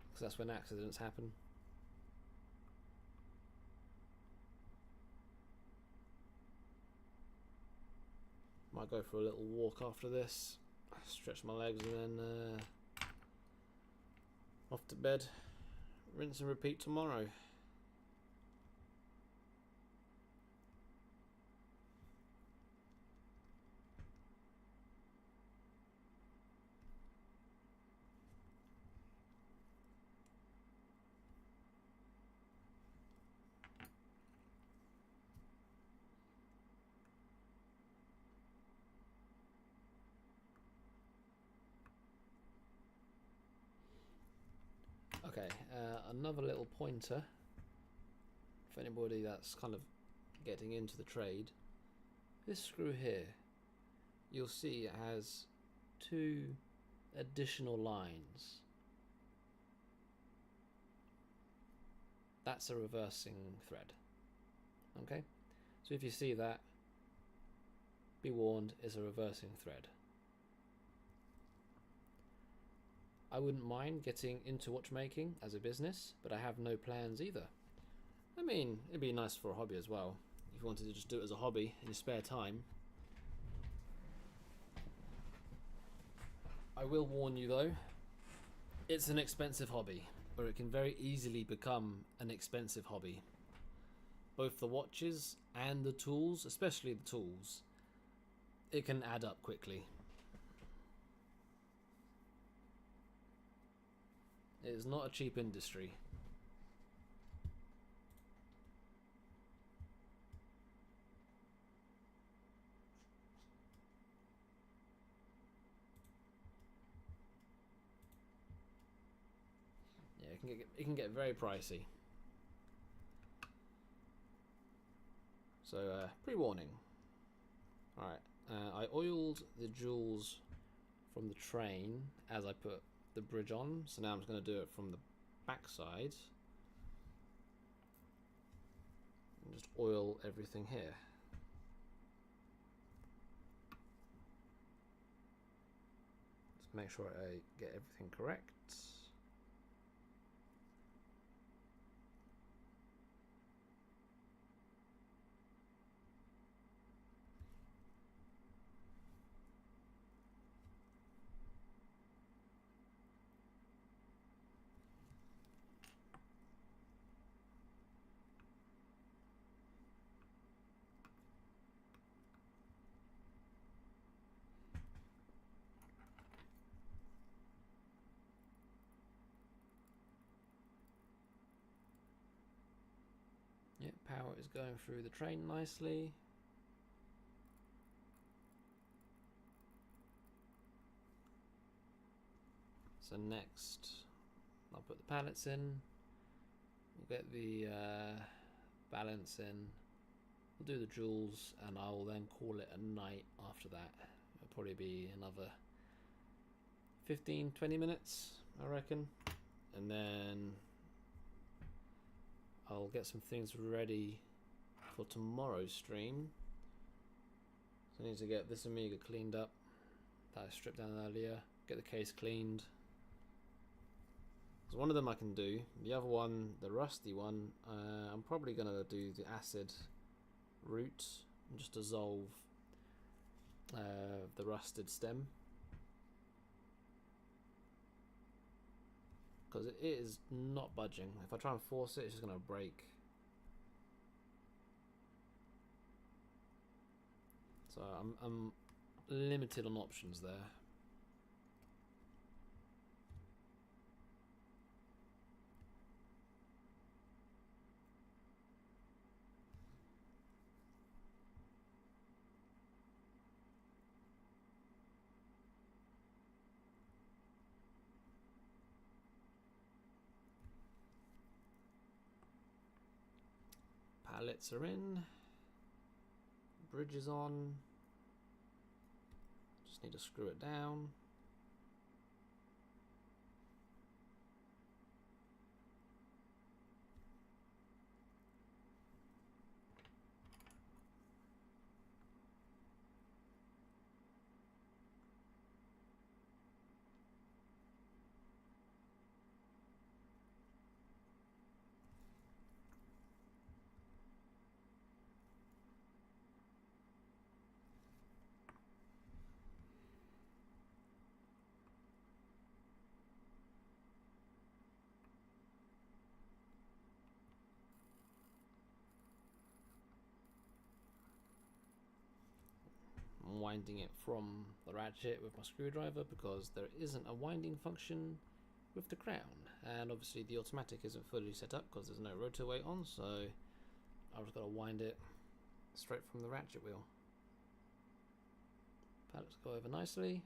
because that's when accidents happen. Might go for a little walk after this, stretch my legs, and then off to bed. Rinse and repeat tomorrow. Okay, another little pointer for anybody that's kind of getting into the trade. This screw here, you'll see it has 2 additional lines. That's a reversing thread. Okay, so if you see that, be warned, it's a reversing thread. I wouldn't mind getting into watchmaking as a business, but I have no plans either. I mean, it'd be nice for a hobby as well, if you wanted to just do it as a hobby in your spare time. I will warn you though, it's an expensive hobby, or it can very easily become an expensive hobby. Both the watches and the tools, especially the tools, it can add up quickly. It is not a cheap industry. Yeah, it can get very pricey. So pre-warning. Alright, I oiled the jewels from the train as I put the bridge on, so now I'm just going to do it from the back side and just oil everything here. Just make sure I get everything correct. Yeah, power is going through the train nicely. So next, I'll put the pallets in. We'll get the balance in. We'll do the jewels, and I will then call it a night after that. It'll probably be another 15-20 minutes, I reckon. And then I'll get some things ready for tomorrow's stream. So I need to get this Amiga cleaned up that I stripped down earlier, get the case cleaned. So one of them I can do, the other one, the rusty one, I'm probably going to do the acid route and just dissolve the rusted stem, because it is not budging. If I try and force it, it's just going to break. So I'm limited on options there. Pallets are in, bridge is on, just need to screw it down. I'm winding it from the ratchet with my screwdriver because there isn't a winding function with the crown, and obviously the automatic isn't fully set up because there's no rotor weight on, so I've just got to wind it straight from the ratchet wheel. Pallets go over nicely.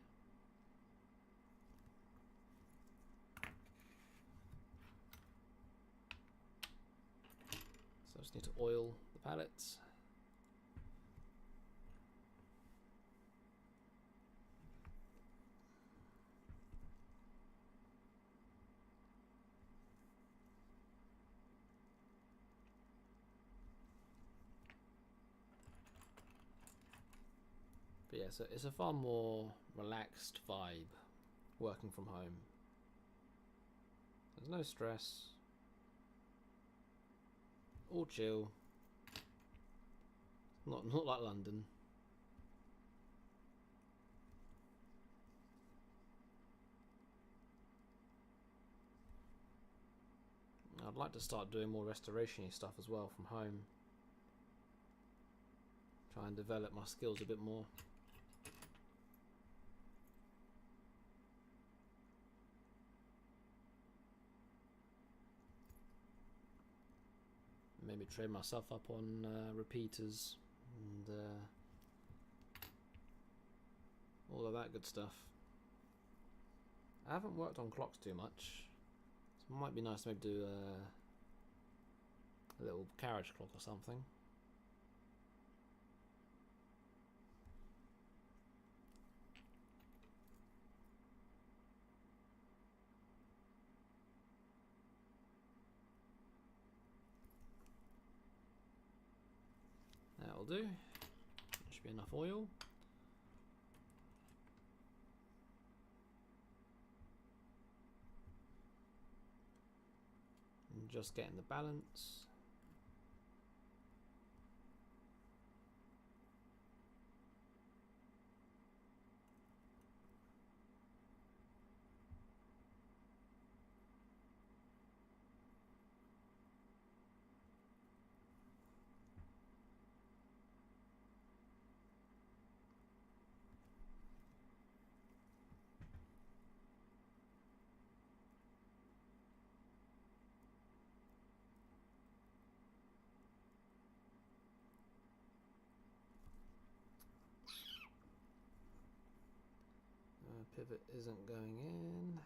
Just need to oil the pallets. But yeah, so it's a far more relaxed vibe working from home. There's no stress. All chill. Not like London. I'd like to start doing more restoration-y stuff as well from home. Try and develop my skills a bit more. Maybe train myself up on repeaters and all of that good stuff. I haven't worked on clocks too much, so it might be nice to maybe do a little carriage clock or something. That'll do. Should be enough oil. And just getting the balance. Pivot isn't going in.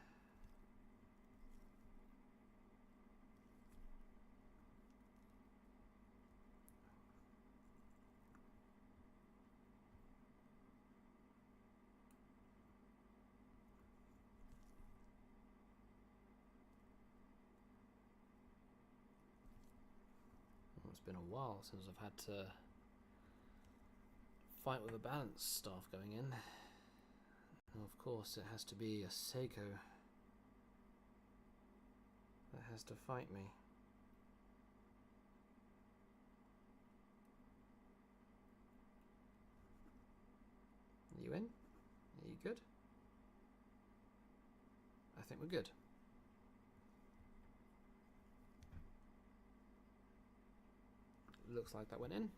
Well, it's been a while since I've had to fight with a balance staff going in. And of course it has to be a Seiko that has to fight me. Are you in? Are you good? I think we're good. Looks like that went in.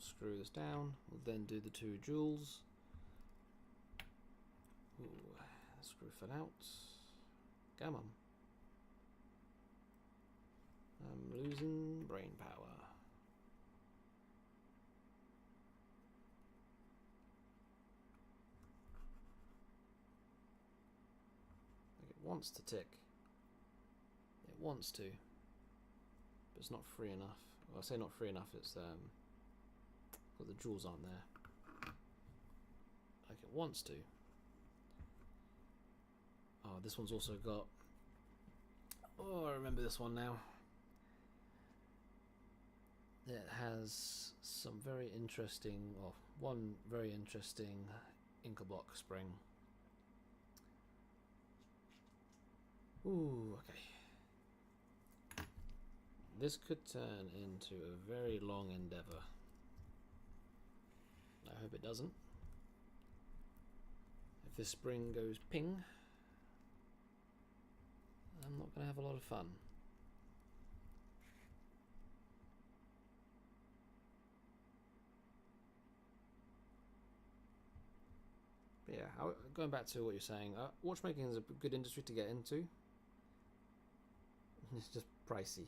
Screw this down, we'll then do the 2 jewels. Ooh, screw fell out. Come on. I'm losing brain power. Like it wants to tick. It wants to. But it's not free enough. Well, I say not free enough, it's but the jewels aren't there. Like it wants to. Oh, this one's also got... Oh, I remember this one now. It has some very interesting... Well, one very interesting Inca block spring. Ooh, okay. This could turn into a very long endeavor. I hope it doesn't. If this spring goes ping, I'm not going to have a lot of fun. But yeah, going back to what you're saying, watchmaking is a good industry to get into. It's just pricey.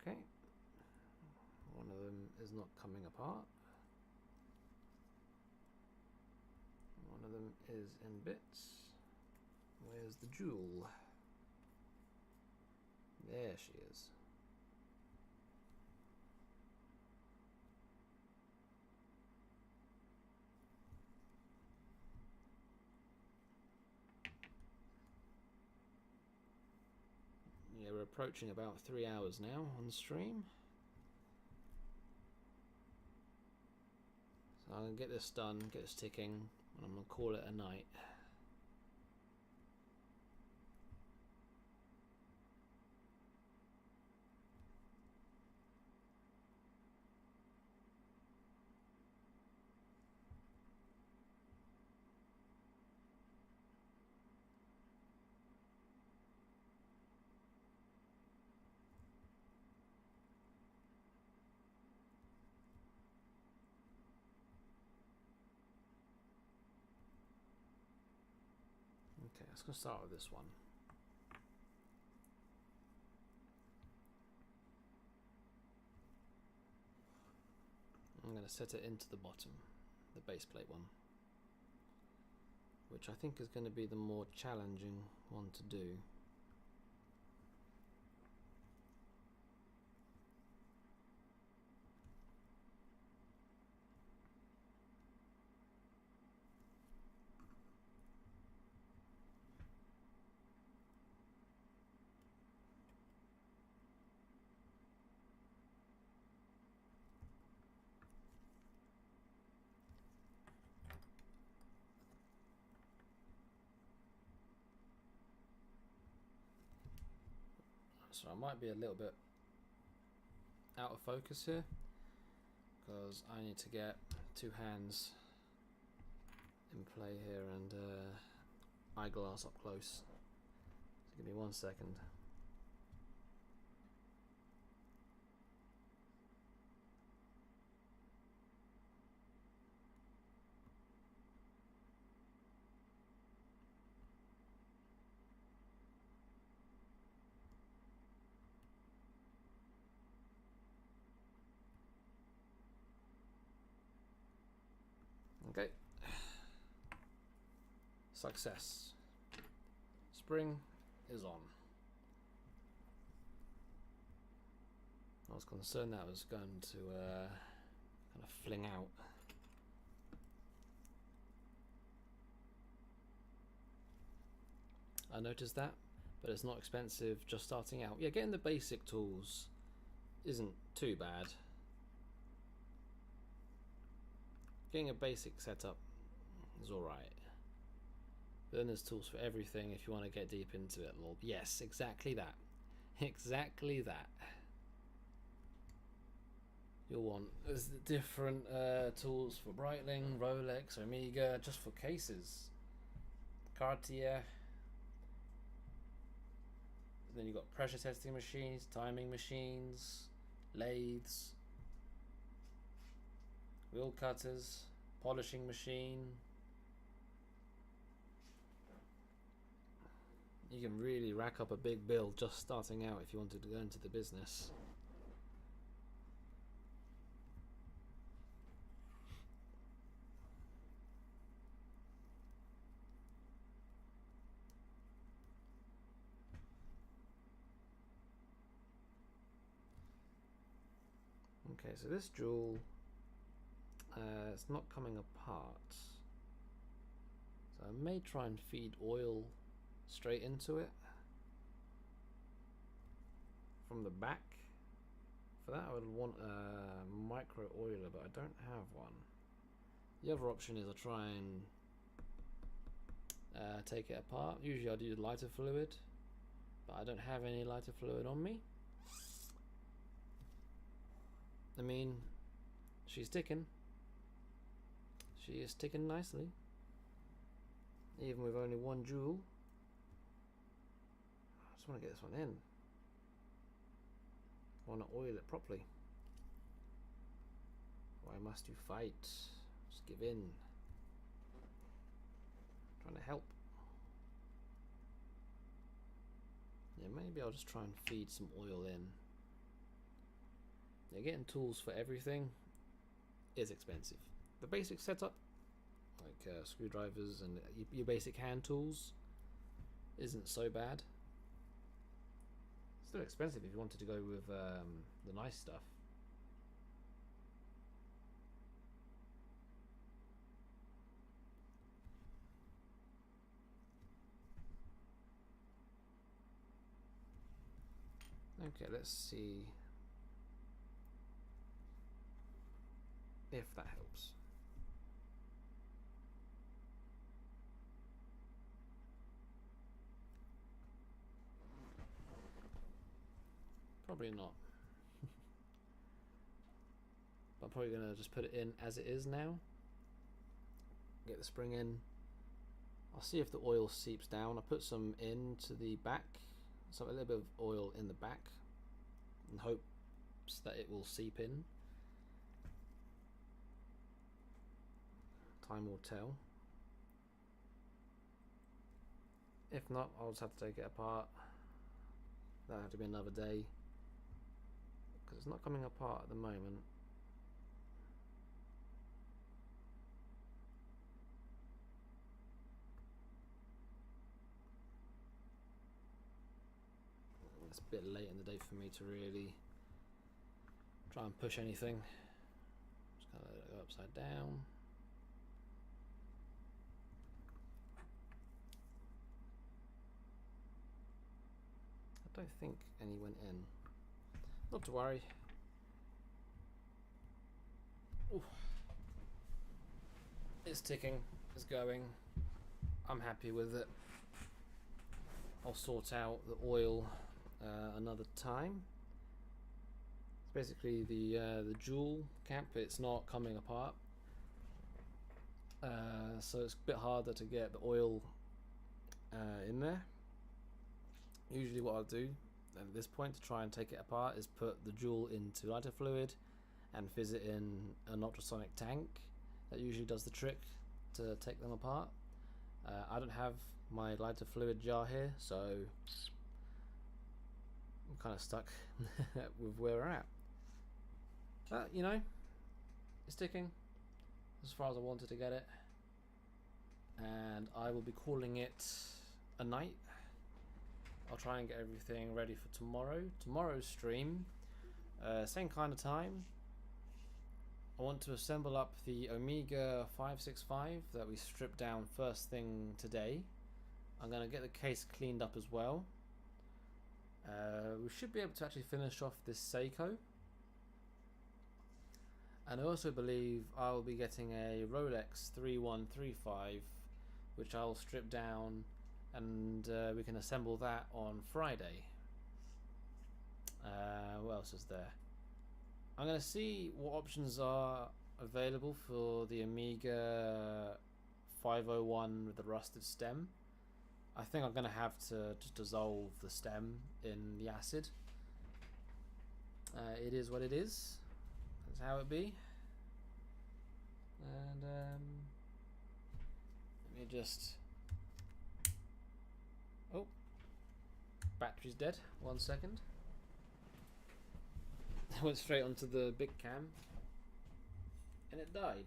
Okay. One of them is not coming apart. One of them is in bits. Where's the jewel? There she is. Yeah, we're approaching about 3 hours now on stream. So I'm going to get this done, get this ticking, and I'm going to call it a night. Okay, let's go start with this one. I'm going to set it into the bottom, the base plate one, which I think is going to be the more challenging one to do. So I might be a little bit out of focus here because I need to get two hands in play here and eyeglass up close. So give me 1 second. Okay. Success. Spring is on. I was concerned that was going to kind of fling out. I noticed that, but it's not expensive just starting out. Yeah, getting the basic tools isn't too bad. Getting a basic setup is alright. But then there's tools for everything if you want to get deep into it. Well, yes, exactly that. Exactly that. You'll want there's different tools for Breitling, Rolex, Omega, just for cases. Cartier. Then you've got pressure testing machines, timing machines, lathes, wheel cutters, polishing machine. You can really rack up a big bill just starting out if you wanted to go into the business. Okay, so this jewel, it's not coming apart. So I may try and feed oil straight into it from the back. For that I would want a micro oiler, but I don't have one. The other option is I try and take it apart. Usually I do lighter fluid, but I don't have any lighter fluid on me. I mean, she's ticking. She is ticking nicely, even with only one jewel. I just want to get this one in. I want to oil it properly. Why must you fight? Just give in. I'm trying to help. Yeah, maybe I'll just try and feed some oil in. getting tools for everything is expensive. The basic setup, like screwdrivers and your basic hand tools, isn't so bad. Still expensive if you wanted to go with the nice stuff. Okay, let's see if that helps. Probably not. I'm probably gonna just put it in as it is now. Get the spring in. I'll see if the oil seeps down. I put some into the back, so a little bit of oil in the back, in hopes that it will seep in. Time will tell. If not, I'll just have to take it apart. That'll have to be another day, because it's not coming apart at the moment. It's a bit late in the day for me to really try and push anything. Just kind of let it go upside down. I don't think any went in. Not to worry. Ooh. It's ticking, it's going. I'm happy with it. I'll sort out the oil another time. It's basically the jewel cap. It's not coming apart, so it's a bit harder to get the oil in there. Usually what I'll do at this point to try and take it apart is put the jewel into lighter fluid and fizz it in an ultrasonic tank. That usually does the trick to take them apart. I don't have my lighter fluid jar here, so I'm kind of stuck with where we're at. But you know, it's ticking as far as I wanted to get it, and I will be calling it a night. I'll try and get everything ready for tomorrow. Tomorrow's stream, same kind of time. I want to assemble up the Omega 565 that we stripped down first thing today. I'm going to get the case cleaned up as well. We should be able to actually finish off this Seiko. And I also believe I'll be getting a Rolex 3135, which I'll strip down, and we can assemble that on Friday. What else is there? I'm going to see what options are available for the Omega 501 with the rusted stem. I think I'm going to have to just dissolve the stem in the acid. It is what it is. That's how it be. And let me just... Oh, battery's dead. 1 second. I went straight onto the big cam and it died.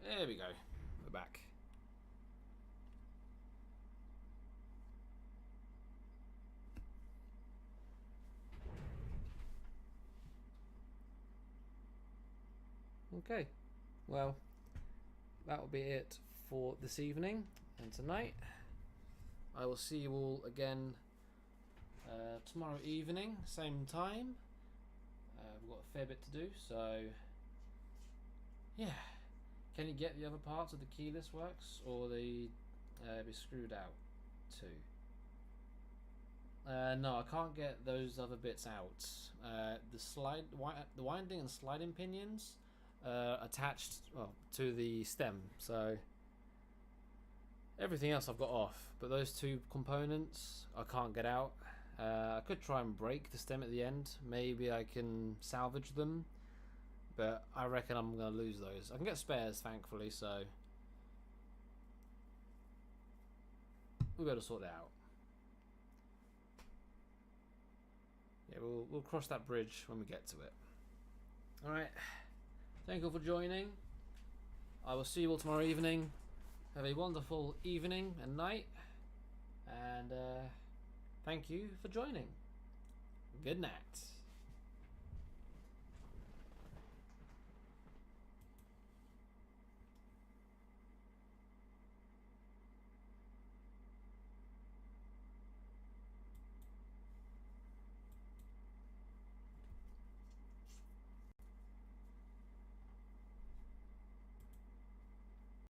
There we go, we're back. Okay, well, that will be it for this evening and tonight. I will see you all again tomorrow evening, same time. We've got a fair bit to do, so yeah. Can you get the other parts of the keyless works, or they be screwed out too? No, I can't get those other bits out. The winding and sliding pinions attached, well, to the stem, so Everything else I've got off, but those two components I can't get out. I could try and break the stem at the end. Maybe I can salvage them, but I reckon I'm going to lose those. I can get spares, thankfully, so we'll be able to sort it out. Yeah, we'll cross that bridge when we get to it. Alright, thank you all for joining. I will see you all tomorrow evening. Have a wonderful evening and night, and thank you for joining. Good night.